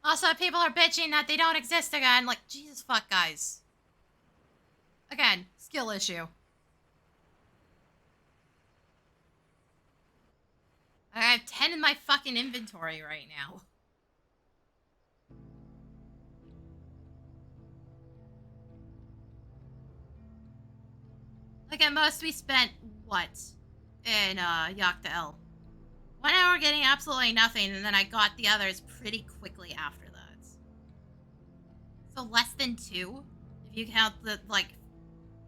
Also, people are bitching that they don't exist again. Like, Jesus fuck, guys. Again, skill issue. I have 10 in my fucking inventory right now. Like, at most we spent, what? In, Yak T'el. 1 hour getting absolutely nothing, and then I got the others pretty quickly after that. So less than 2, if you count the, like,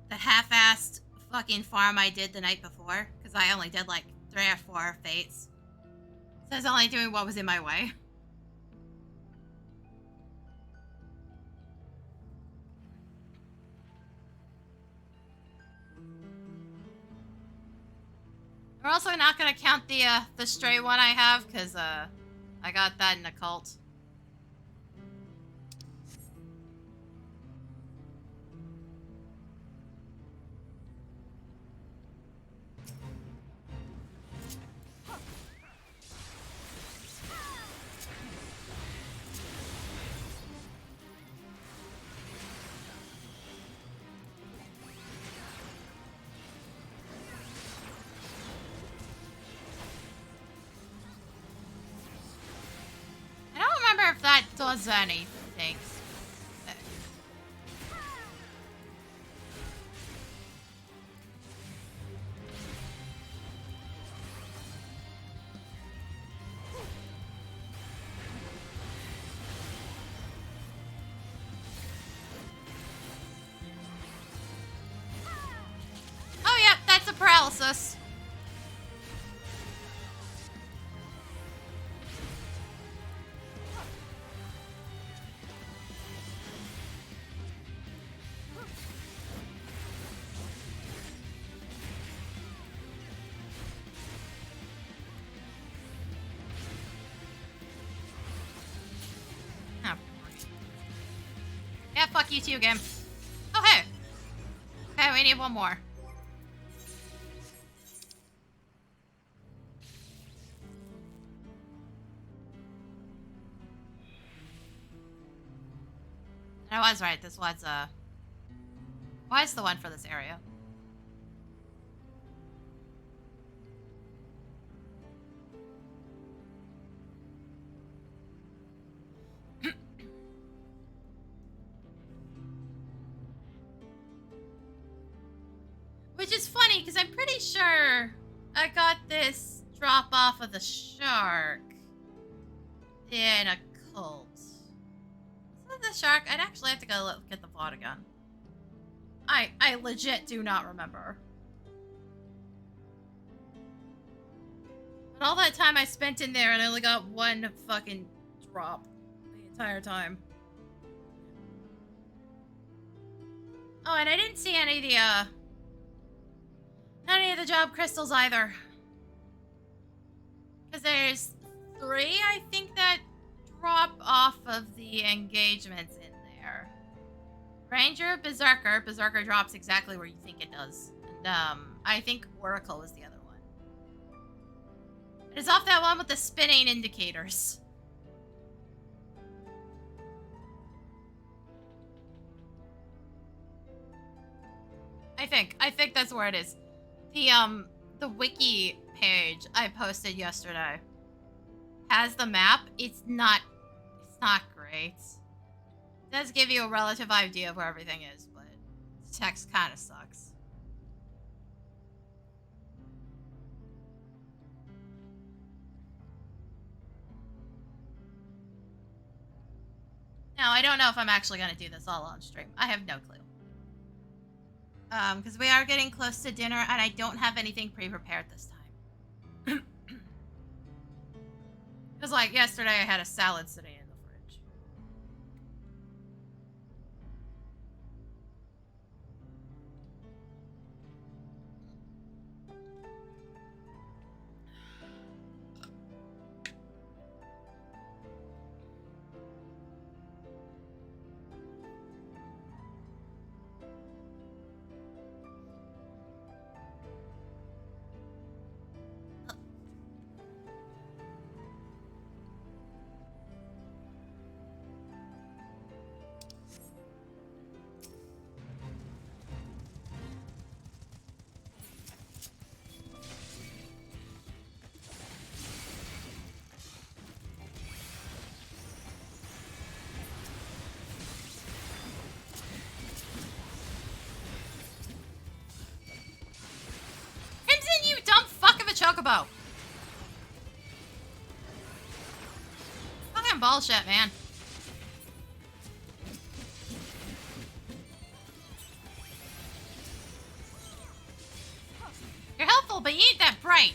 the half-assed fucking farm I did the night before, because I only did, like, 3 or 4 fates. So I was only doing what was in my way. We're also not gonna count the stray one I have, because, I got that in a cult. If that does anything. Oh yeah, that's a paralysis. Yeah, fuck you too, game. Oh, hey. Okay, we need one more. I was right. This one's, why is the one for this area? Which is funny, because I'm pretty sure I got this drop off of the shark in a cult. Was it the shark? I'd actually have to go look at the VOD again. I legit do not remember. But all that time I spent in there and I only got one fucking drop the entire time. Oh, and I didn't see any of the job crystals either. Because there's 3, I think, that drop off of the engagements in there. Ranger, Berserker. Berserker drops exactly where you think it does. And, I think Oracle was the other one. It's off that one with the spinning indicators. I think that's where it is. The wiki page I posted yesterday has the map. It's not great. It does give you a relative idea of where everything is, but the text kind of sucks. Now, I don't know if I'm actually going to do this all on stream. I have no clue. Because we are getting close to dinner, and I don't have anything pre-prepared this time. Because, like, yesterday I had a salad sitting in the fridge. Crimson, you dumb fuck of a chocobo! Fucking bullshit, man. You're helpful, but you ain't that bright.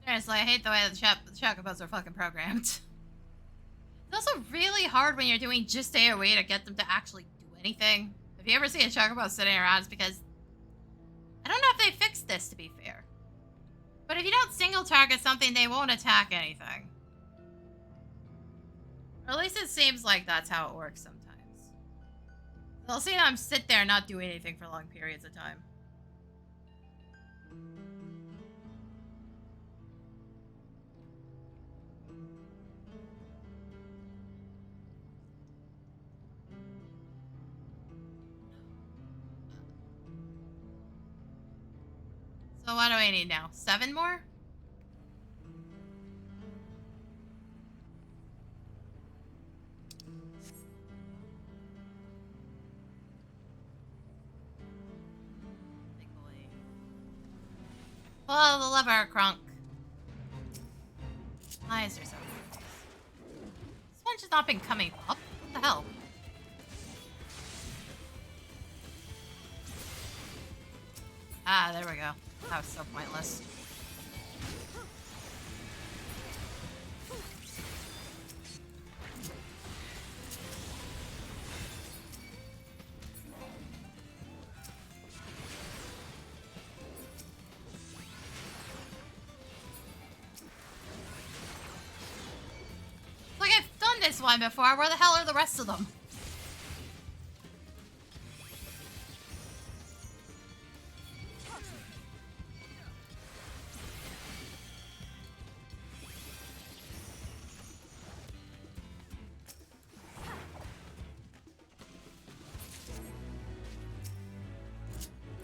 Seriously, I hate the way the chocobos are fucking programmed. It's also really hard when you're doing just AoE to get them to actually do anything. If you ever see a chocobo sitting around, it's because... I don't know if they fixed this, to be fair. But if you don't single target something, they won't attack anything. Or at least it seems like that's how it works sometimes. They'll see them sit there and not do anything for long periods of time. So what do I need now? 7 more? Big boy. Pull the lever, Crunk. Why is there so many of these? This one's just not been coming up. What the hell? Ah, there we go. That was so pointless. Like, I've done this one before. Where the hell are the rest of them?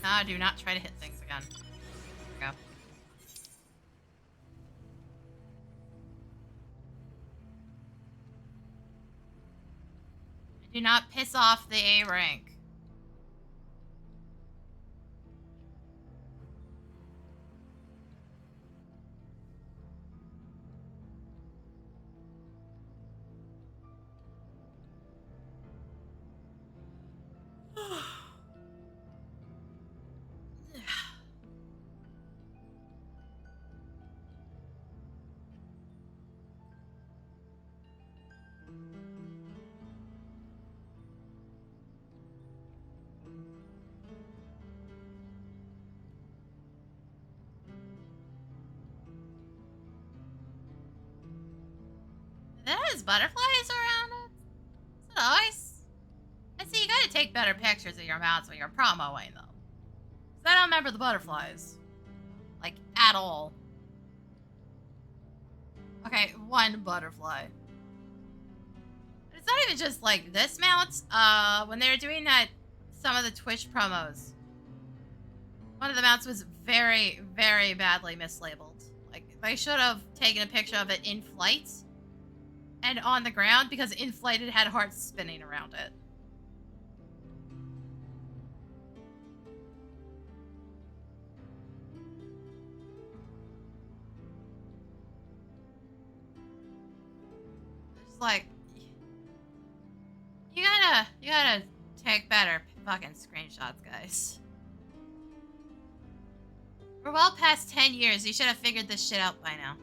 Ah, do not try to hit things again. There we go. Do not piss off the A rank. There's butterflies around it. Is it always? I see, you gotta take better pictures of your mounts when you're promoing them. Cause I don't remember the butterflies. Like, at all. Okay, one butterfly. It's not even just, like, this mount. When they were doing that, some of the Twitch promos, one of the mounts was very, very badly mislabeled. Like, they should have taken a picture of it in flight and on the ground, because in flight it had hearts spinning around it. It's like, you gotta take better fucking screenshots, guys. We're well past 10 years. You should have figured this shit out by now.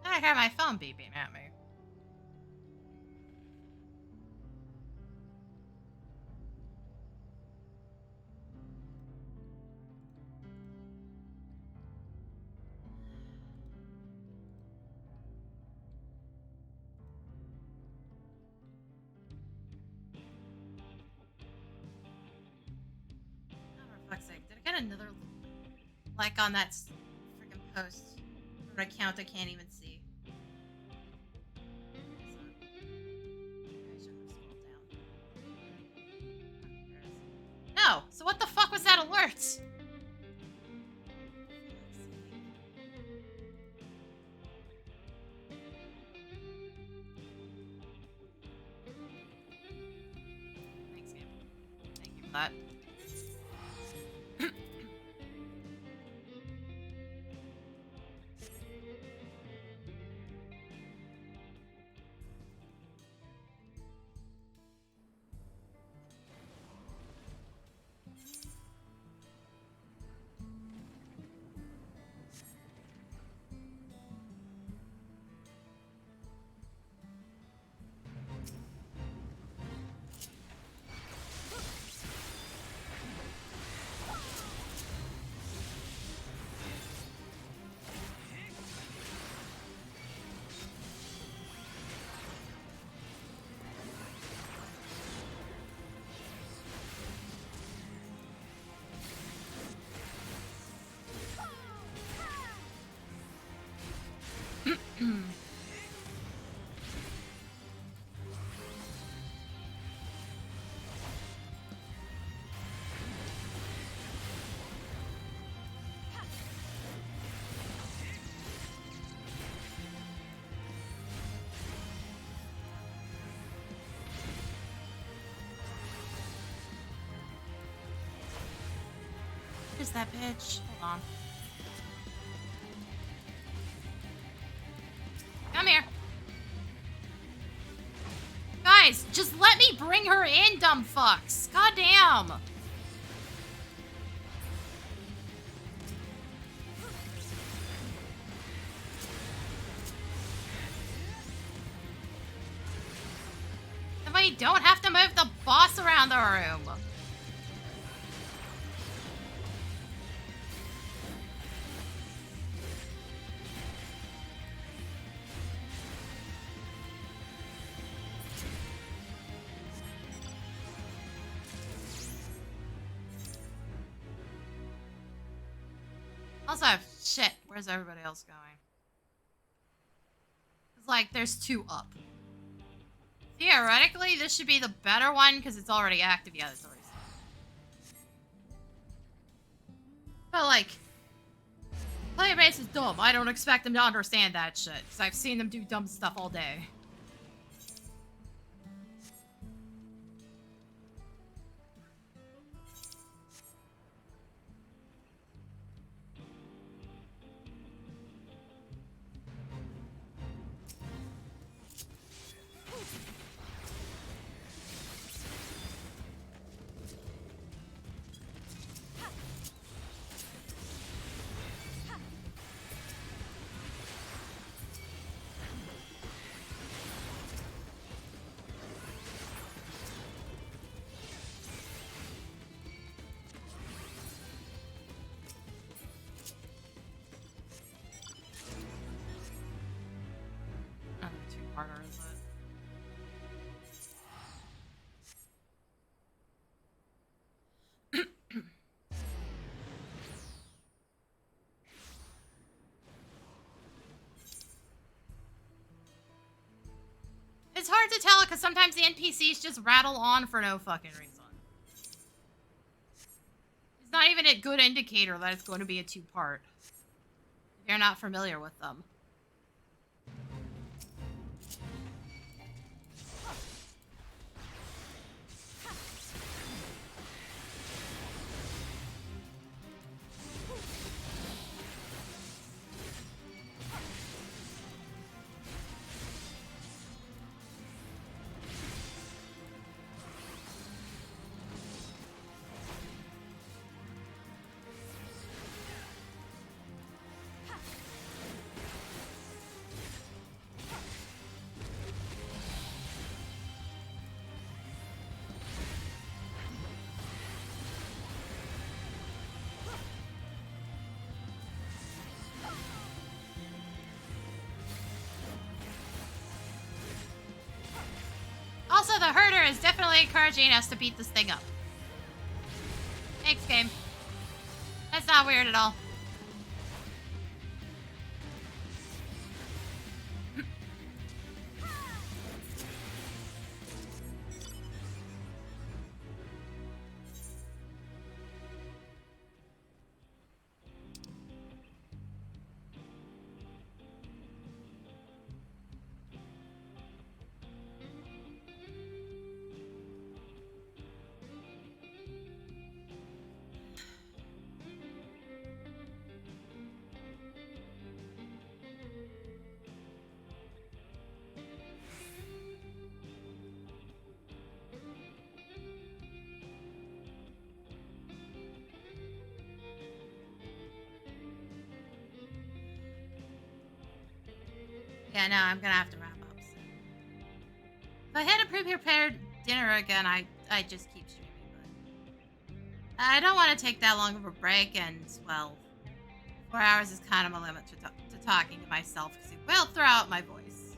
I heard my phone beeping at me. Oh, for fuck's sake. Did I get another like on that freaking post from an account I can't even see? No! So what the fuck was that alert? Thanks, game. Thank you for that. Where's that bitch? Hold on. Come here. Guys, just let me bring her in, dumb fucks. God damn. Somebody don't have to move the boss around the room. Also, shit, where's everybody else going? It's like, there's two up. Theoretically, this should be the better one, because it's already active. Yeah, it's already stuff. But, like, Player base is dumb. I don't expect them to understand that shit, because I've seen them do dumb stuff all day. Harder, is it? It's hard to tell because sometimes the NPCs just rattle on for no fucking reason. It's not even a good indicator that it's going to be a two-part if you're not familiar with them. Also, the herder is definitely encouraging us to beat this thing up. Thanks, game. That's not weird at all. Yeah, no, I'm gonna have to wrap up soon. If I had a pre-prepared dinner again, I just keep streaming, but I don't want to take that long of a break, and, well, 4 hours is kind of my limit to talking to myself, because it will throw out my voice.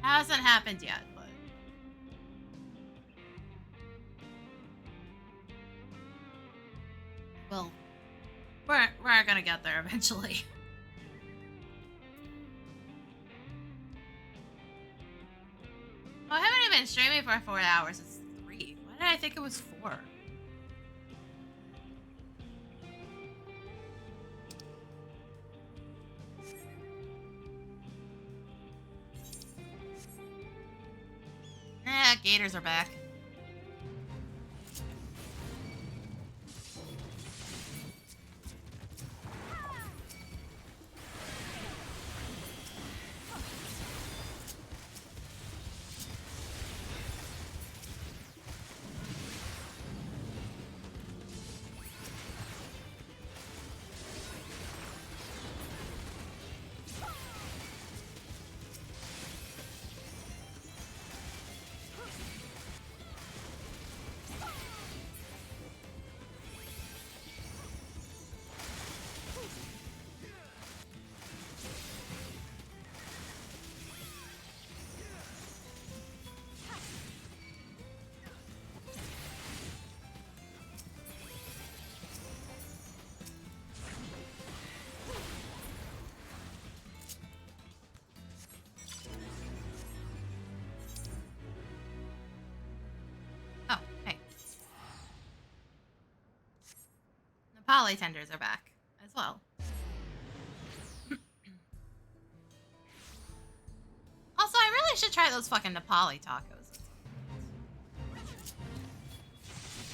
Hasn't happened yet, but... well, we're gonna get there eventually. Oh, I haven't even been streaming for 4 hours. It's 3. Why did I think it was 4? Gators are back. Polytenders are back, as as well. Also, I really should try those fucking Nepali tacos.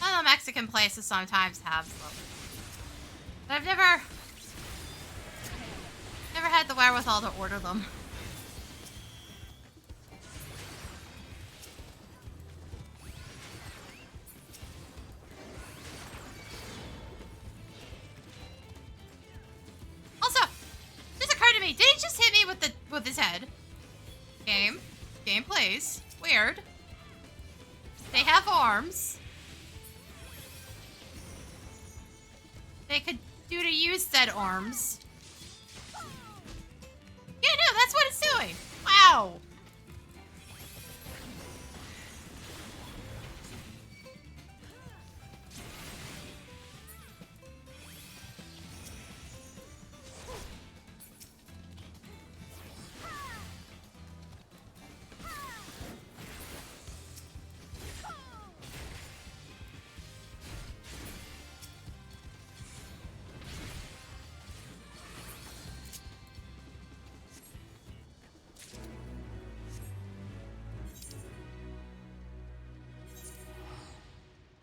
I know Mexican places sometimes have them. But I've never had the wherewithal to order them. Also, this occurred to me. Did he just hit me with his head? Game, please. Weird. They have arms. They could do to use said arms. Yeah, no, that's what it's doing. Wow.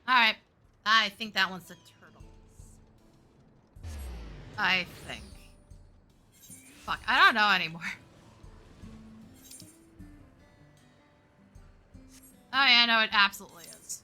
Alright. I think that one's the turtles. I think. Fuck, I don't know anymore. Oh yeah, no, it absolutely is.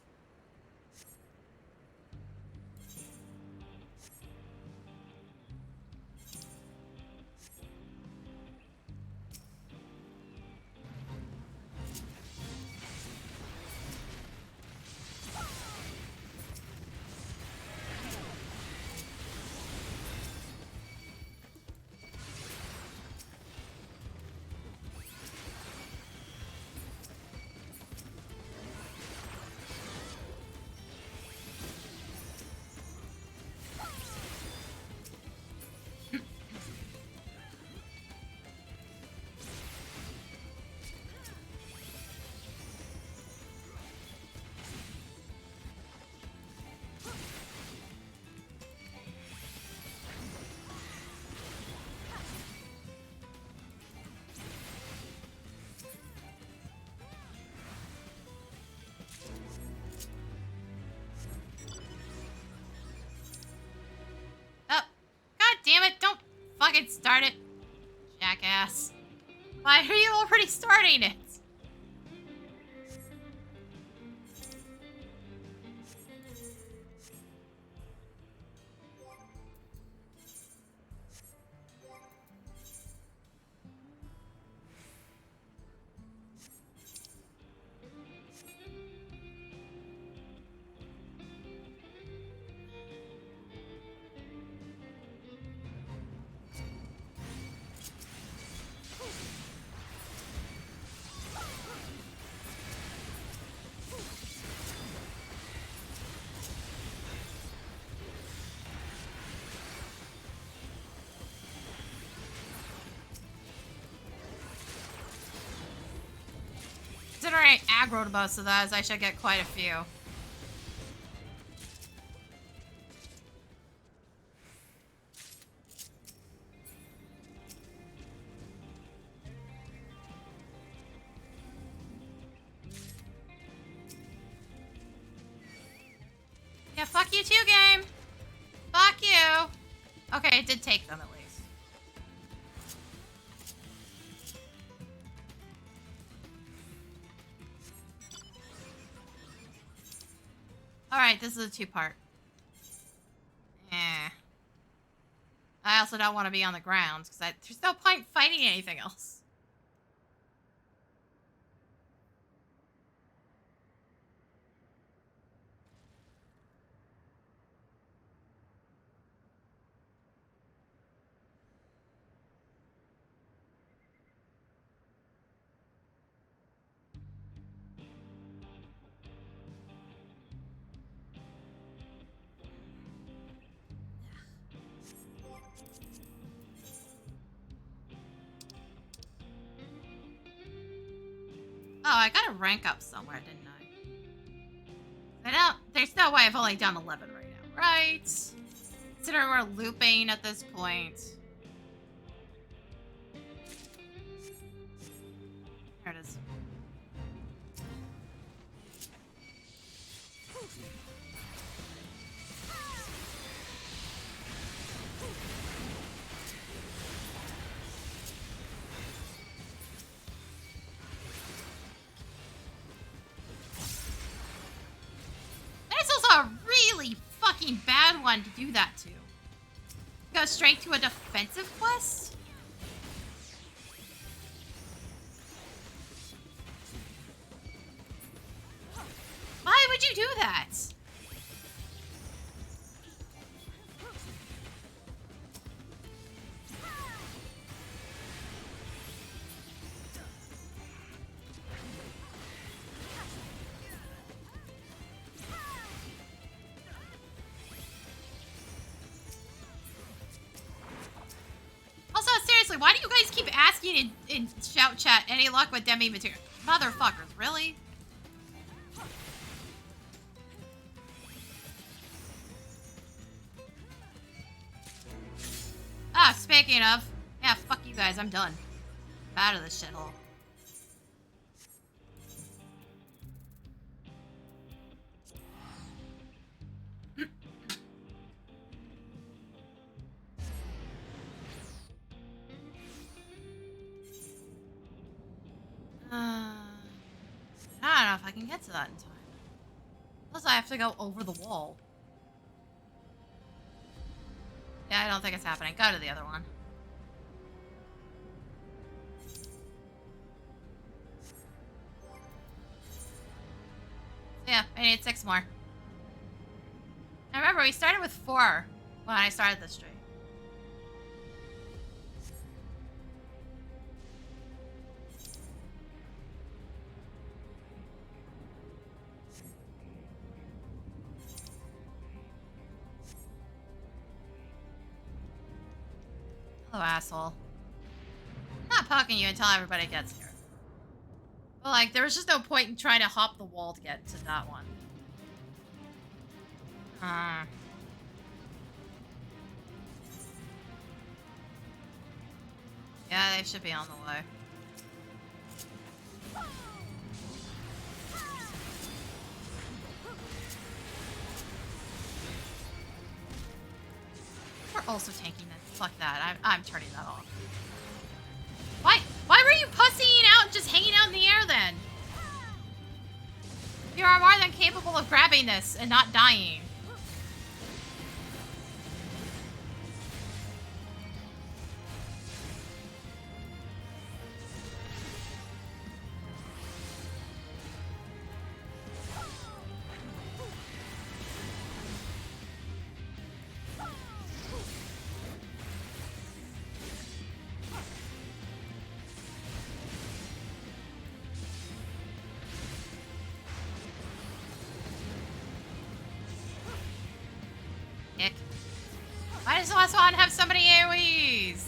Damn it, don't fucking start it, jackass. Why are you already starting it? Considering I aggroed most of those, I should get quite a few. Yeah, fuck you too, game. Fuck you. Okay, it did take them at least. Alright, this is a two-part. I also don't want to be on the ground, because there's no point fighting anything else. Oh, I gotta rank up somewhere, didn't I? There's no way I've only done 11 right now, right? Considering we're looping at this point. There it is. A really fucking bad one to do that to. Go straight to a defensive quest? Why would you do that? Why do you guys keep asking in shout chat any luck with Demi material? Motherfuckers, really? Ah, speaking of. Yeah, fuck you guys, I'm done. I'm out of this shithole. I don't know if I can get to that in time. Plus, I have to go over the wall. Yeah, I don't think it's happening. Go to the other one. Yeah, I need 6 more. I remember we started with 4 when I started this stream. Hello, asshole. I'm not poking you until everybody gets here. But, like, there was just no point in trying to hop the wall to get to that one. Yeah, they should be on the way. We're also tanking this. Fuck that. I'm turning that off. Why were you pussying out and just hanging out in the air then? You are more than capable of grabbing this and not dying. Why does the last one have so many AoEs?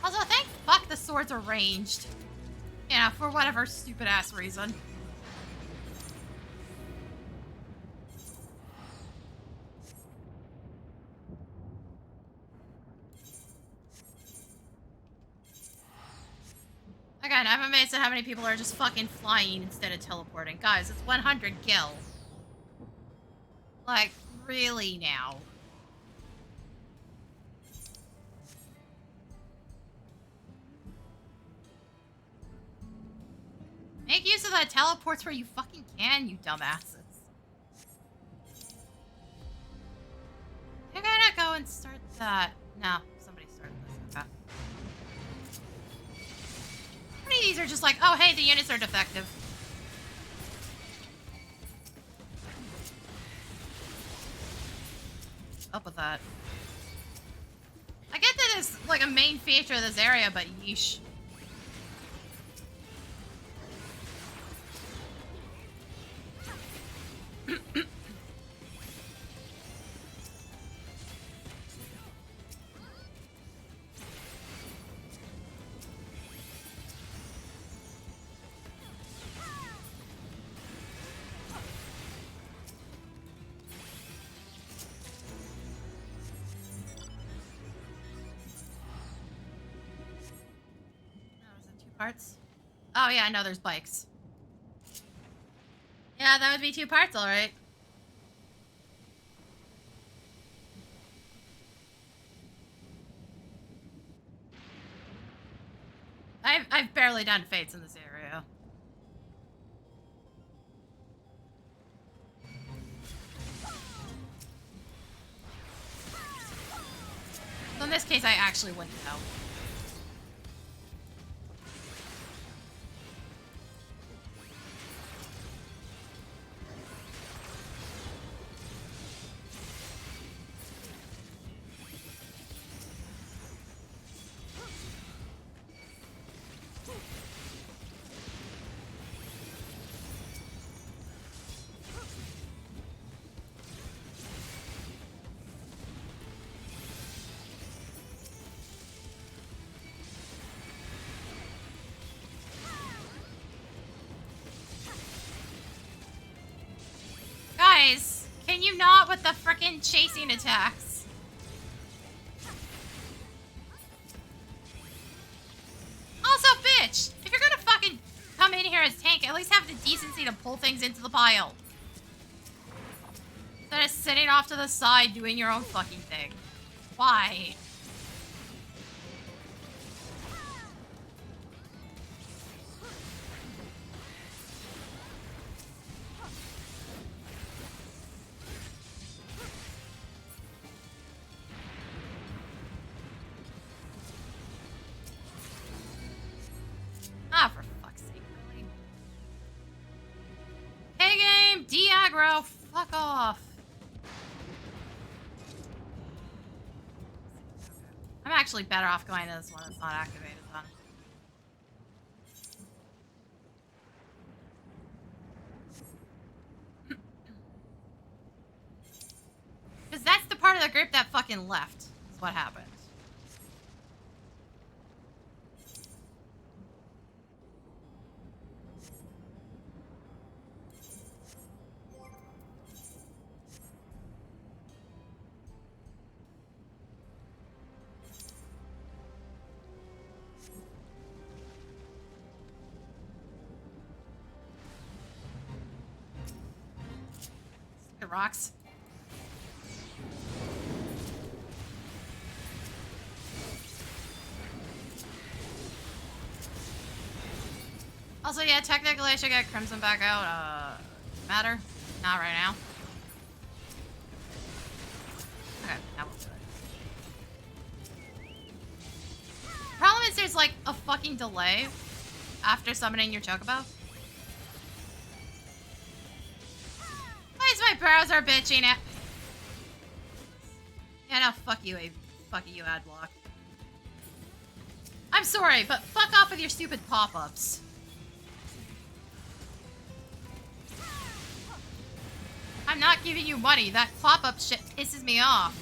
Also, thank fuck the swords are ranged. You know, for whatever stupid ass reason. Again, I'm amazed at how many people are just fucking flying instead of teleporting. Guys, it's 100 gil. Like, really now? Make use of the teleports where you fucking can, you dumbasses. I gotta go and start that. No, somebody started this. Okay. How many of these are just like, oh, hey, the units are defective? Up with that. I get that it's like a main feature of this area, but yeesh. Parts? Oh yeah, no, there's bikes. Yeah, that would be 2 parts, alright. I've barely done fates in this area. So in this case, I actually wouldn't know. Guys, can you not with the frickin' chasing attacks? Also, bitch, if you're gonna fucking come in here as tank, at least have the decency to pull things into the pile. Instead of sitting off to the side doing your own fucking thing. Why? Ah, for fuck's sake, really. Hey game, de-aggro, fuck off. I'm actually better off going to this one that's not activated then. Because that's the part of the group that fucking left, is what happened. It rocks. Also, yeah, technically I should get Crimson back out. Matter? Not right now. Okay, now we'll do it. Problem is there's like a fucking delay after summoning your Chocobo. Why is my browser bitching at? Yeah, no, fuck you, ad block. I'm sorry, but fuck off with your stupid pop-ups. I'm not giving you money. That pop-up shit pisses me off.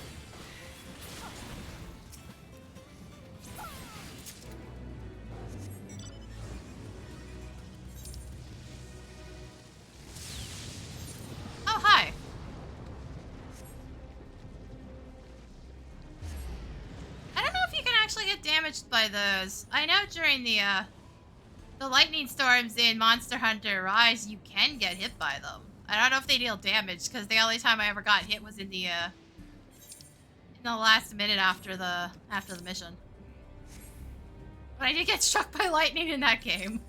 Oh, hi. I don't know if you can actually get damaged by those. I know during the, The lightning storms in Monster Hunter Rise, you can get hit by them. I don't know if they deal damage, because the only time I ever got hit was in the last minute after the mission. But I did get struck by lightning in that game.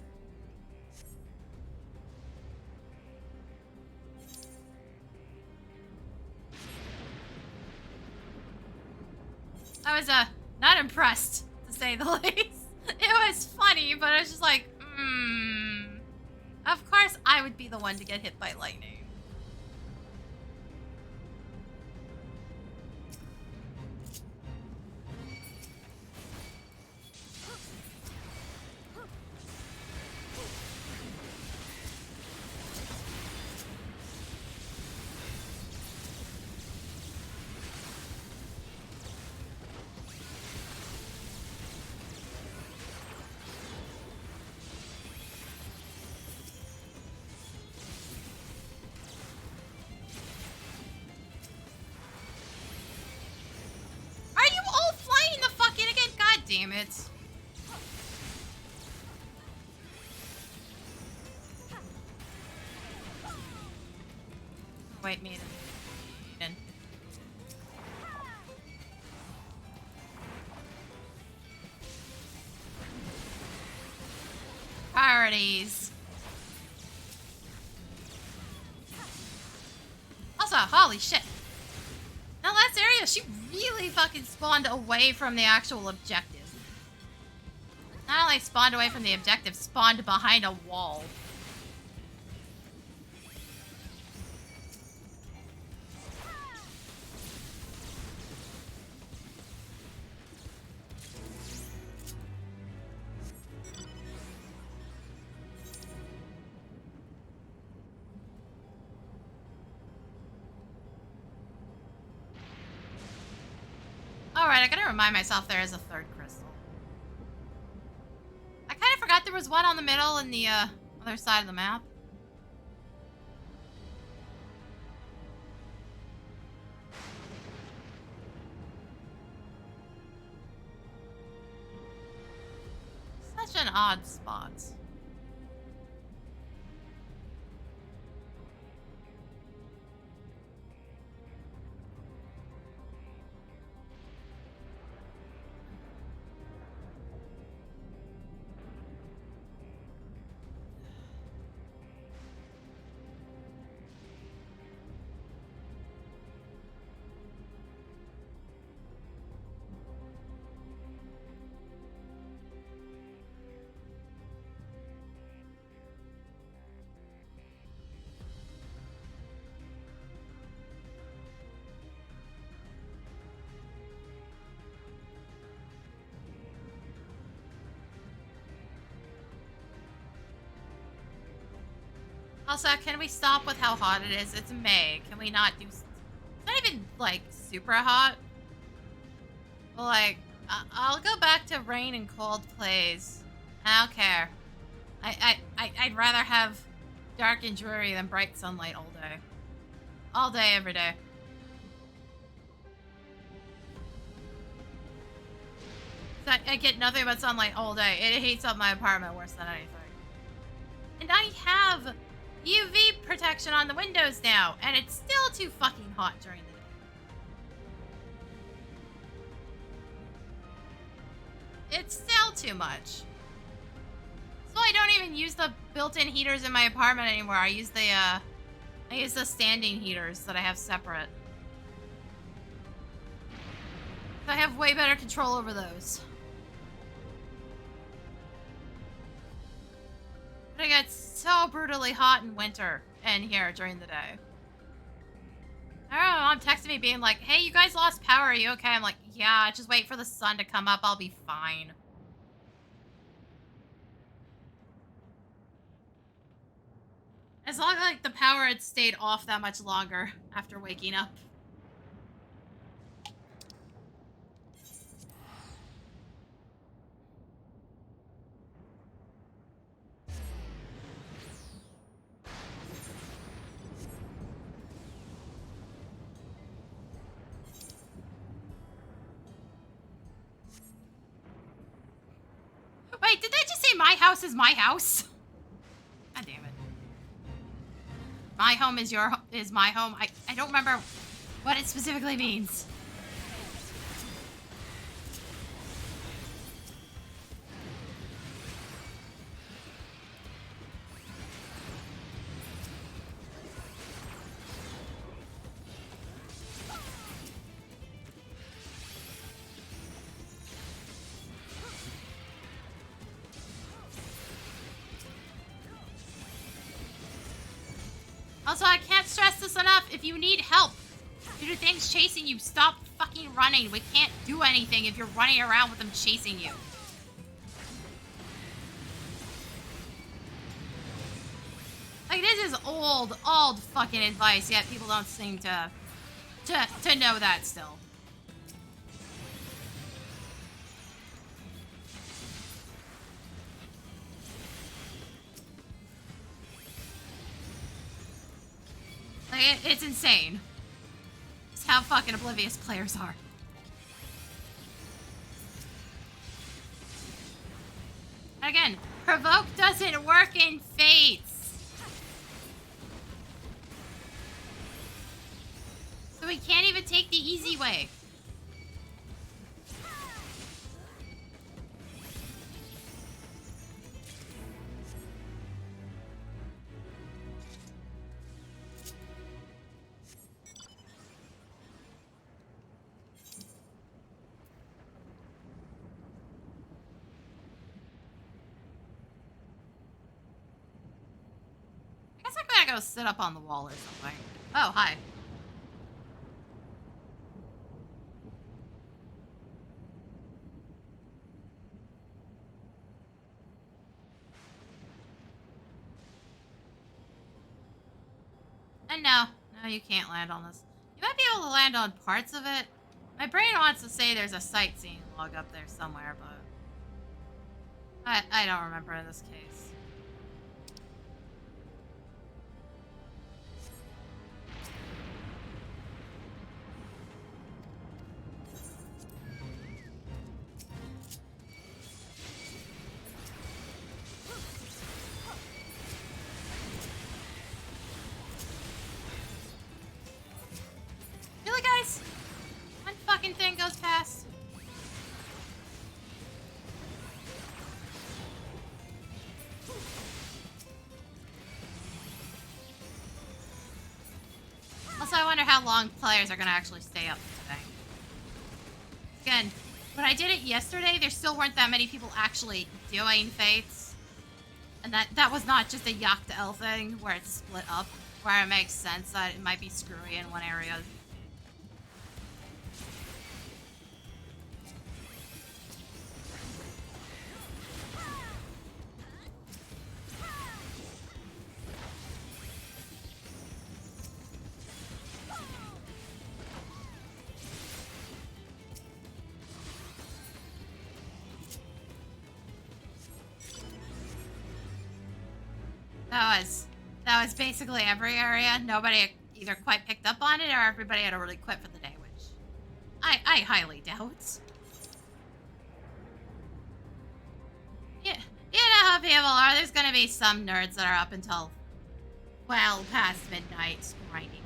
I was not impressed, to say the least. It was funny, but I was just like, of course I would be the one to get hit by lightning. Damn it. Wait, me. Priorities. Also, holy shit. That last area, she really fucking spawned away from the actual objective. Not only spawned away from the objective, spawned behind a wall. Alright, I gotta remind myself there is a third crystal. I kind of forgot there was one on the middle and the other side of the map. Such an odd spot. Also, can we stop with how hot it is? It's May. Can we not do... It's not even, like, super hot. But, like, I'll go back to rain and cold plays. I don't care. I'd rather have dark and dreary than bright sunlight all day. All day, every day. So I get nothing but sunlight all day. It heats up my apartment worse than anything. And I have UV protection on the windows now, and it's still too fucking hot during the day. It's still too much. So I don't even use the built-in heaters in my apartment anymore. I use the standing heaters that I have separate. So I have way better control over those. But it gets so brutally hot in winter and here during the day. I don't know, Mom texted me being like, hey, you guys lost power, are you okay? I'm like, yeah, just wait for the sun to come up, I'll be fine. As long as like the power had stayed off that much longer after waking up. Wait, did they just say my house is my house? God damn it. My home is my home. I don't remember what it specifically means. Also, I can't stress this enough. If you need help due to things chasing you, stop fucking running. We can't do anything if you're running around with them chasing you. Like, this is old fucking advice, yet people don't seem to know that still. Like, it's insane. It's how fucking oblivious players are. Again, provoke doesn't work in Fates. So we can't even take the easy way. I gotta go sit up on the wall or something. Oh, hi. And no, you can't land on this. You might be able to land on parts of it. My brain wants to say there's a sightseeing log up there somewhere, but I don't remember in this case. Thing goes past. Also, I wonder how long players are going to actually stay up today. Again, when I did it yesterday, there still weren't that many people actually doing Fates. And that was not just a Yak T'el thing where it's split up, where it makes sense that it might be screwy in one area. That was basically every area. Nobody either quite picked up on it or everybody had already quit for the day, which I highly doubt. Yeah, you know how people are. There's gonna be some nerds that are up until well past midnight grinding.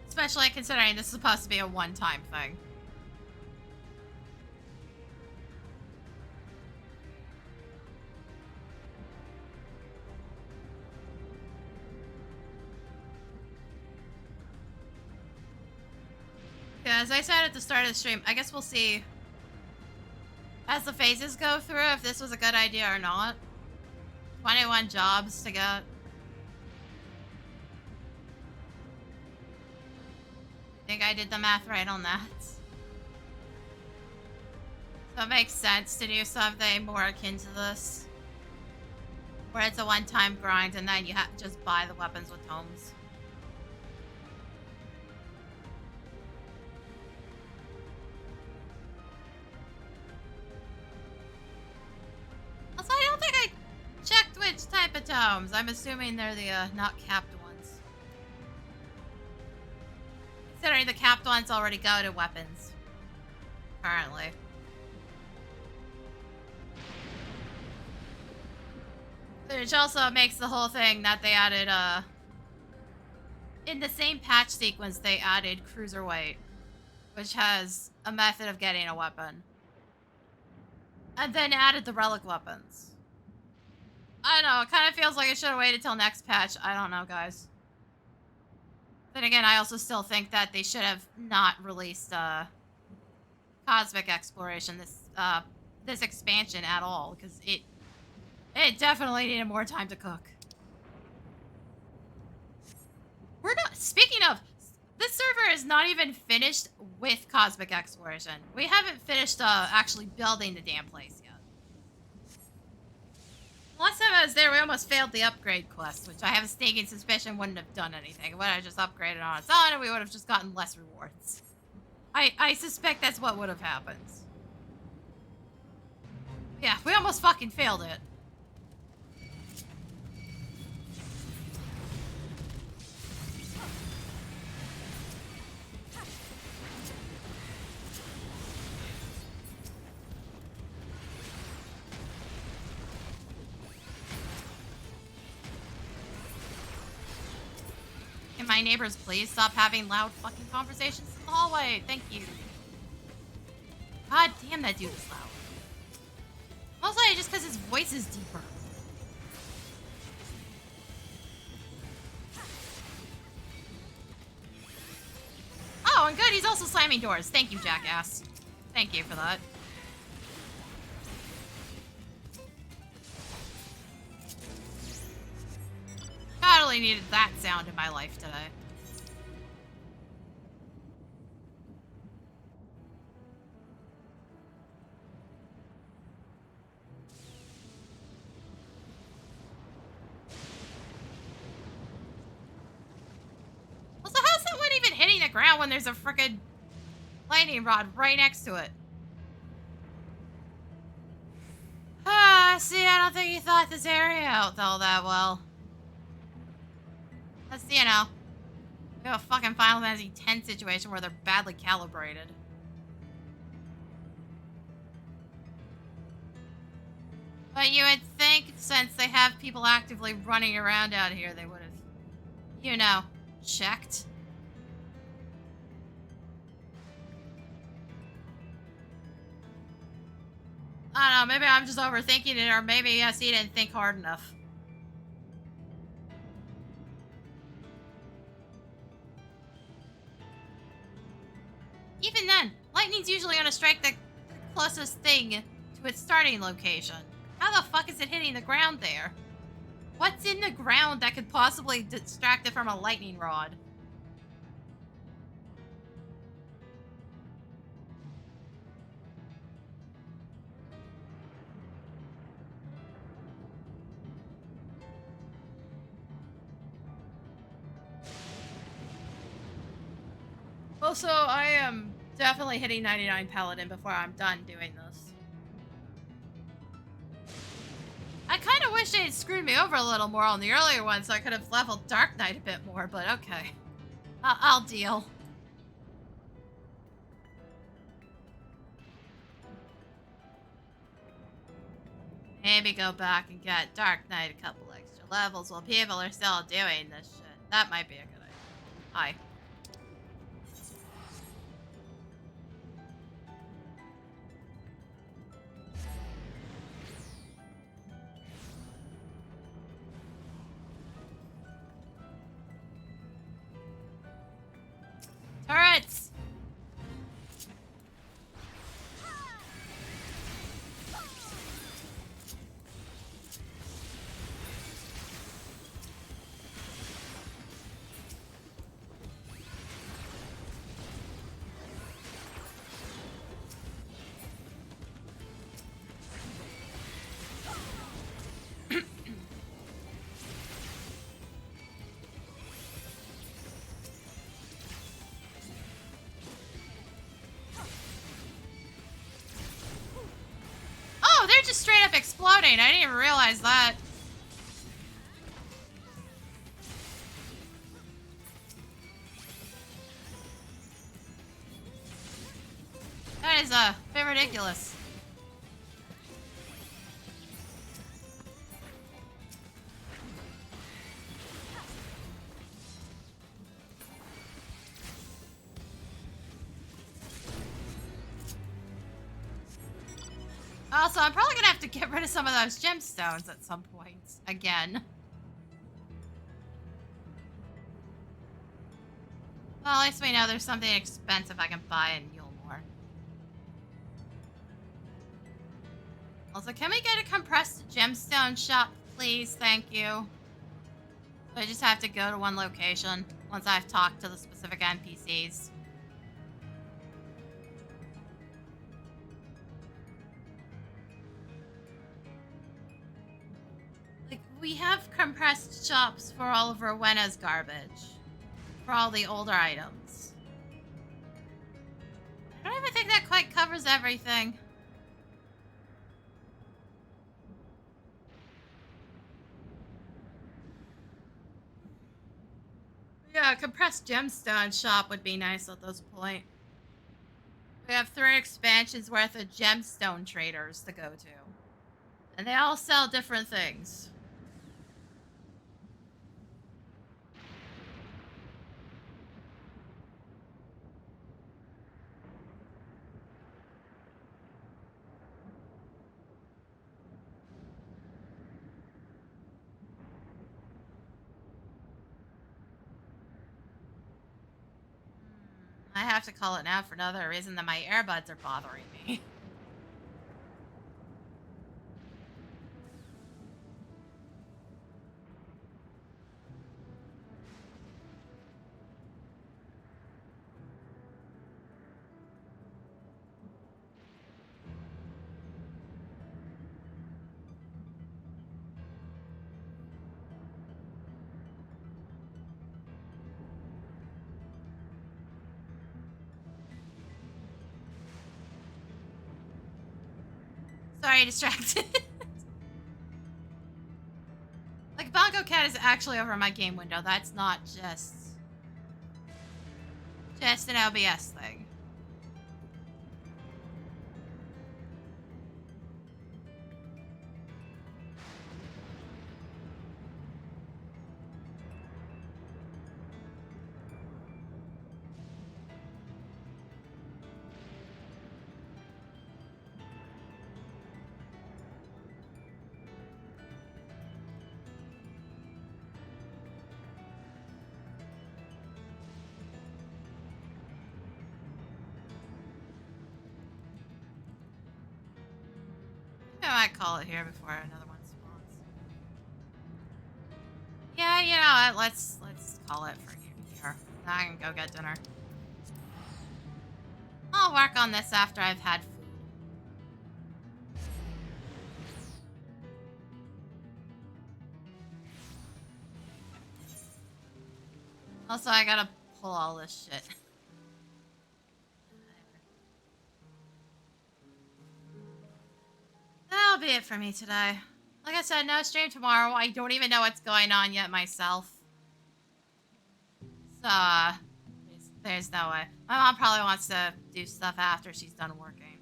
Especially considering this is supposed to be a one-time thing. Yeah, as I said at the start of the stream, I guess we'll see as the phases go through if this was a good idea or not. 21 jobs to get. I think I did the math right on that. So it makes sense to do something more akin to this. Where it's a one-time grind and then you have to just buy the weapons with homes. Epitomes. I'm assuming they're the not capped ones. Considering the capped ones already go to weapons. Currently. Which also makes the whole thing that they added, in the same patch sequence, they added Cruiserweight, which has a method of getting a weapon. And then added the relic weapons. I don't know, it kind of feels like it should have waited till next patch. I don't know, guys. Then again, I also still think that they should have not released, Cosmic Exploration, this expansion at all, because it definitely needed more time to cook. We're not, speaking of, this server is not even finished with Cosmic Exploration. We haven't finished, actually building the damn place yet. Last time I was there, we almost failed the upgrade quest, which I have a sneaking suspicion wouldn't have done anything. It would have just upgraded on its own, and we would have just gotten less rewards. I suspect that's what would have happened. Yeah, we almost fucking failed it. Can my neighbors please stop having loud fucking conversations in the hallway? Thank you. God damn, that dude is loud. Mostly just because his voice is deeper. Oh, and good, he's also slamming doors. Thank you, jackass. Thank you for that. Totally needed that sound in my life today. Also, how's that one even hitting the ground when there's a frickin' lightning rod right next to it? Ah, see, I don't think he thought this area out all that well. That's, you know, we have a fucking Final Fantasy X situation where they're badly calibrated. But you would think, since they have people actively running around out here, they would have, you know, checked. I don't know, maybe I'm just overthinking it, or maybe, yes, he didn't think hard enough. Even then, lightning's usually gonna strike the closest thing to its starting location. How the fuck is it hitting the ground there? What's in the ground that could possibly distract it from a lightning rod? Also, I am definitely hitting 99 Paladin before I'm done doing this. I kind of wish they had screwed me over a little more on the earlier one so I could have leveled Dark Knight a bit more, but okay. I'll deal. Maybe go back and get Dark Knight a couple extra levels while people are still doing this shit. That might be a good idea. Hi. Turrets! Just straight up exploding. I didn't even realize that. That is a bit ridiculous. Also, I'm probably gonna have to get rid of some of those gemstones at some point. Again. Well, at least we know there's something expensive I can buy in Yulmore. Also, can we get a compressed gemstone shop, please? Thank you. I just have to go to one location once I've talked to the specific NPCs. Like, we have compressed shops for all of Rowena's garbage. For all the older items. I don't even think that quite covers everything. Yeah, a compressed gemstone shop would be nice at this point. We have 3 expansions worth of gemstone traders to go to. And they all sell different things. I have to call it now for another reason that my earbuds are bothering me. Sorry, distracted. Like, Bongo Cat is actually over my game window. That's not just an OBS thing. I might call it here before another one spawns. Yeah, you know what? Let's call it for here. Now I can go get dinner. I'll work on this after I've had food. Also, I gotta pull all this shit. That'll be it for me today. Like I said, no stream tomorrow. I don't even know what's going on yet myself. So, there's no way. My mom probably wants to do stuff after she's done working.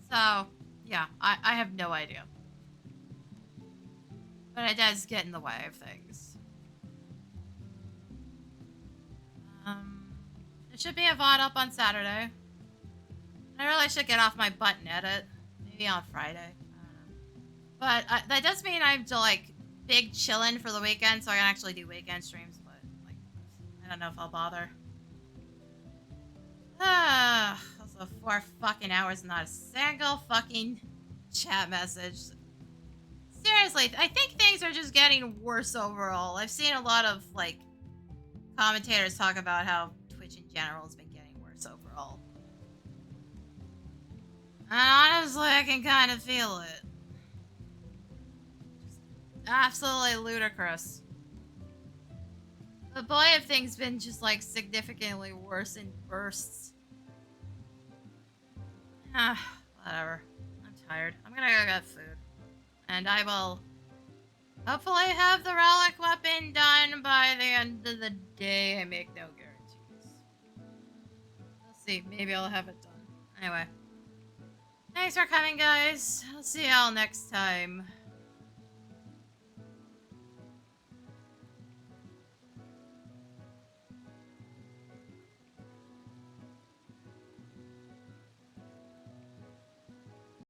So, yeah, I have no idea. But it does get in the way of things. There should be a VOD up on Saturday. I really should get off my butt and edit. Maybe on Friday. I don't know. But that does mean I have to, like, big chillin' for the weekend, so I can actually do weekend streams, but, like, I don't know if I'll bother. Also 4 fucking hours and not a single fucking chat message. Seriously, I think things are just getting worse overall. I've seen a lot of, like, commentators talk about how Twitch in general has been getting worse overall. And honestly, I can kind of feel it. Just absolutely ludicrous. But boy, have things been just, like, significantly worse in bursts. Whatever. I'm tired. I'm gonna go get food. And I will hopefully have the relic weapon done by the end of the day. I make no guarantees. We'll See, maybe I'll have it done. Anyway. Thanks for coming, guys. I'll see y'all next time.